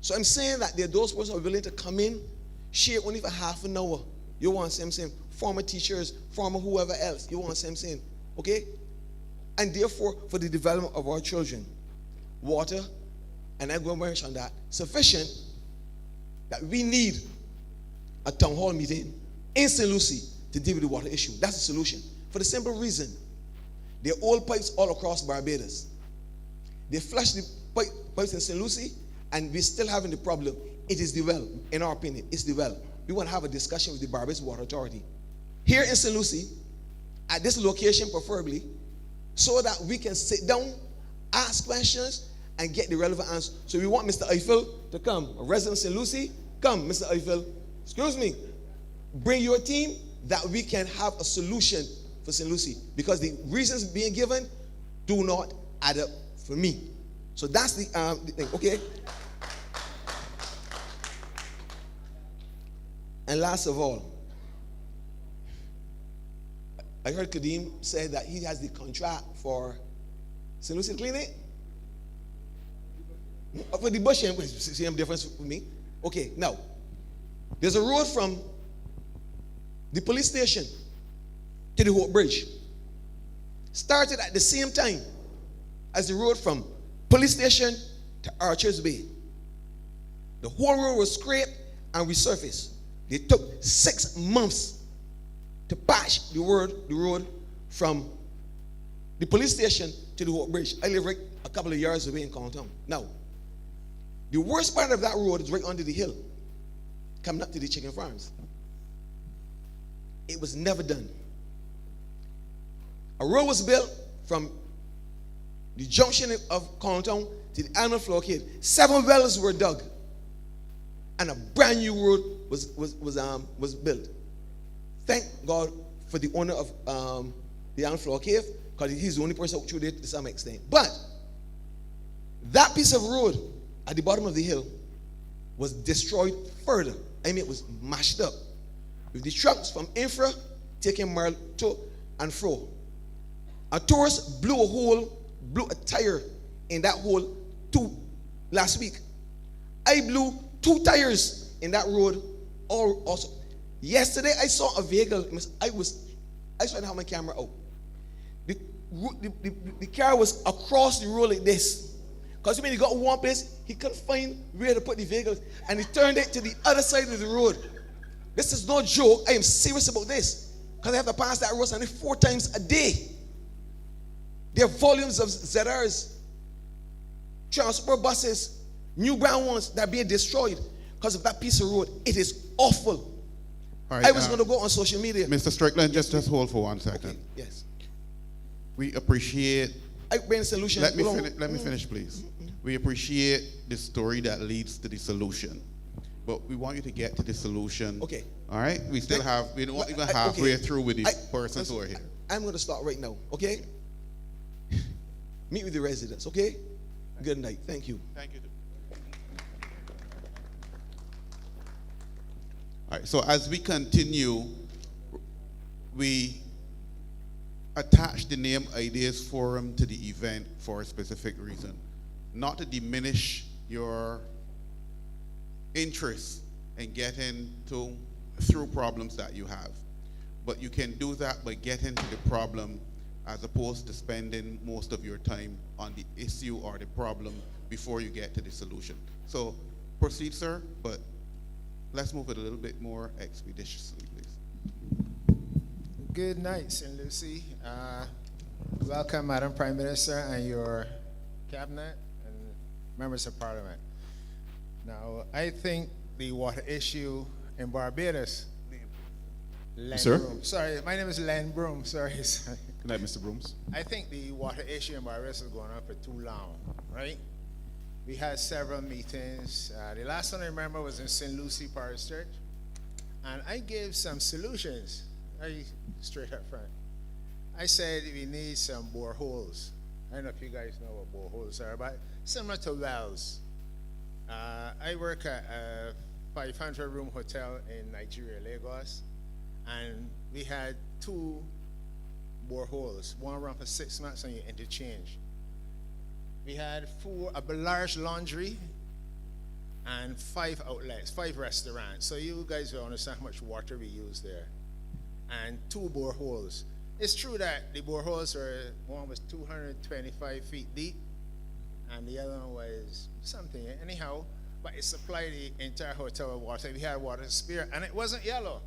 So I'm saying that there are those persons who are willing to come in, share only for half an hour. You want to see I'm saying? Former teachers, former whoever else. You want to see I'm saying? Okay? And therefore, for the development of our children, water, and I'm going to mention that, sufficient that we need a town hall meeting in St. Lucie to deal with the water issue. That's the solution. For the simple reason, there are old pipes all across Barbados. They flush the pipes in St. Lucie, and we're still having the problem. It is the well, in our opinion, it's the well. We want to have a discussion with the Barbados Water Authority here in St. Lucie, at this location preferably, so that we can sit down, ask questions, and get the relevant answers. So we want Mr. Eiffel to come. A resident of St. Lucie, come, Mr. Eiffel. Excuse me. Bring your team that we can have a solution for St. Lucie. Because the reasons being given do not add up for me. So that's the thing, okay? And last of all, I heard Kadeem say that he has the contract for St. Lucie to clean it. For the bush, same difference for me. Okay, now, there's a road from the police station to the Hope Bridge. Started at the same time as the road from police station to Archers Bay. The whole road was scraped and resurfaced. They took 6 months to patch the road from the police station to the Hope Bridge. I live right a couple of yards away in Compton. Now, the worst part of that road is right under the hill, coming up to the chicken farms. It was never done. A road was built from the junction of Compton to the animal flockade. 7 wells were dug, and a brand new road was built. Thank God for the owner of the animal flockade, because he's the only person who threw it to some extent. But that piece of road at the bottom of the hill was destroyed further. I mean, it was mashed up with the trucks from infra taking mile to and fro. A tourist blew a tire in that hole last week. I blew 2 tires in that road also. Yesterday I saw a vehicle. I tried to have my camera out. The car was across the road like this. Because when he got one place, he couldn't find where to put the vehicles, and he turned it to the other side of the road. This is no joke. I am serious about this. Because I have to pass that road only 4 times a day. There are volumes of ZRs, transport buses, new brand ones that are being destroyed because of that piece of road. It is awful. All right, I was going to go on social media. Mr. Strickland, just hold for 1 second. Okay, yes. We appreciate. I bring a solution. Let me finish, please. We appreciate the story that leads to the solution, but we want you to get to the solution. Okay. All right. We don't even halfway through with the persons who are here. I'm going to start right now. Okay. Meet with the residents. Okay. Good night. Thank you. Thank you. All right. So as we continue, we attach the name Ideas Forum to the event for a specific reason, not to diminish your interest in getting through problems that you have, but you can do that by getting to the problem as opposed to spending most of your time on the issue or the problem before you get to the solution. So proceed, sir, but let's move it a little bit more expeditiously, please. Good night, St. Lucie. Welcome, Madam Prime Minister and your cabinet and members of Parliament. Now, I think the water issue in Barbados. Sir? Broom. Sorry, my name is Len Broom. Sorry. Good night, Mr. Brooms. I think the water issue in Barbados is going on for too long, right? We had several meetings. The last one I remember was in St. Lucie Parish Church, and I gave some solutions. Straight up front. I said we need some boreholes. I don't know if you guys know what boreholes are, but similar to wells. I work at a 500-room hotel in Nigeria, Lagos, and we had 2 boreholes. One run for 6 months and you interchange. We had a large laundry and 5 outlets, 5 restaurants. So you guys will understand how much water we use there. And 2 boreholes. It's true that the boreholes one was 225 feet deep, and the other one was something. Anyhow, but it supplied the entire hotel with water. We had water spare, and it wasn't yellow.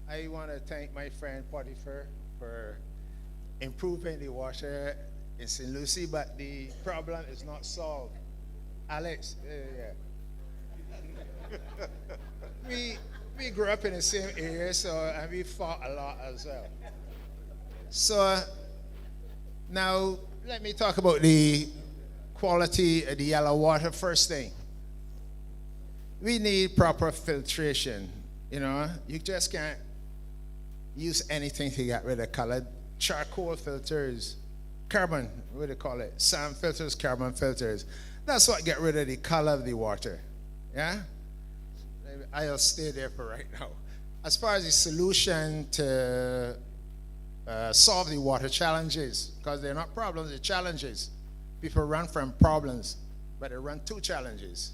I want to thank my friend Potiphar for improving the water in St. Lucie, but the problem is not solved. Alex, we grew up in the same area, and we fought a lot as well. So now let me talk about the quality of the yellow water first thing. We need proper filtration. You just can't use anything to get rid of color. Charcoal filters, carbon, what do they call it? Sand filters, carbon filters. That's what get rid of the color of the water. Yeah? I'll stay there for right now. As far as the solution to solve the water challenges, because they're not problems, they're challenges. People run from problems, but they run 2 challenges.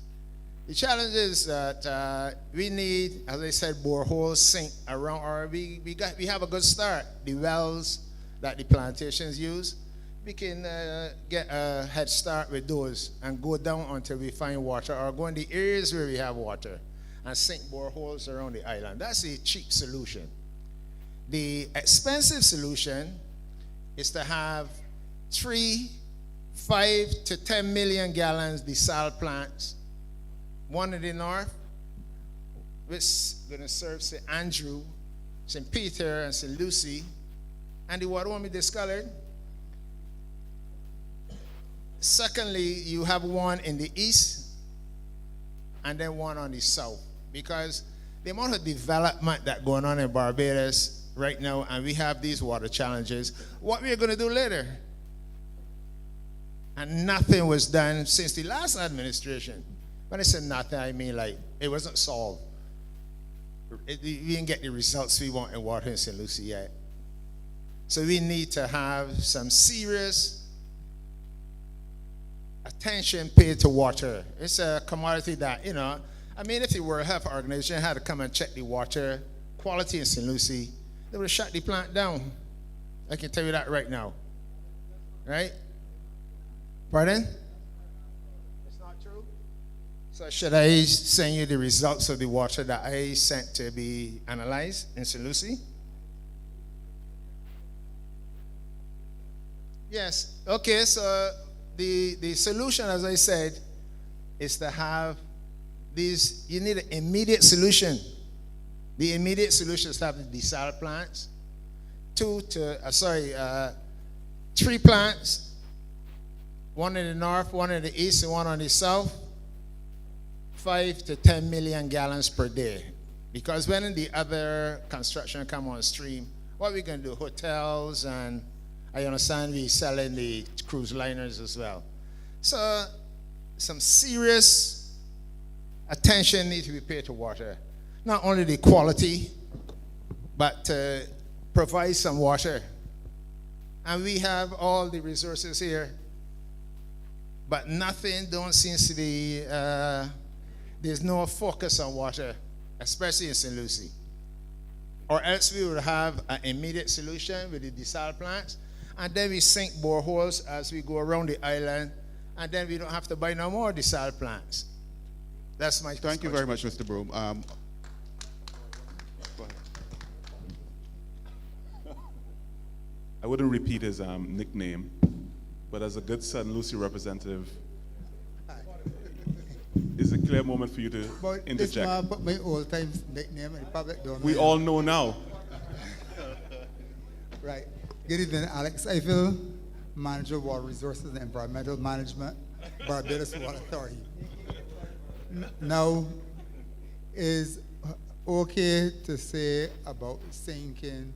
The challenge is that we need, as I said, boreholes sink around our, we have a good start. The wells that the plantations use, we can get a head start with those and go down until we find water, or go in the areas where we have water and sink boreholes around the island. That's a cheap solution. The expensive solution is to have 5 to 10 million gallons desal plants, one in the north, which is going to serve St. Andrew, St. Peter, and St. Lucie, and the water won't be discolored. Secondly, you have one in the east and then one on the south, because the amount of development that's going on in Barbados right now, and we have these water challenges, what we're going to do later. And nothing was done since the last administration. When I say nothing, I mean like it wasn't solved. We didn't get the results we want in water in St. Lucie yet. So we need to have some serious attention paid to water. It's a commodity that, if the World Health Organization had to come and check the water quality in St. Lucie, they would have shut the plant down. I can tell you that right now. Right? Pardon? It's not true? So should I send you the results of the water that I sent to be analyzed in St. Lucie? Yes. Okay, so the solution, as I said, is to have these, you need an immediate solution. The immediate solution is to have the desal plants. 3 plants, one in the north, one in the east, and one on the south. 5 to 10 million gallons per day. Because when the other construction come on stream, what we're going to do, hotels, and I understand we're selling the cruise liners as well. So some serious attention needs to be paid to water. Not only the quality, but to provide some water. And we have all the resources here, but nothing don't seem to be, there's no focus on water, especially in St. Lucie. Or else we would have an immediate solution with the desal plants, and then we sink boreholes as we go around the island, and then we don't have to buy no more desal plants. That's my Thank you very much, Mr. Broom. Go ahead. I wouldn't repeat his nickname, but as a good St. Lucie representative, it's a clear moment for you to interject. But my old time nickname, in public don't We all know now. Right. Good evening, Alex Eiffel, Manager of Water Resources and Environmental Management, Barbados Water Authority. Now, is okay to say about sinking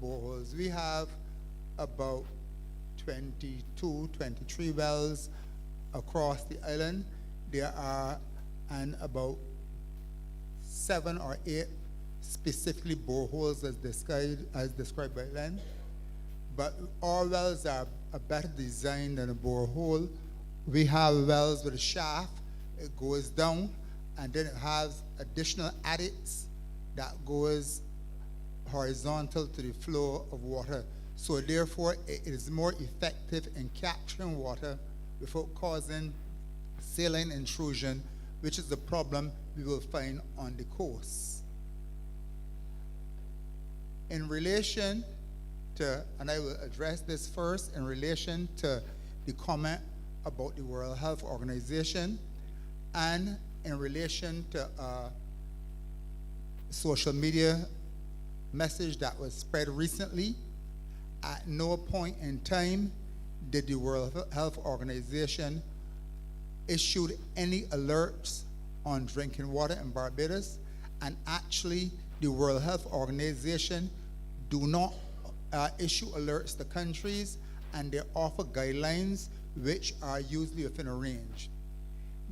boreholes. We have about 22, 23 wells across the island. There are about 7 or 8 specifically boreholes as described by Len. But our wells are better designed than a borehole. We have wells with a shaft, it goes down, and then it has additional adits that goes horizontal to the flow of water. So therefore, it is more effective in capturing water without causing saline intrusion, which is the problem we will find on the coast. In relation to, and I will address this first, in relation to the comment about the World Health Organization, and in relation to a social media message that was spread recently. At no point in time did the World Health Organization issued any alerts on drinking water in Barbados, and actually the World Health Organization do not issue alerts to countries, and they offer guidelines which are usually within a range.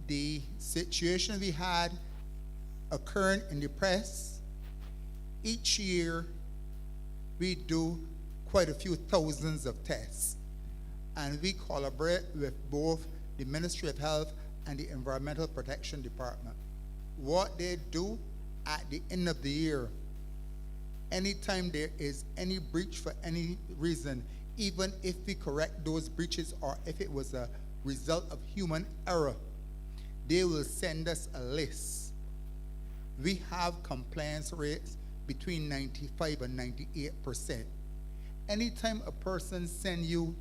The situation we had occurring in the press, each year we do quite a few thousands of tests, and we collaborate with both the Ministry of Health and the Environmental Protection Department. What they do at the end of the year, anytime there is any breach for any reason, even if we correct those breaches or if it was a result of human error, they will send us a list. We have compliance rates between 95 and 98%. Anytime a person sends you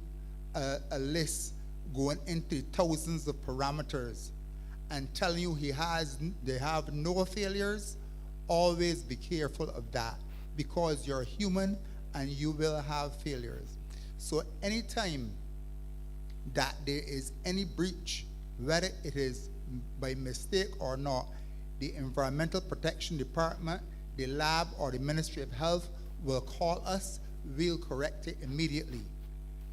a list going into thousands of parameters and telling you they have no failures, always be careful of that, because you're human and you will have failures. So anytime that there is any breach, whether it is by mistake or not, the Environmental Protection Department, the lab, or the Ministry of Health will call us. We'll correct it immediately.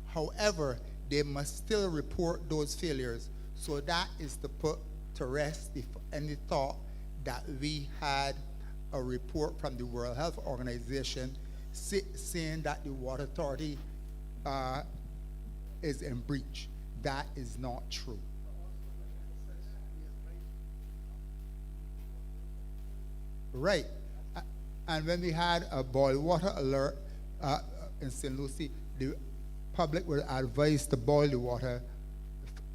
However, they must still report those failures. So that is to put to rest any thought that we had a report from the World Health Organization saying that the Water Authority is in breach. That is not true. Right. And when we had a boil water alert in St. Lucie, the public were advised to boil the water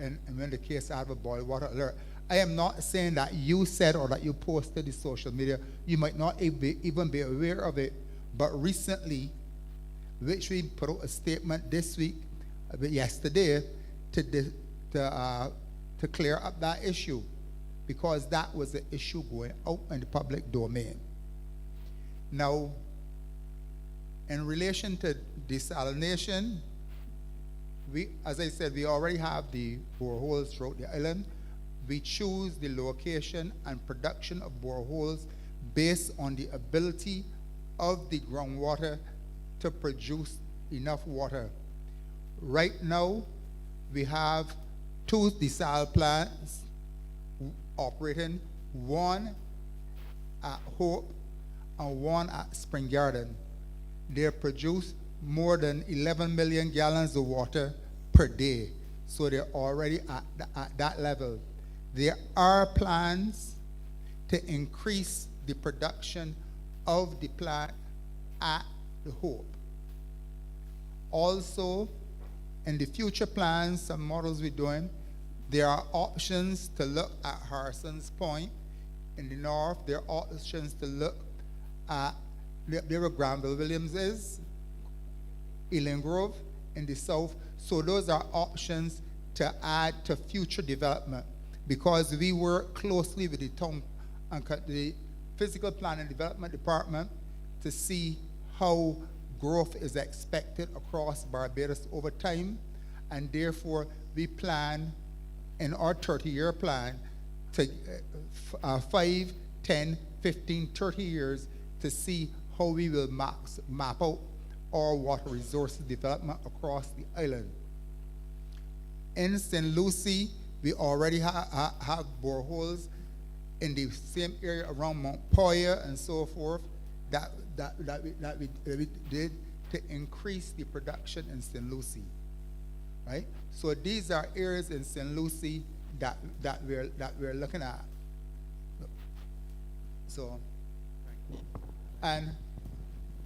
and in the case I have a boil water alert. I am not saying that you said or that you posted in social media. You might not even be aware of it, but recently, which we put out a statement this week, yesterday, to clear up that issue, because that was an issue going out in the public domain. Now, in relation to desalination, as I said, we already have the boreholes throughout the island. We choose the location and production of boreholes based on the ability of the groundwater to produce enough water. Right now, we have 2 desal plants operating, one at Hope and one at Spring Garden. They produce more than 11 million gallons of water per day. So they're already at that level. There are plans to increase the production of the plant at the Hope. Also, in the future plans, some models we're doing, there are options to look at Harrison's Point in the north. There are options to look at where Granville Williams is, Ealing Grove in the south. So those are options to add to future development, because we work closely with the town and the physical planning development department to see how growth is expected across Barbados over time, and therefore we plan in our 30-year plan to 5, 10, 15, 30 years to see how we will map out our water resources development across the island. In St. Lucie, we already have boreholes in the same area around Mount Poya and so forth that we did to increase the production in St. Lucie, right? So these are areas in St. Lucie that we're looking at. So, and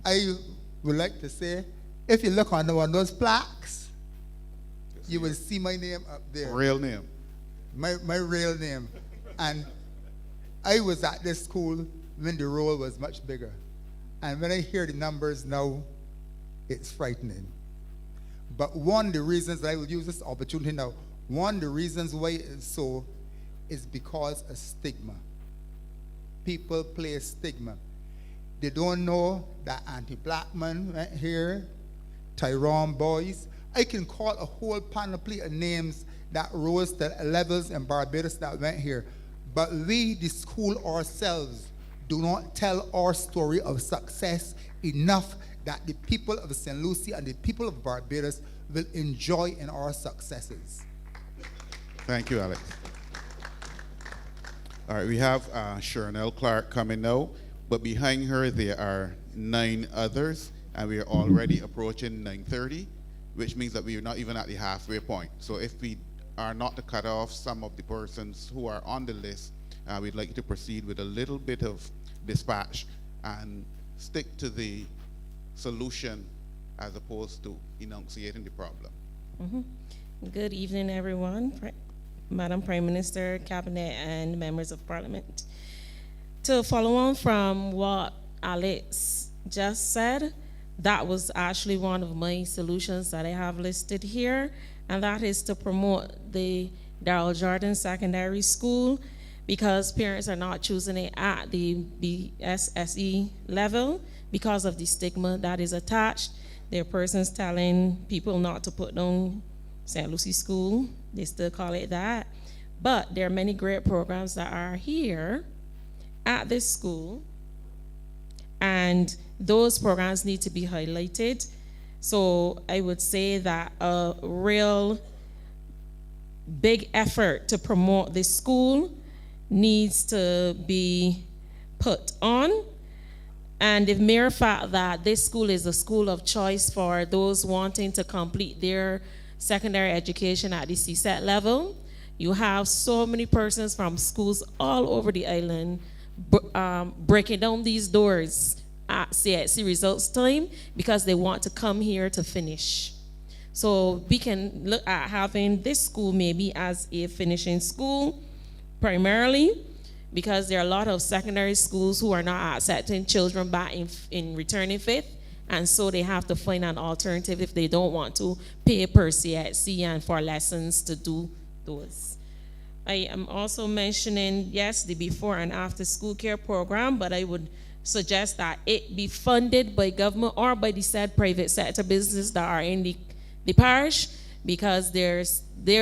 I would like to say, if you look on one of those plaques, you will see my name up there. Real name. My real name. And I was at this school when the role was much bigger. And when I hear the numbers now, it's frightening. But one of the reasons that I will use this opportunity now, one of the reasons why it's so is because of stigma. People place stigma. They don't know that Auntie Blackman went here, Tyrone Boyce. I can call a whole panoply of names that rose to levels in Barbados that went here. But we, the school ourselves, do not tell our story of success enough that the people of St. Lucie and the people of Barbados will enjoy in our successes. Thank you, Alex. All right, we have Shernell Clark coming now, but behind her there are 9 others, and we are already approaching 9:30, which means that we are not even at the halfway point. So if we are not to cut off some of the persons who are on the list, we'd like to proceed with a little bit of dispatch and stick to the solution as opposed to enunciating the problem. Good evening, everyone. Madam Prime Minister, Cabinet, and members of Parliament. To follow on from what Alex just said, that was actually one of my solutions that I have listed here, and that is to promote the Daryll Jordan Secondary School, because parents are not choosing it at the BSSE level because of the stigma that is attached. There are persons telling people not to put down St. Lucie School. They still call it that. But there are many great programs that are here at this school, and those programs need to be highlighted. So I would say that a real big effort to promote this school needs to be put on. And the mere fact that this school is a school of choice for those wanting to complete their secondary education at the CSET level, you have so many persons from schools all over the island breaking down these doors at CSE results time because they want to come here to finish. So we can look at having this school maybe as a finishing school primarily, because there are a lot of secondary schools who are not accepting children back in returning fifth, and so they have to find an alternative if they don't want to pay per CXC and for lessons to do those. I am also mentioning, yes, the before and after school care program, but I would suggest that it be funded by government or by the said private sector business that are in the parish, because there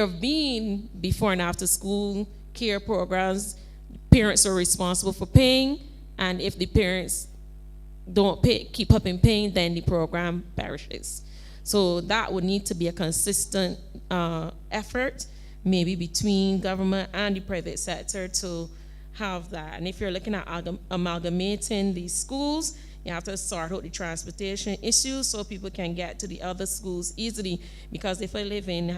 have been before and after school care programs. Parents are responsible for paying, and if the parents don't pay, keep up in paying, then the program perishes. So that would need to be a consistent effort, maybe between government and the private sector, to have that. And if you're looking at amalgamating these schools, you have to sort out the transportation issues so people can get to the other schools easily. Because if I live in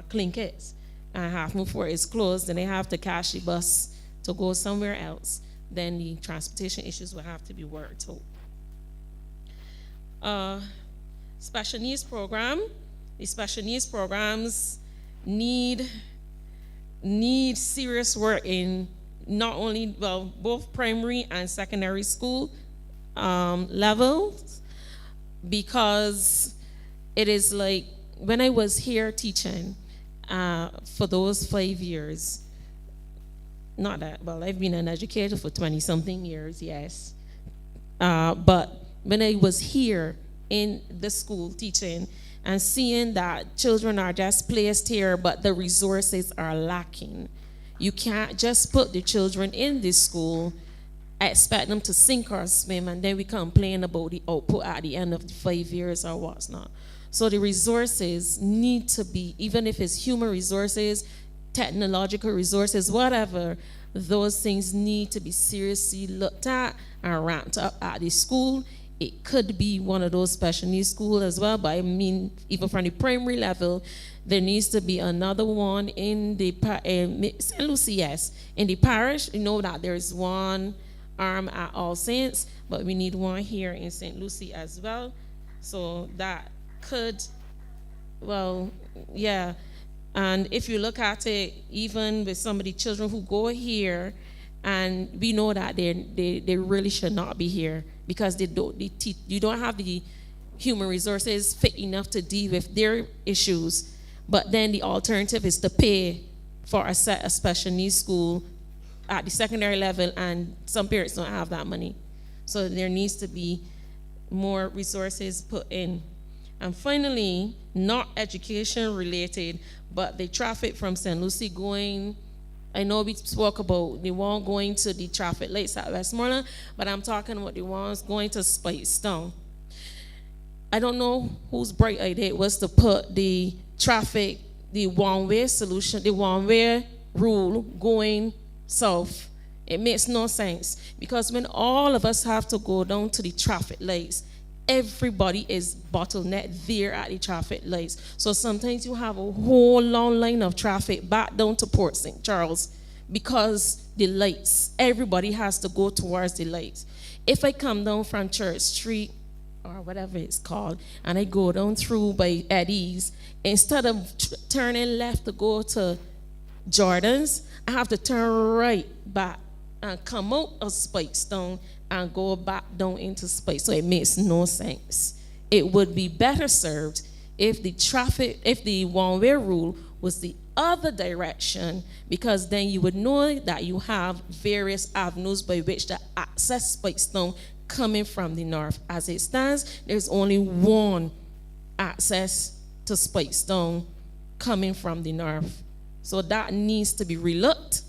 Clinkett and Half Moon Fort is closed, then they have to catch the bus to go somewhere else, then the transportation issues will have to be worked out. Special needs program. The special needs programs need serious work in not only, well, both primary and secondary school levels, because it is like when I was here teaching for those 5 years, not that, well, I've been an educator for 20-something years, yes. But when I was here in the school teaching and seeing that children are just placed here, but the resources are lacking. You can't just put the children in this school, expect them to sink or swim, and then we complain about the output at the end of the 5 years or what's not. So the resources need to be, even if it's human resources, technological resources, whatever, those things need to be seriously looked at and ramped up at the school. It could be one of those special needs schools as well, but I mean, even from the primary level, there needs to be another one in the St. Lucie, yes. In the parish, you know that there's one arm at All Saints, but we need one here in St. Lucie as well. So that could, well, yeah. And if you look at it, even with some of the children who go here, and we know that they really should not be here, because you don't have the human resources fit enough to deal with their issues. But then the alternative is to pay for a special needs school at the secondary level, and some parents don't have that money. So there needs to be more resources put in. And finally, not education related, but the traffic from St. Lucie going, I know we spoke about the one going to the traffic lights at Westmoreland, but I'm talking about the ones going to Spicetown. I don't know whose bright idea it was to put the traffic, the one-way solution, the one-way rule going south. It makes no sense, because when all of us have to go down to the traffic lights, everybody is bottlenecked there at the traffic lights. So sometimes you have a whole long line of traffic back down to Port St. Charles because the lights, everybody has to go towards the lights. If I come down from Church Street, or whatever it's called, and I go down through by Eddie's, instead of turning left to go to Jordan's, I have to turn right back and come out of Spikestone and go back down into space. So it makes no sense. It would be better served if the one-way rule was the other direction, because then you would know that you have various avenues by which to access Spikestone coming from the north. As it stands, there's only one access to Spikestone coming from the north. So that needs to be relooked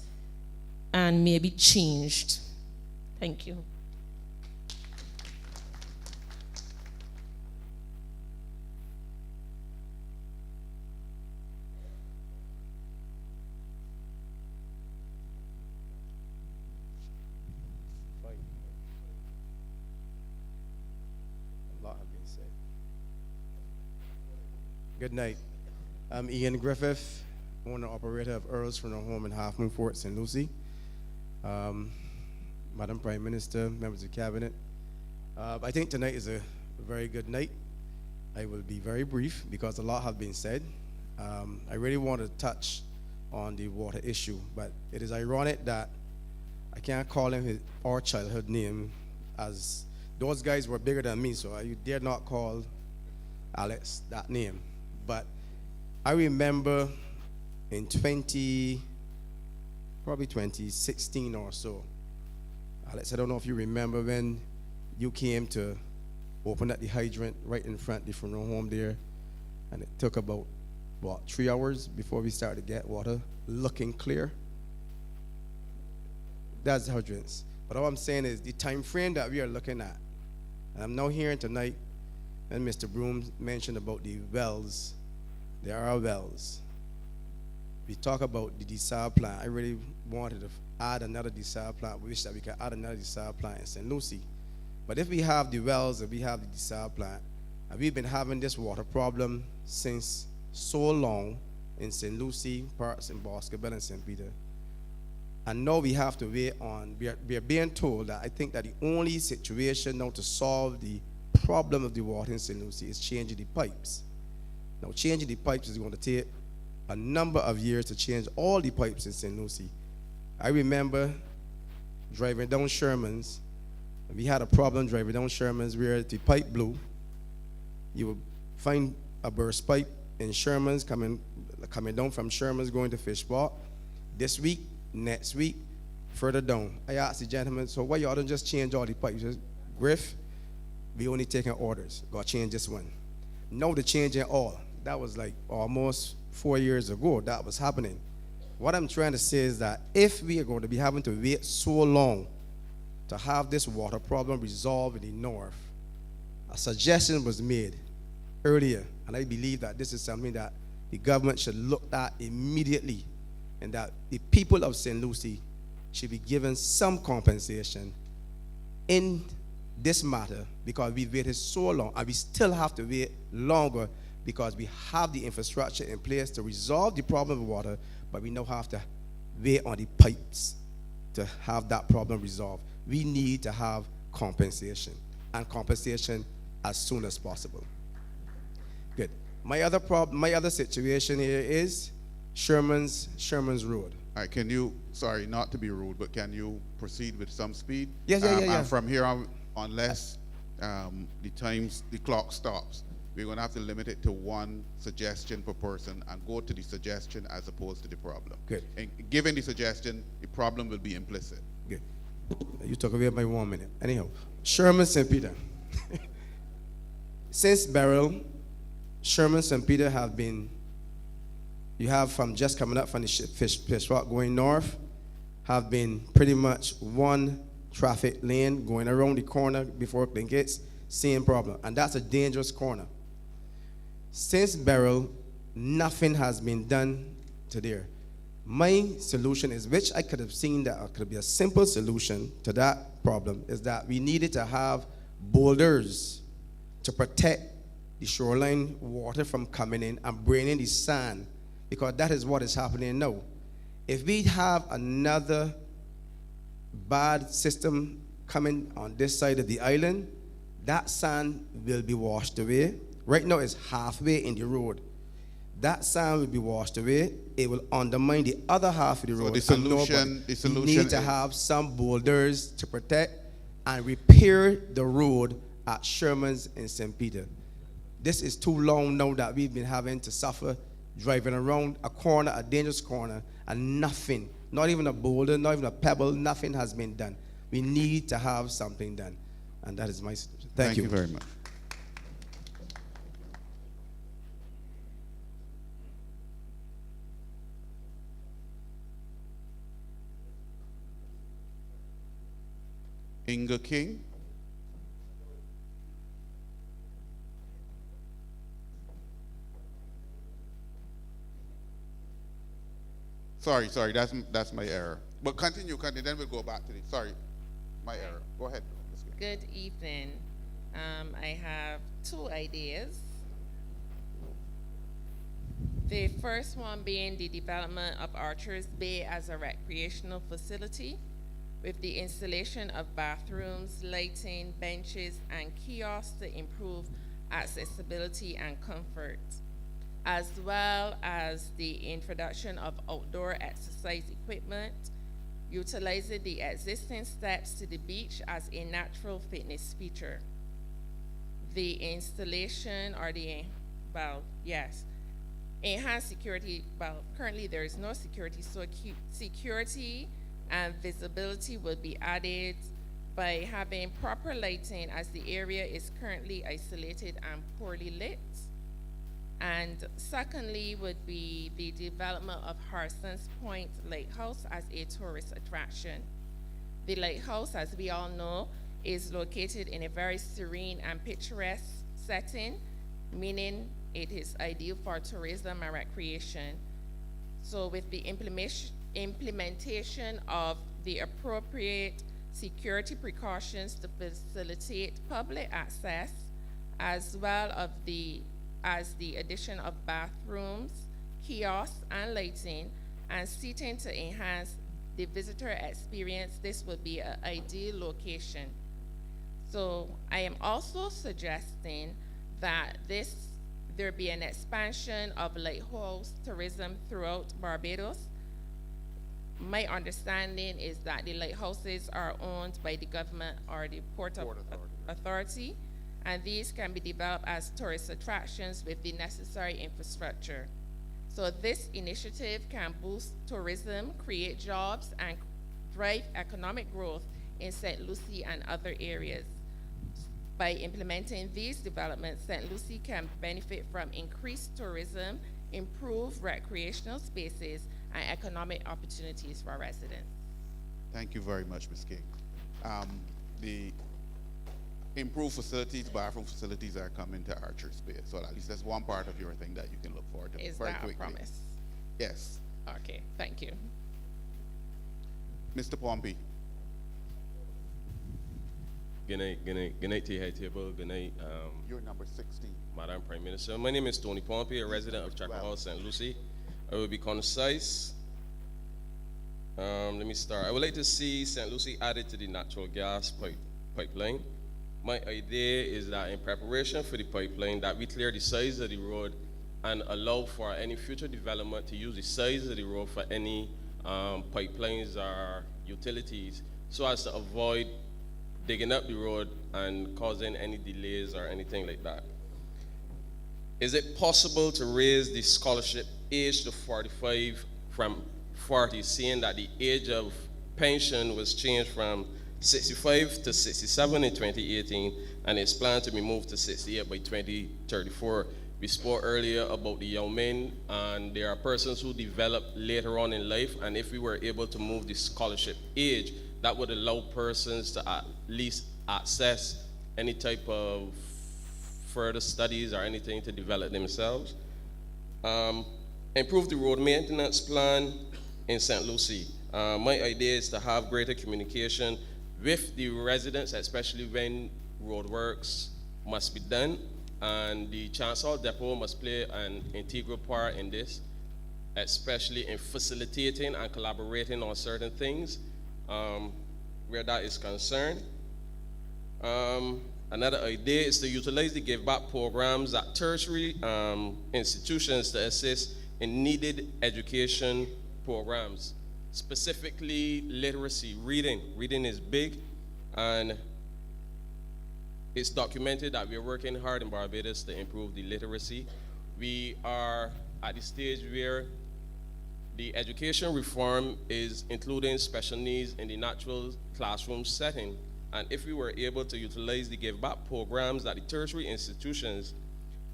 and maybe changed. Thank you. Good night. I'm Ian Griffith, owner-operator of Earls from the Home in Half Moon Fort, St. Lucie. Madam Prime Minister, members of Cabinet, I think tonight is a very good night. I will be very brief because a lot have been said. I really want to touch on the water issue, but it is ironic that I can't call him our childhood name, as those guys were bigger than me, so I dare not call Alex that name. But I remember in probably 2016 or so, Alex, I don't know if you remember when you came to open up the hydrant right in front of the funeral home there, and it took about, 3 hours before we started to get water looking clear. That's hydrants. But all I'm saying is the time frame that we are looking at, and I'm now hearing tonight, and Mr. Broom mentioned about the wells. There are wells. We talk about the desal plant. I really wanted to add another desal plant. We wish that we could add another desal plant in St. Lucie. But if we have the wells and we have the desal plant, and we've been having this water problem since so long in St. Lucie, parts in Boscobel and St. Peter. And now we have to wait on, we are being told that I think that the only situation now to solve the problem of the water in St. Lucie is changing the pipes. Now changing the pipes is going to take a number of years to change all the pipes in St. Lucie. I remember driving down Sherman's. We had a problem driving down Sherman's where the pipe blew. You would find a burst pipe in Sherman's coming down from Sherman's going to Fishport. This week, next week, further down. I asked the gentleman, so why y'all don't just change all the pipes? He says, Griff, we only taking orders. Got to change this one. No, the changing all. That was like almost 4 years ago that was happening. What I'm trying to say is that if we are going to be having to wait so long to have this water problem resolved in the north, a suggestion was made earlier, and I believe that this is something that the government should look at immediately, and that the people of St. Lucie should be given some compensation in this matter, because we waited so long, and we still have to wait longer because we have the infrastructure in place to resolve the problem of water, but we now have to wait on the pipes to have that problem resolved. We need to have compensation, and compensation as soon as possible. Good. My other situation here is Sherman's Road. All right, can you, sorry, not to be rude, but can you proceed with some speed? Yes, yeah. And from here on, unless the clock stops, we're going to have to limit it to one suggestion per person and go to the suggestion as opposed to the problem. Good. And given the suggestion, the problem will be implicit. Good. You talk away my 1 minute. Anyhow, Sherman St. Peter. Since Daryll, Sherman St. Peter have been, you have from just coming up from the Fish Rock going north, have been pretty much one traffic lane going around the corner before Clean Gates, same problem. And that's a dangerous corner. Since Daryll, nothing has been done to there. My solution is, which I could have seen that could be a simple solution to that problem, is that we needed to have boulders to protect the shoreline water from coming in and bringing the sand, because that is what is happening now. If we have another bad system coming on this side of the island, that sand will be washed away. Right now it's halfway in the road. That sand will be washed away. It will undermine the other half of the road. So the solution we need to have some boulders to protect and repair the road at Sherman's in St. Peter. This is too long now that we've been having to suffer driving around a corner, a dangerous corner, and nothing, not even a boulder, not even a pebble, nothing has been done. We need to have something done. And that is my solution. Thank you. Thank you very much. Inga King. Sorry, that's my error. But continue, then we'll go back to the, sorry, my error. Go ahead. Good evening. I have two ideas. The first one being the development of Archers Bay as a recreational facility with the installation of bathrooms, lighting, benches, and kiosks to improve accessibility, and comfort, as well as the introduction of outdoor exercise equipment, utilizing the existing steps to the beach as a natural fitness feature. The installation or enhanced security, currently there is no security, so security and visibility will be added by having proper lighting, as the area is currently isolated and poorly lit. And secondly would be the development of Harson's Point Lighthouse as a tourist attraction. The lighthouse, as we all know, is located in a very serene and picturesque setting, meaning it is ideal for tourism and recreation. So with the implementation of the appropriate security precautions to facilitate public access, as well as the addition of bathrooms, kiosks, and lighting, and seating to enhance the visitor experience, this would be an ideal location. So I am also suggesting that there be an expansion of lighthouse tourism throughout Barbados. My understanding is that the lighthouses are owned by the government or the Port Authority, and these can be developed as tourist attractions with the necessary infrastructure. So this initiative can boost tourism, create jobs, and drive economic growth in St. Lucie and other areas. By implementing these developments, St. Lucie can benefit from increased tourism, improved recreational spaces, and economic opportunities for residents. Thank you very much, Ms. King. The improved facilities, bathroom facilities are coming to Archer's Bay. So at least that's one part of your thing that you can look forward to Is very that quickly. a promise? Yes. Okay, thank you. Mr. Pompey. Good night to your head table. Good night. You're number 16. Madam Prime Minister. My name is Tony Pompey, a resident of Chapel Hall, St. Lucie. I will be concise. Let me start. I would like to see St. Lucie added to the natural gas pipeline. My idea is that in preparation for the pipeline, that we clear the size of the road and allow for any future development to use the size of the road for any pipelines or utilities, so as to avoid digging up the road and causing any delays or anything like that. Is it possible to raise the scholarship age to 45 from 40, seeing that the age of pension was changed from 65 to 67 in 2018, and it's planned to be moved to 68 by 2034. We spoke earlier about the young men, and there are persons who develop later on in life, and if we were able to move the scholarship age, that would allow persons to at least access any type of further studies or anything to develop themselves. Improve the road maintenance plan in St. Lucie. My idea is to have greater communication with the residents, especially when road works must be done, and the Chancellor Depot must play an integral part in this, especially in facilitating and collaborating on certain things where that is concerned. Another idea is to utilize the Give Back programs at tertiary institutions to assist in needed education programs, specifically literacy, reading. Reading is big, and it's documented that we're working hard in Barbados to improve the literacy. We are at the stage where the education reform is including special needs in the natural classroom setting. And if we were able to utilize the Give Back programs at the tertiary institutions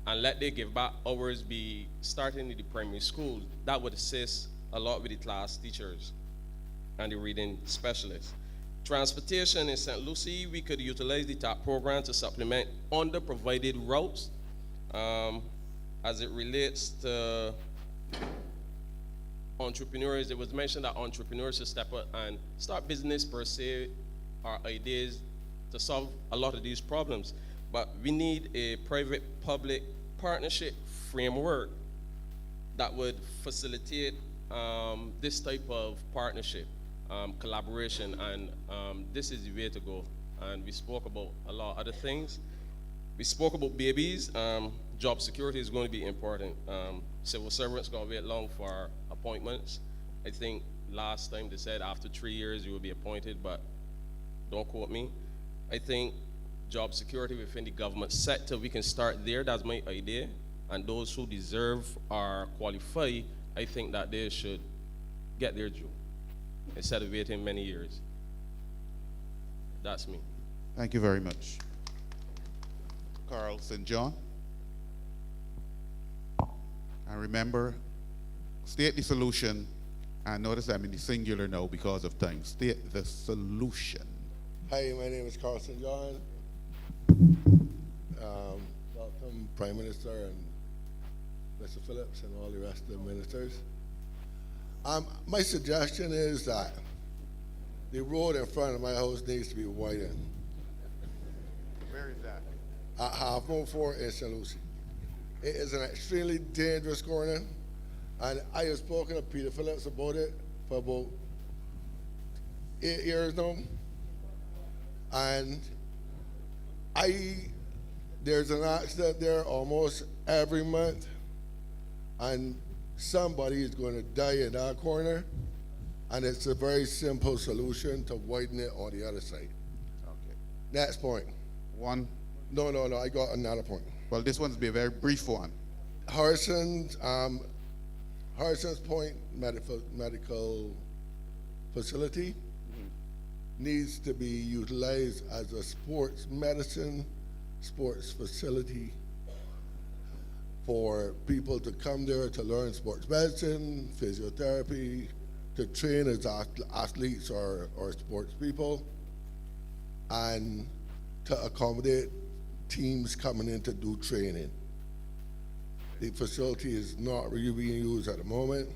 and let the Give Back hours be starting in the primary school, that would assist a lot with the class teachers and the reading specialists. Transportation in St. Lucie, we could utilize the TAP program to supplement under-provided routes as it relates to entrepreneurs. It was mentioned that entrepreneurs should step up and start business per se, or ideas to solve a lot of these problems. But we need a private-public partnership framework that would facilitate this type of partnership, collaboration, and this is the way to go. And we spoke about a lot of other things. We spoke about babies. Job security is going to be important. Civil servants going to wait long for appointments. I think last time they said after 3 years you will be appointed, but don't quote me. I think job security within the government sector, we can start there. That's my idea. And those who deserve or qualify, I think that they should get their due instead of waiting many years. That's me. Thank you very much. Carl St. John. And remember, state the solution. And notice I'm in the singular now because of time. State the solution. Hi, my name is Carl St. John. Welcome, Prime Minister and Mr. Phillips and all the rest of the ministers. My suggestion is that the road in front of my house needs to be widened. Where is that? At Half Moon 4 in St. Lucie. It is an extremely dangerous corner, and I have spoken to Peter Phillips about it for about 8 years now. And there's an accident there almost every month, and somebody is going to die in that corner, and it's a very simple solution to widen it on the other side. Okay. Next point. One. No, I got another point. Well, this one's be a very brief one. Harson's Point medical facility needs to be utilized as a sports facility for people to come there to learn sports medicine, physiotherapy, to train as athletes or sports people, and to accommodate teams coming in to do training. The facility is not really being used at the moment,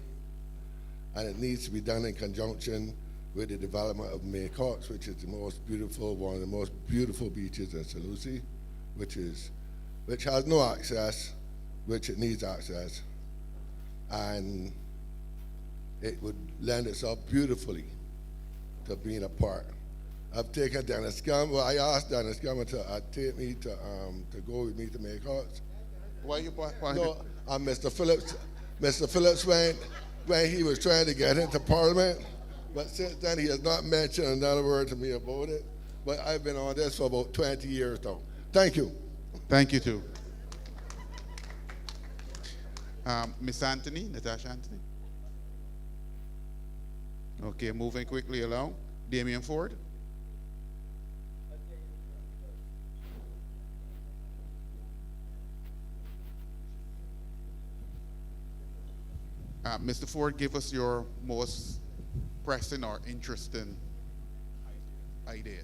and it needs to be done in conjunction with the development of Maycox, which is one of the most beautiful beaches in St. Lucie, which has no access, which it needs access, and it would lend itself beautifully to being a park. I've taken Dennis Gummer. I asked Dennis Gummer to take me to go with me to Maycox. Why you? No, Mr. Phillips when he was trying to get into Parliament, but since then he has not mentioned another word to me about it. But I've been on this for about 20 years now. Thank you. Thank you too. Miss Anthony, Natasha Anthony. Okay, moving quickly along. Damian Ford. Mr. Ford, give us your most pressing or interesting idea.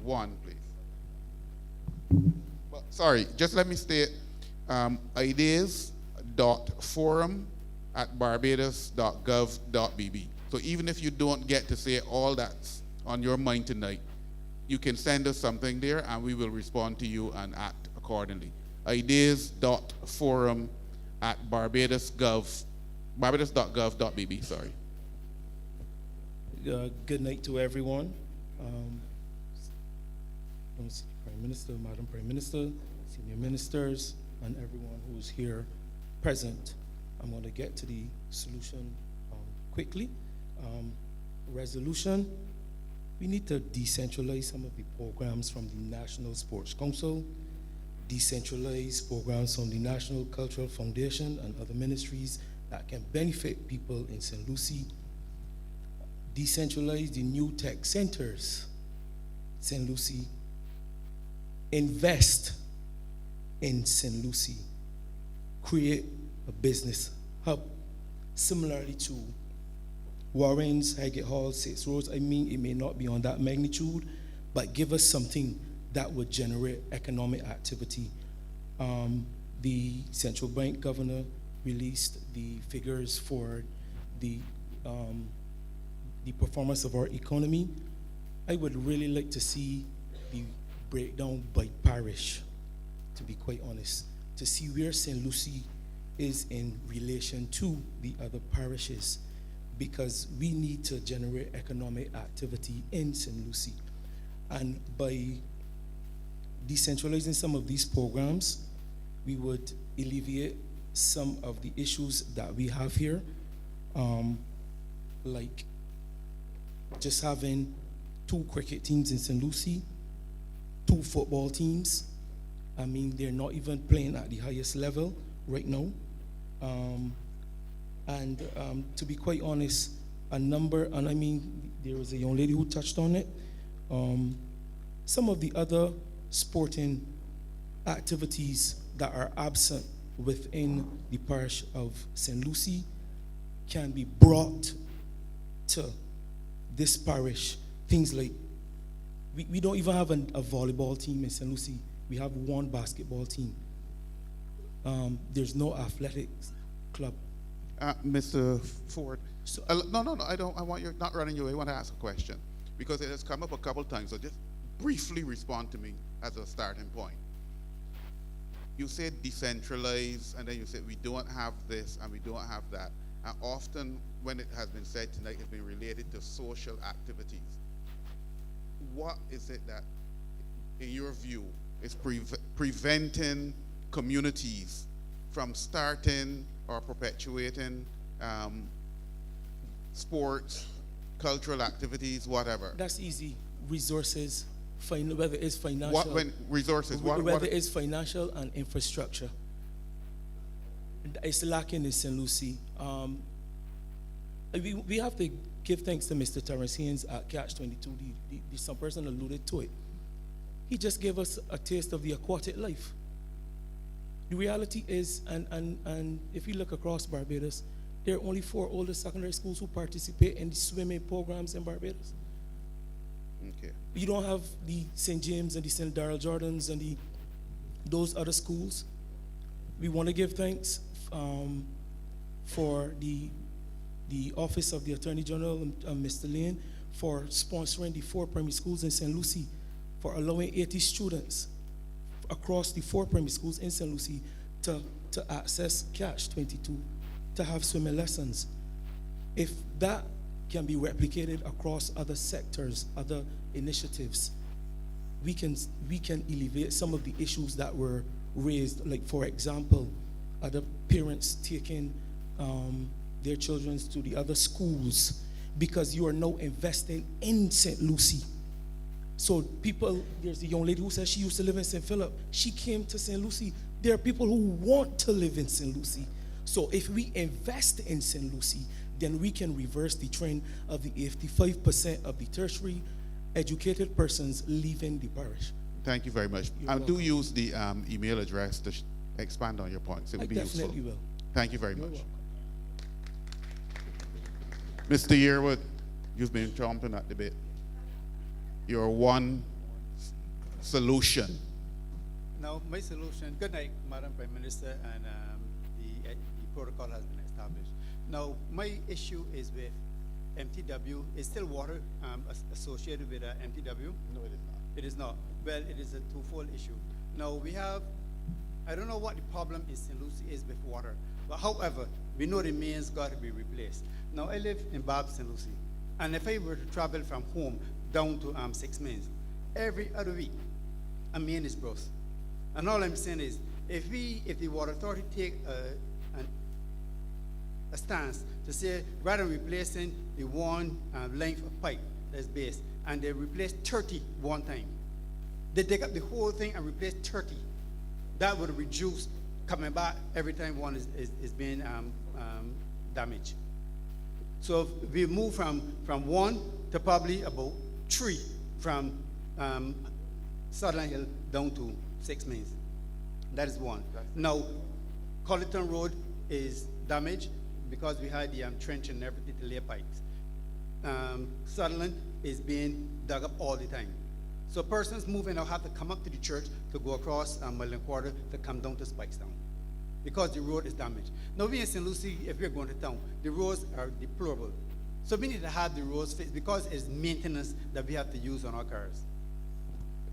One, please. Well, sorry, just let me state ideas.forum@barbados.gov.bb. So even if you don't get to say all that's on your mind tonight, you can send us something there and we will respond to you and act accordingly. Ideas.forum@barbados.gov.bb, sorry. Good night to everyone. Prime Minister, Madam Prime Minister, senior ministers, and everyone who's here present. I'm going to get to the solution quickly. Resolution, we need to decentralize some of the programs from the National Sports Council, decentralize programs from the National Cultural Foundation and other ministries that can benefit people in St. Lucie, decentralize the new tech centers, St. Lucie, invest in St. Lucie, create a business hub, similarly to Warren's, Highgate Hall, 6 Roads. I mean, it may not be on that magnitude, but give us something that would generate economic activity. The central bank governor released the figures for the performance of our economy. I would really like to see the breakdown by parish, to be quite honest, to see where St. Lucie is in relation to the other parishes, because we need to generate economic activity in St. Lucie. And by decentralizing some of these programs, we would alleviate some of the issues that we have here, like just having 2 cricket teams in St. Lucie, 2 football teams. I mean, they're not even playing at the highest level right now. To be quite honest, and I mean, there was a young lady who touched on it. Some of the other sporting activities that are absent within the parish of St. Lucie can be brought to this parish. Things like, we don't even have a volleyball team in St. Lucie. We have 1 basketball team. There's no athletics club. Mr. Ford, no, I don't. I want you not running your way. I want to ask a question because it has come up a couple times. So just briefly respond to me as a starting point. You said decentralized, and then you said we don't have this and we don't have that. And often, when it has been said tonight, it's been related to social activities. What is it that, in your view, is preventing communities from starting or perpetuating sports, cultural activities, whatever? That's easy. Resources, whether it's financial. Whether it's financial and infrastructure. It's lacking in St. Lucie. We have to give thanks to Mr. Terrence Haynes at Catch 22. Some person alluded to it. He just gave us a taste of the aquatic life. The reality is, and if you look across Barbados, there are only 4 older secondary schools who participate in the swimming programs in Barbados. Okay. You don't have the St. James and the St. Daryll Jordans and those other schools. We want to give thanks for the Office of the Attorney General, Mr. Lane, for sponsoring the 4 primary schools in St. Lucie, for allowing 80 students across the 4 primary schools in St. Lucie to access Catch 22, to have swimming lessons. If that can be replicated across other sectors, other initiatives, we can alleviate some of the issues that were raised. Like, for example, other parents taking their children to the other schools because you are now investing in St. Lucie. So there's a young lady who says she used to live in St. Philip. She came to St. Lucie. There are people who want to live in St. Lucie. So if we invest in St. Lucie, then we can reverse the trend of the 85% of the tertiary educated persons leaving the parish. Thank you very much. Do use the email address to expand on your points. It would be useful. I definitely will. Thank you very much. Mr. Yearwood, you've been chomping at the bit. Your one solution. Now, my solution, good night, Madam Prime Minister, and the protocol has been established. Now, my issue is with MTW. Is still water associated with MTW? No, it is not. It is not. Well, it is a twofold issue. Now, we have, I don't know what the problem in St. Lucie is with water, but however, we know the main's got to be replaced. Now, I live in Barb, St. Lucie, and if I were to travel from home down to 6 Mains, every other week, a main is broke. And all I'm saying is, if the water authority take a stance to say, rather than replacing the one length of pipe that's based, and they replace 30 one time, they dig up the whole thing and replace 30. That would reduce coming back every time one is being damaged. So if we move from 1 to probably about 3 from Sutherland Hill down to 6 Mains. That is one. Now, Colleton Road is damaged because we had the trench and everything to lay pipes. Sutherland is being dug up all the time. So persons moving now have to come up to the church to go across Mile and Quarter to come down to Spikestown because the road is damaged. Now, we in St. Lucie, if we're going to town, the roads are deplorable. So we need to have the roads fixed because it's maintenance that we have to use on our cars.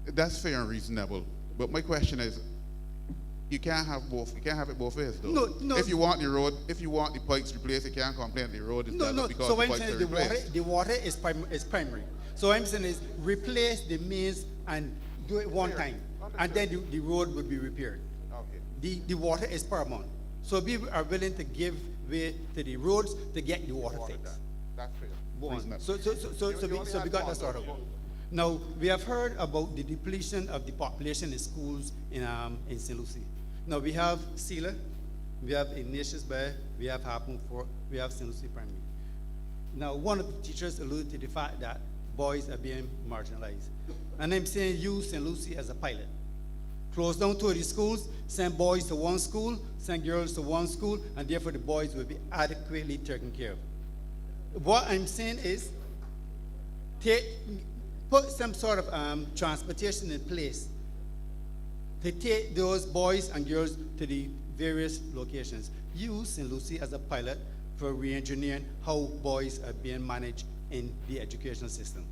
That's fair and reasonable. But my question is, you can't have both. You can't have it both ways, though. No. If you want the road, if you want the pipes replaced, you can't complain the road is done because so the I'm pipes saying are replaced. the water is primary. So I'm saying is replace the mains and do it one time. and then the road will be repaired. Okay. The water is paramount. So we are willing to give way to the roads to get the water fixed. That's fair. One. Reasonable. So we got that sorted. Now, we have heard about the depletion of the population in schools in St. Lucie. Now, we have Sealer, we have Ignatius Bay, we have Harpoon Fort, we have St. Lucie Primary. Now, one of the teachers alluded to the fact that boys are being marginalized. And I'm saying use St. Lucie as a pilot. Close down 20 schools, send boys to one school, send girls to one school, and therefore the boys will be adequately taken care of. What I'm saying is, put some sort of transportation in place to take those boys and girls to the various locations. Use St. Lucie as a pilot for re-engineering how boys are being managed in the educational system.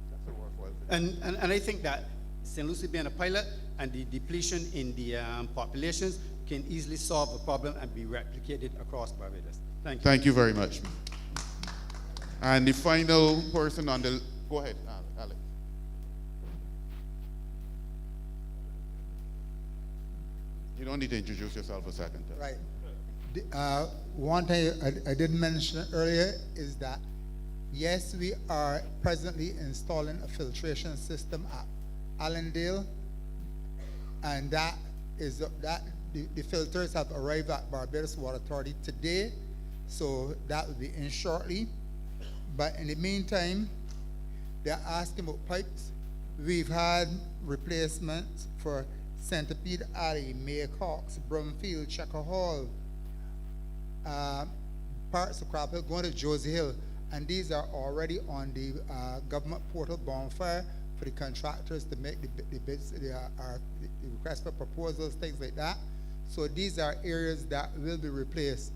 That's a worthwhile thing. And I think that St. Lucie being a pilot and the depletion in the populations can easily solve a problem and be replicated across Barbados. Thank you. Thank you very much. And the final person on the, go ahead, Alex. You don't need to introduce yourself a second time. Right. One thing I didn't mention earlier is that, yes, we are presently installing a filtration system at Allendale, and the filters have arrived at Barbados Water Authority today, so that will be in shortly. But in the meantime, they're asking about pipes. We've had replacements for Centipede Alley, Maycox, Brumfield, Checker Hall, parts of Crab Hill, going to Josie Hill, and these are already on the government portal bonfire for the contractors to make the bids, the request for proposals, things like that. So these are areas that will be replaced.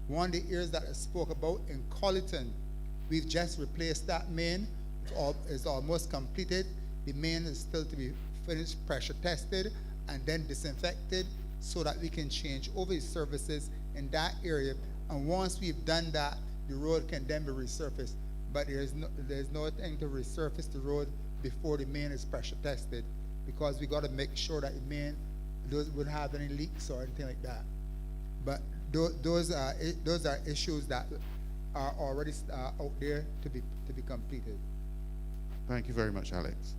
One of the areas that I spoke about in Colleton, we've just replaced that main. It's almost completed. The main is still to be finished, pressure tested, and then disinfected so that we can change over the services in that area. And once we've done that, the road can then be resurfaced. But there's no thing to resurface the road before the main is pressure tested, because we got to make sure that the main wouldn't have any leaks or anything like that. But those are issues that are already out there to be completed. Thank you very much, Alex.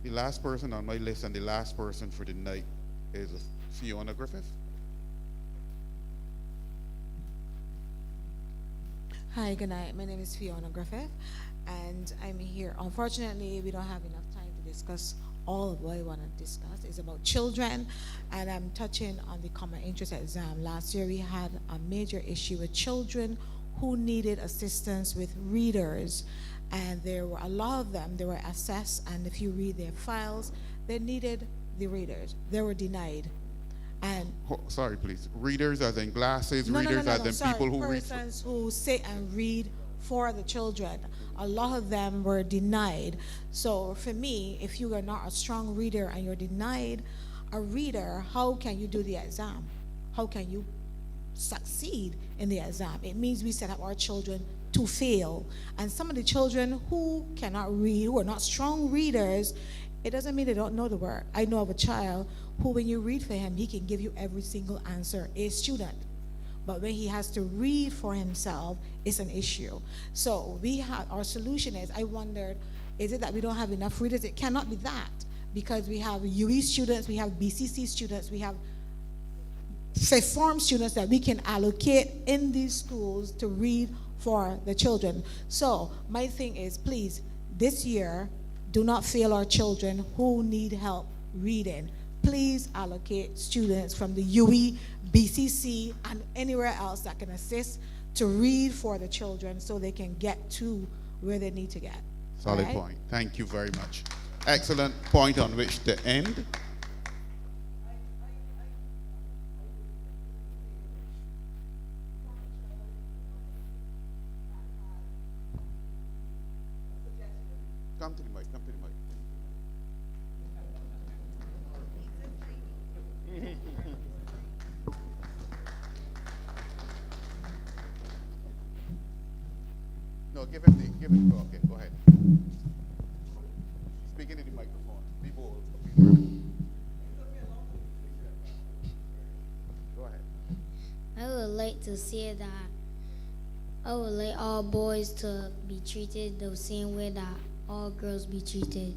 The last person on my list and the last person for the night is Fiona Griffith. Hi, good night. My name is Fiona Griffith, and I'm here. Unfortunately, we don't have enough time to discuss all of what I want to discuss. It's about children, and I'm touching on the common interest exam. Last year, we had a major issue with children who needed assistance with readers, and there were a lot of them. They were assessed, and if you read their files, they needed the readers. They were denied. And sorry, please. Readers as in glasses, readers as in sorry, people who read. persons who sit and read for the children. A lot of them were denied. So for me, if you are not a strong reader and you're denied a reader, how can you do the exam? How can you succeed in the exam? It means we set up our children to fail. And some of the children who cannot read, who are not strong readers, it doesn't mean they don't know the word. I know of a child who, when you read for him, he can give you every single answer, a student. But when he has to read for himself, it's an issue. So our solution is, I wondered, is it that we don't have enough readers? It cannot be that, because we have UE students, we have BCC students, we have fifth form students that we can allocate in these schools to read for the children. So my thing is, please, this year, do not fail our children who need help reading. Please allocate students from the UE, BCC, and anywhere else that can assist to read for the children so they can get to where they need to get. Solid All right? point. Thank you very much. Excellent point on which to end. Come to the mic, come to the mic. No, give him, okay, go ahead. Speak into the microphone. Be bold. like to say that I would like all boys to be treated the same way that all girls be treated.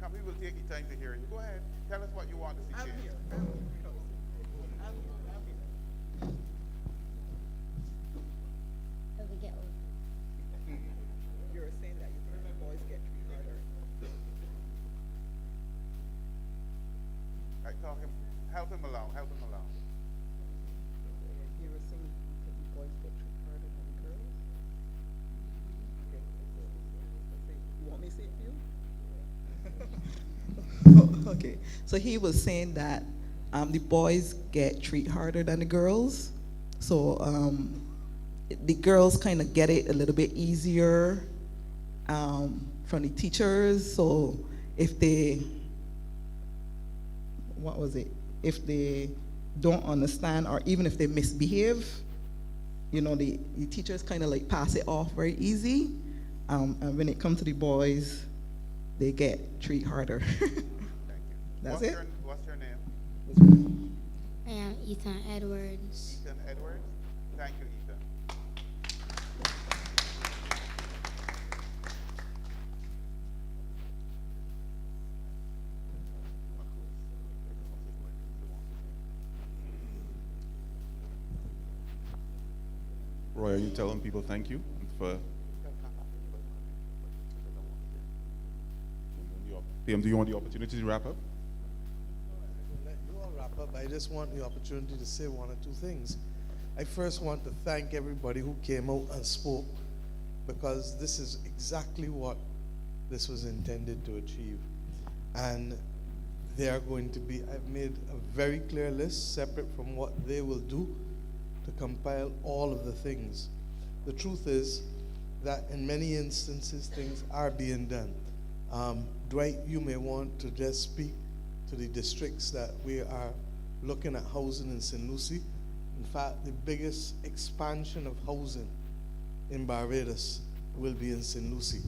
Come, we will take your time to hear you. Go ahead. Tell us what you want to see changed. You're saying that you think the boys get treated harder. Right, tell him, help him along, help him along. You were saying you think the boys get treated harder than girls? Okay. You want me to say it for you? Okay. So he was saying that the boys get treated harder than the girls. So the girls kind of get it a little bit easier from the teachers. So if they, what was it? If they don't understand or even if they misbehave, you know, the teachers kind of like pass it off very easy. And when it comes to the boys, they get treated harder. That's What's it. What's your name? I am Ethan Edwards. Ethan Edwards. Thank you, Ethan. Roy, are you telling people thank you for? PM, do you want the opportunity to wrap up? Let you all wrap up. I just want the opportunity to say one or two things. I first want to thank everybody who came out and spoke, because this is exactly what this was intended to achieve. And they are going to be, I've made a very clear list separate from what they will do to compile all of the things. The truth is that in many instances things are being done. Dwight, you may want to just speak to the districts that we are looking at housing in St. Lucie. In fact, the biggest expansion of housing in Barbados will be in St. Lucie,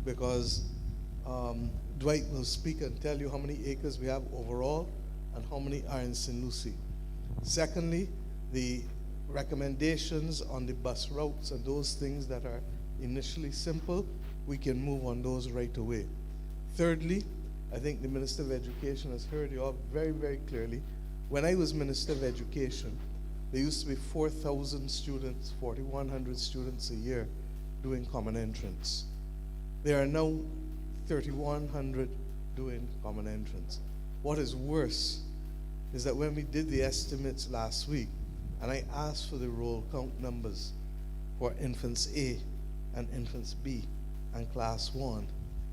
because Dwight will speak and tell you how many acres we have overall and how many are in St. Lucie. Secondly, the recommendations on the bus routes and those things that are initially simple, we can move on those right away. Thirdly, I think the Minister of Education has heard you all very, very clearly. When I was Minister of Education, there used to be 4,000 students, 4,100 students a year doing common entrance. There are now 3,100 doing common entrance. What is worse is that when we did the estimates last week, and I asked for the roll count numbers for infants A and infants B and class 1,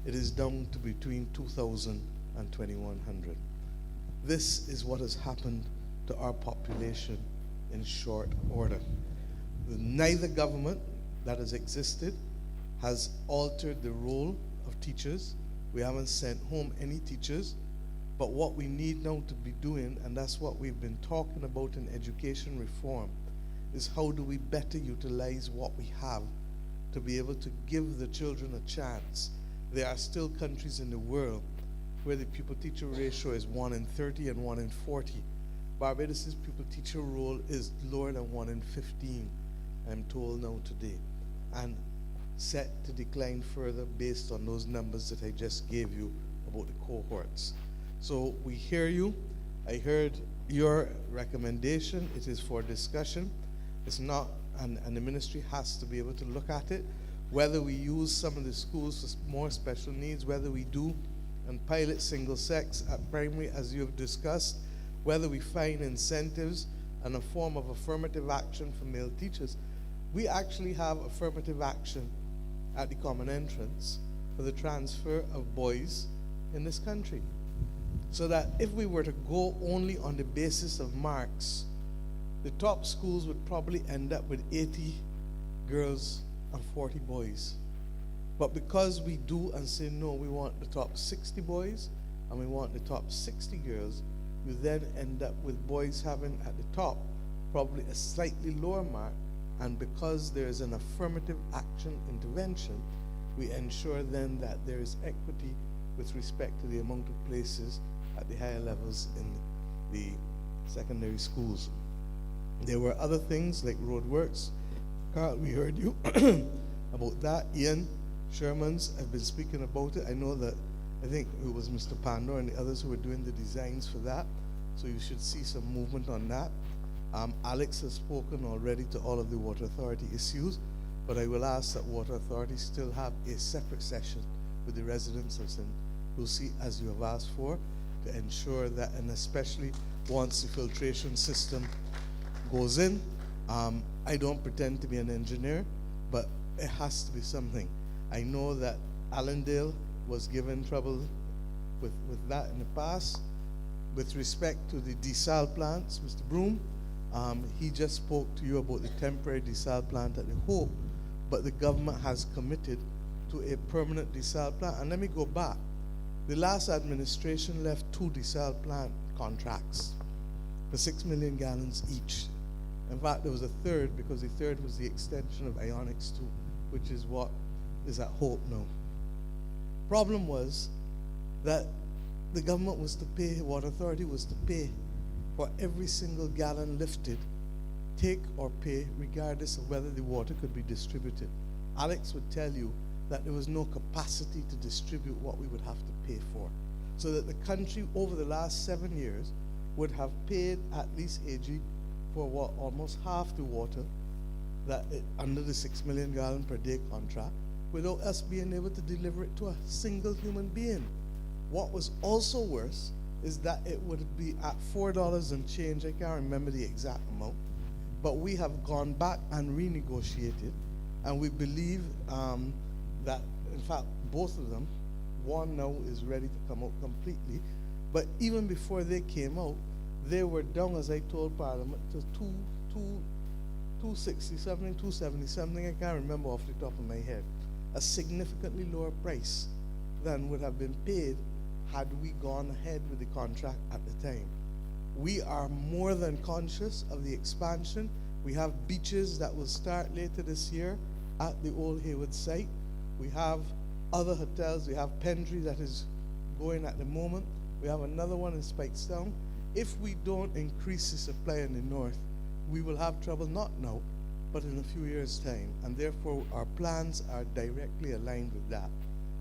it is down to between 2,000 and 2,100. This is what has happened to our population in short order. Neither government that has existed has altered the role of teachers. We haven't sent home any teachers. But what we need now to be doing, and that's what we've been talking about in education reform, is how do we better utilize what we have to be able to give the children a chance. There are still countries in the world where the pupil-teacher ratio is 1 in 30 and 1 in 40. Barbados' pupil-teacher role is lower than 1 in 15, I'm told now today, and set to decline further based on those numbers that I just gave you about the cohorts. So we hear you. I heard your recommendation. It is for discussion. It's not, and the ministry has to be able to look at it. Whether we use some of the schools for more special needs, whether we do and pilot single sex at primary as you have discussed, whether we find incentives and a form of affirmative action for male teachers. We actually have affirmative action at the common entrance for the transfer of boys in this country. So that if we were to go only on the basis of marks, the top schools would probably end up with 80 girls and 40 boys. But because we do and say, no, we want the top 60 boys and we want the top 60 girls, you then end up with boys having at the top probably a slightly lower mark, and because there is an affirmative action intervention, we ensure then that there is equity with respect to the amount of places at the higher levels in the secondary schools. There were other things like roadworks. Carl, we heard you about that. Ian Sherman's have been speaking about it. I know that, I think it was Mr. Pandor and the others who were doing the designs for that. So you should see some movement on that. Alex has spoken already to all of the Water Authority issues, but I will ask that Water Authority still have a separate session with the residents of St. Lucie, as you have asked for, to ensure that, and especially once the filtration system goes in, I don't pretend to be an engineer, but it has to be something. I know that Allendale was given trouble with that in the past. With respect to the desal plants, Mr. Broom, he just spoke to you about the temporary desal plant at the Hope, but the government has committed to a permanent desal plant. And let me go back. The last administration left 2 desal plant contracts for 6 million gallons each. In fact, there was a third, because the third was the extension of Ionics 2, which is what is at Hope now. Problem was that the government was to pay, Water Authority was to pay for every single gallon lifted, take or pay, regardless of whether the water could be distributed. Alex would tell you that there was no capacity to distribute what we would have to pay for. So that the country over the last 7 years would have paid at least AG for what, almost half the water that under the 6 million gallon per day contract, without us being able to deliver it to a single human being. What was also worse is that it would be at $4 and change. I can't remember the exact amount, but we have gone back and renegotiated, and we believe that, in fact, both of them, one now is ready to come out completely, but even before they came out, they were down, as I told Parliament, to 260 something, 270 something, I can't remember off the top of my head, a significantly lower price than would have been paid had we gone ahead with the contract at the time. We are more than conscious of the expansion. We have beaches that will start later this year at the old Haywood site. We have other hotels. We have Pendry that is going at the moment. We have another one in Spikestown. If we don't increase the supply in the north, we will have trouble, not now, but in a few years' time. And therefore, our plans are directly aligned with that.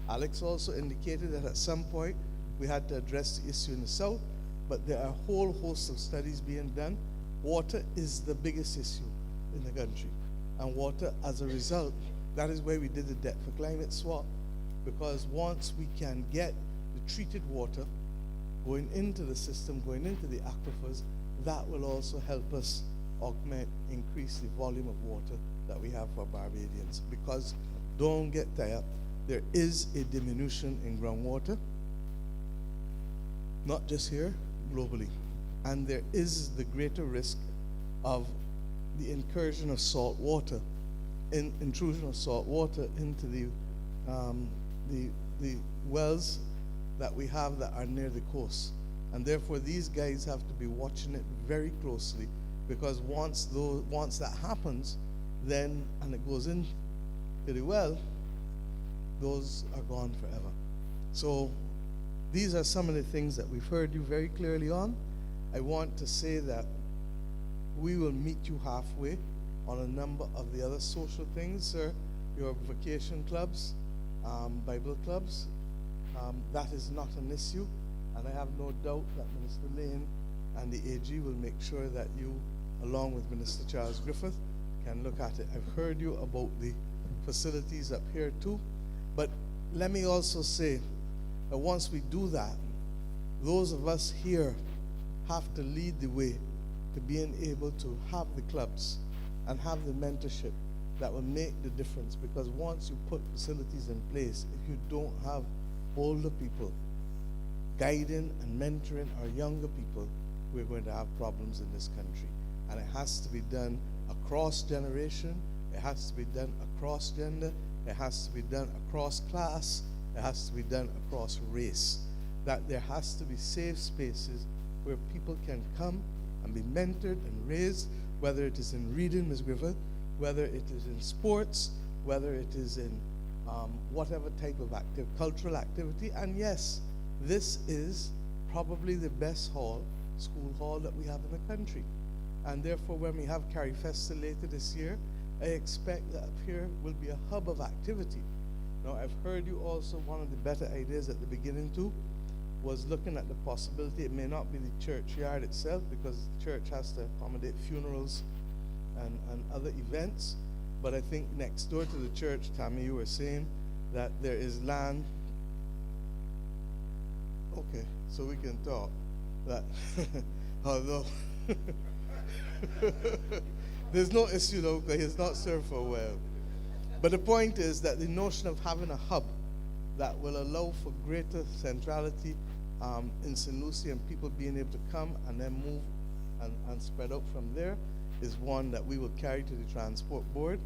Alex also indicated that at some point, we had to address the issue in the south, but there are a whole host of studies being done. Water is the biggest issue in the country. And water, as a result, that is why we did the debt for climate swap, because once we can get the treated water going into the system, going into the aquifers, that will also help us augment, increase the volume of water that we have for Barbadians. Because, don't get tired, there is a diminution in groundwater, not just here, globally. And there is the greater risk of the incursion of salt water, intrusion of salt water into the wells that we have that are near the coast. And therefore, these guys have to be watching it very closely, because once that happens, then, and it goes into the well, those are gone forever. So these are some of the things that we've heard you very clearly on. I want to say that we will meet you halfway on a number of the other social things, sir. Your vacation clubs, Bible clubs, that is not an issue. And I have no doubt that Minister Lane and the AG will make sure that you, along with Minister Charles Griffith, can look at it. I've heard you about the facilities up here too. But let me also say that once we do that, those of us here have to lead the way to being able to have the clubs and have the mentorship that will make the difference. Because once you put facilities in place, if you don't have older people guiding and mentoring our younger people, we're going to have problems in this country. And it has to be done across generation, it has to be done across gender, it has to be done across class, it has to be done across race. That there has to be safe spaces where people can come and be mentored and raised, whether it is in reading, Ms. Griffith, whether it is in sports, whether it is in whatever type of cultural activity. And yes, this is probably the best school hall that we have in the country. And therefore, when we have Carrie Festa later this year, I expect that up here will be a hub of activity. Now, I've heard you also, one of the better ideas at the beginning too, was looking at the possibility, it may not be the churchyard itself, because the church has to accommodate funerals and other events, but I think next door to the church, Tammy, you were saying that there is land. Okay, so we can talk that, although there's no issue though, because he's not served for a while. But the point is that the notion of having a hub that will allow for greater centrality in St. Lucie and people being able to come and then move and spread out from there is one that we will carry to the Transport Board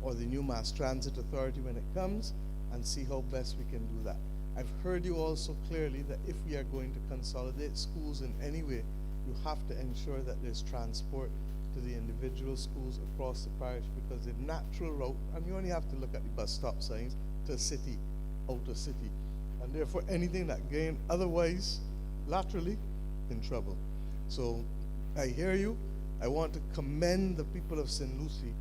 or the new Mass Transit Authority when it comes, and see how best we can do that. I've heard you also clearly that if we are going to consolidate schools in any way, you have to ensure that there's transport to the individual schools across the parish, because the natural route, and you only have to look at the bus stop signs, to city, outer city, and therefore anything that gain otherwise laterally in trouble. So I hear you. I want to commend the people of St. Lucie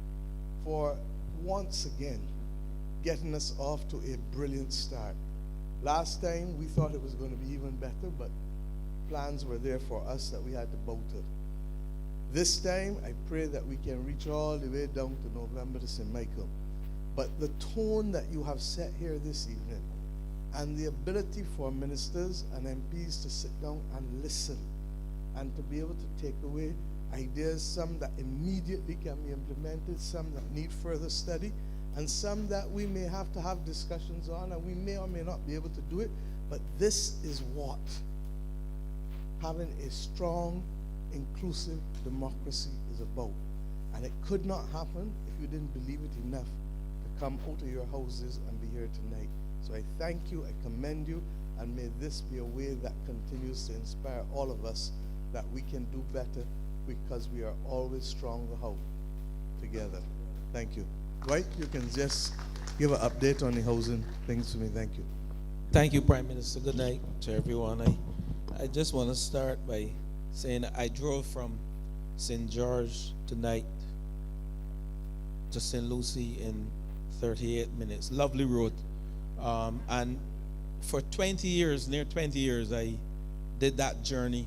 for once again getting us off to a brilliant start. Last time we thought it was going to be even better, but plans were there for us that we had to bow to. This time, I pray that we can reach all the way down to November to St. Michael. But the tone that you have set here this evening, and the ability for ministers and MPs to sit down and listen, and to be able to take away ideas, some that immediately can be implemented, some that need further study, and some that we may have to have discussions on, and we may or may not be able to do it. But this is what having a strong, inclusive democracy is about. And it could not happen if you didn't believe it enough to come out of your houses and be here tonight. So I thank you, I commend you, and may this be a way that continues to inspire all of us that we can do better, because we are always stronger how together. Thank you. Dwight, you can just give an update on the housing things for me. Thank you. Thank you, Prime Minister. Good night to everyone. I just want to start by saying I drove from St. George tonight to St. Lucie in 38 minutes. Lovely road. And for 20 years, near 20 years, I did that journey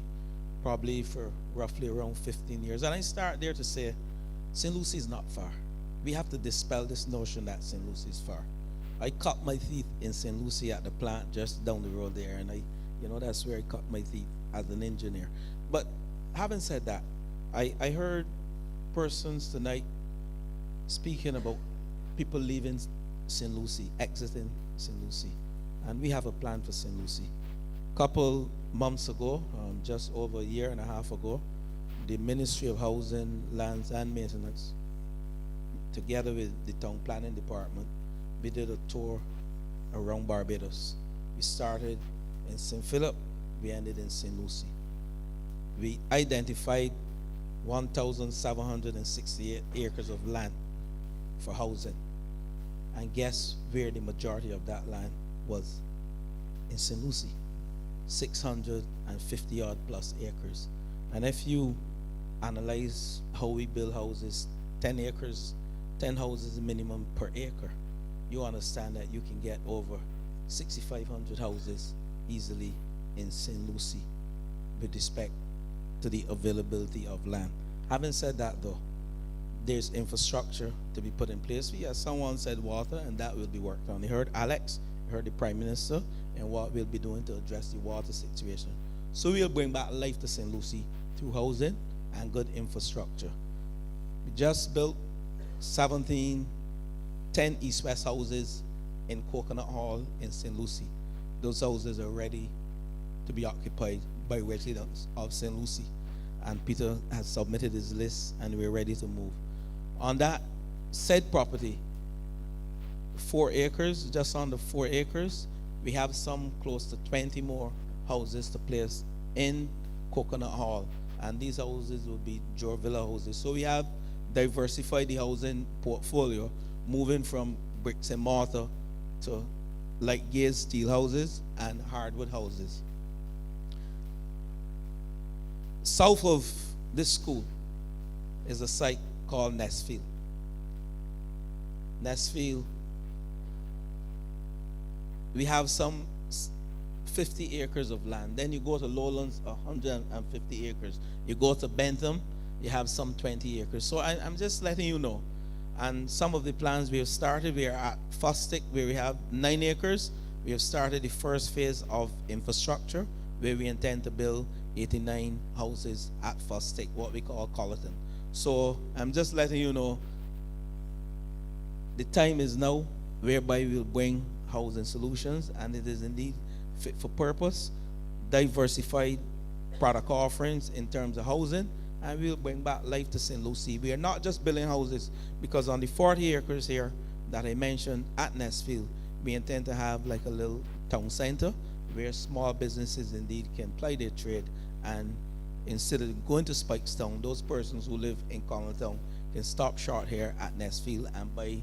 probably for roughly around 15 years. And I start there to say, St. Lucie is not far. We have to dispel this notion that St. Lucie is far. I cut my teeth in St. Lucie at the plant just down the road there, and that's where I cut my teeth as an engineer. But having said that, I heard persons tonight speaking about people leaving St. Lucie, exiting St. Lucie, and we have a plan for St. Lucie. Couple months ago, just over a year and a half ago, the Ministry of Housing, Lands and Maintenance, together with the Town Planning Department, we did a tour around Barbados. We started in St. Philip, we ended in St. Lucie. We identified 1,768 acres of land for housing. And guess where the majority of that land was? In St. Lucie. 650 odd plus acres. And if you analyze how we build houses, 10 acres, 10 houses minimum per acre, you understand that you can get over 6,500 houses easily in St. Lucie with respect to the availability of land. Having said that though, there's infrastructure to be put in place. Yes, someone said water, and that will be worked on. You heard Alex, you heard the Prime Minister, and what we'll be doing to address the water situation. So we'll bring back life to St. Lucie through housing and good infrastructure. We just built 10 east-west houses in Coconut Hall in St. Lucie. Those houses are ready to be occupied by residents of St. Lucie. And Peter has submitted his list, and we're ready to move. On that said property, 4 acres, just under 4 acres, we have some close to 20 more houses to place in Coconut Hall. And these houses will be Jor Villa houses. So we have diversified the housing portfolio, moving from bricks and mortar to like gauge steel houses and hardwood houses. South of this school is a site called Nestfield. Nestfield, we have some 50 acres of land. Then you go to Lowlands, 150 acres. You go to Bentham, you have some 20 acres. So I'm just letting you know. And some of the plans we have started, we are at Fosdick, where we have 9 acres. We have started the first phase of infrastructure, where we intend to build 89 houses at Fosdick, what we call Colleton. So I'm just letting you know, the time is now whereby we'll bring housing solutions, and it is indeed fit for purpose, diversified product offerings in terms of housing, and we'll bring back life to St. Lucie. We are not just building houses, because on the 40 acres here that I mentioned at Nestfield, we intend to have like a little town center where small businesses indeed can ply their trade, and instead of going to Spikestown, those persons who live in Collintown can stop short here at Nestfield and buy,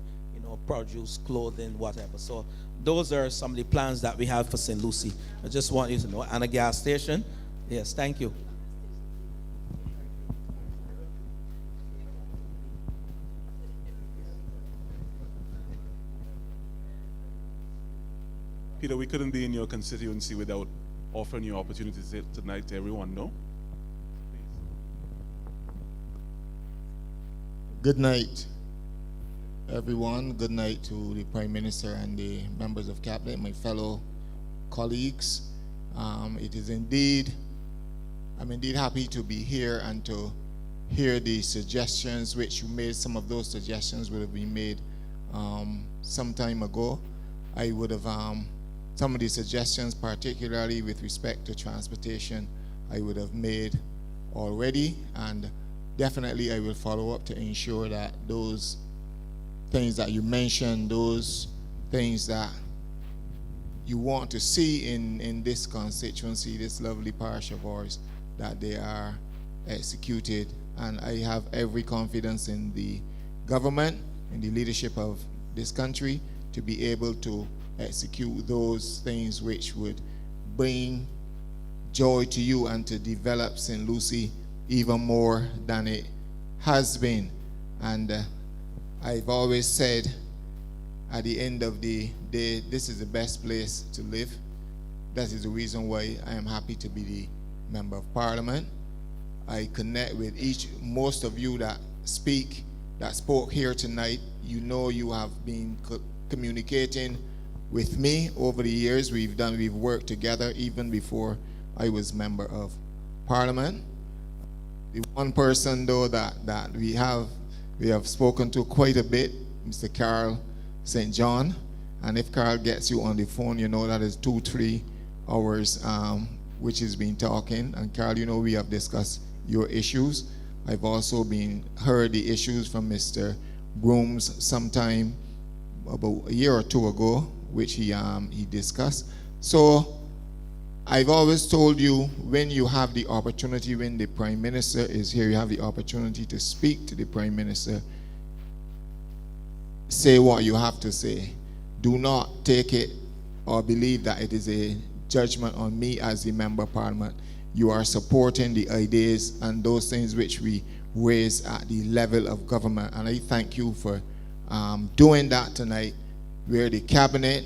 produce, clothing, whatever. So those are some of the plans that we have for St. Lucie. I just want you to know. And a gas station. Yes, thank you. Peter, we couldn't be in your constituency without offering you opportunities tonight to everyone, no? Good night, everyone. Good night to the Prime Minister and the members of Cabinet, my fellow colleagues. It is indeed, I'm indeed happy to be here and to hear the suggestions which you made. Some of those suggestions would have been made some time ago. I would have, some of the suggestions, particularly with respect to transportation, I would have made already, and definitely I will follow up to ensure that those things that you mentioned, those things that you want to see in this constituency, this lovely parish of ours, that they are executed. And I have every confidence in the government, in the leadership of this country, to be able to execute those things which would bring joy to you and to develop St. Lucie even more than it has been. And I've always said at the end of the day, this is the best place to live. That is the reason why I am happy to be the Member of Parliament. I connect with most of you that spoke here tonight. You know, you have been communicating with me over the years. We've worked together even before I was Member of Parliament. The one person though that we have spoken to quite a bit, Mr. Carl St. John. And if Carl gets you on the phone, you know that is 2-3 hours which he's been talking. And Carl, you know, we have discussed your issues. I've also heard the issues from Mr. Brooms sometime about a year or two ago, which he discussed. So I've always told you, when you have the opportunity, when the Prime Minister is here, you have the opportunity to speak to the Prime Minister. Say what you have to say. Do not take it or believe that it is a judgment on me as the Member of Parliament. You are supporting the ideas and those things which we raise at the level of government. And I thank you for doing that tonight, where the Cabinet,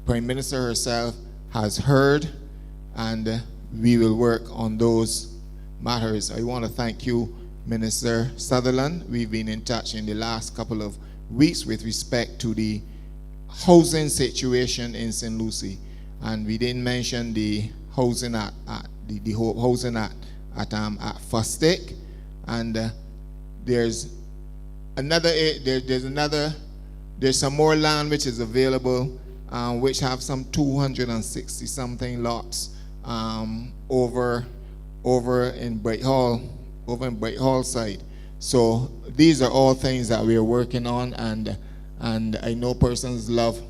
Prime Minister herself, has heard, and we will work on those matters. I want to thank you, Minister Sutherland. We've been in touch in the last couple of weeks with respect to the housing situation in St. Lucie, and we didn't mention the housing at Fosdick, and there's some more land which is available, which have some 260 something lots over in Bright Hall side. So these are all things that we are working on, and I know persons love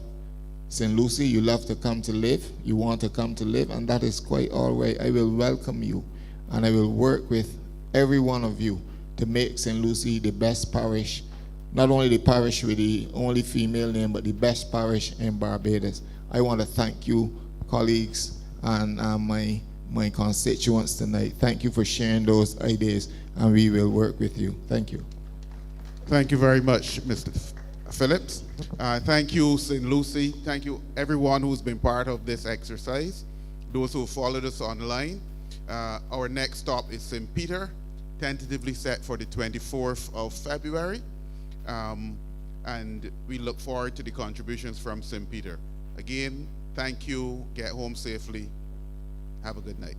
St. Lucie. You love to come to live. You want to come to live, and that is quite all right. I will welcome you, and I will work with every one of you to make St. Lucie the best parish, not only the parish with the only female name, but the best parish in Barbados. I want to thank you, colleagues, and my constituents tonight. Thank you for sharing those ideas, and we will work with you. Thank you. Thank you very much, Mr. Phillips. Thank you, St. Lucie. Thank you, everyone who's been part of this exercise, those who followed us online. Our next stop is St. Peter, tentatively set for the 24th of February. And we look forward to the contributions from St. Peter. Again, thank you. Get home safely. Have a good night.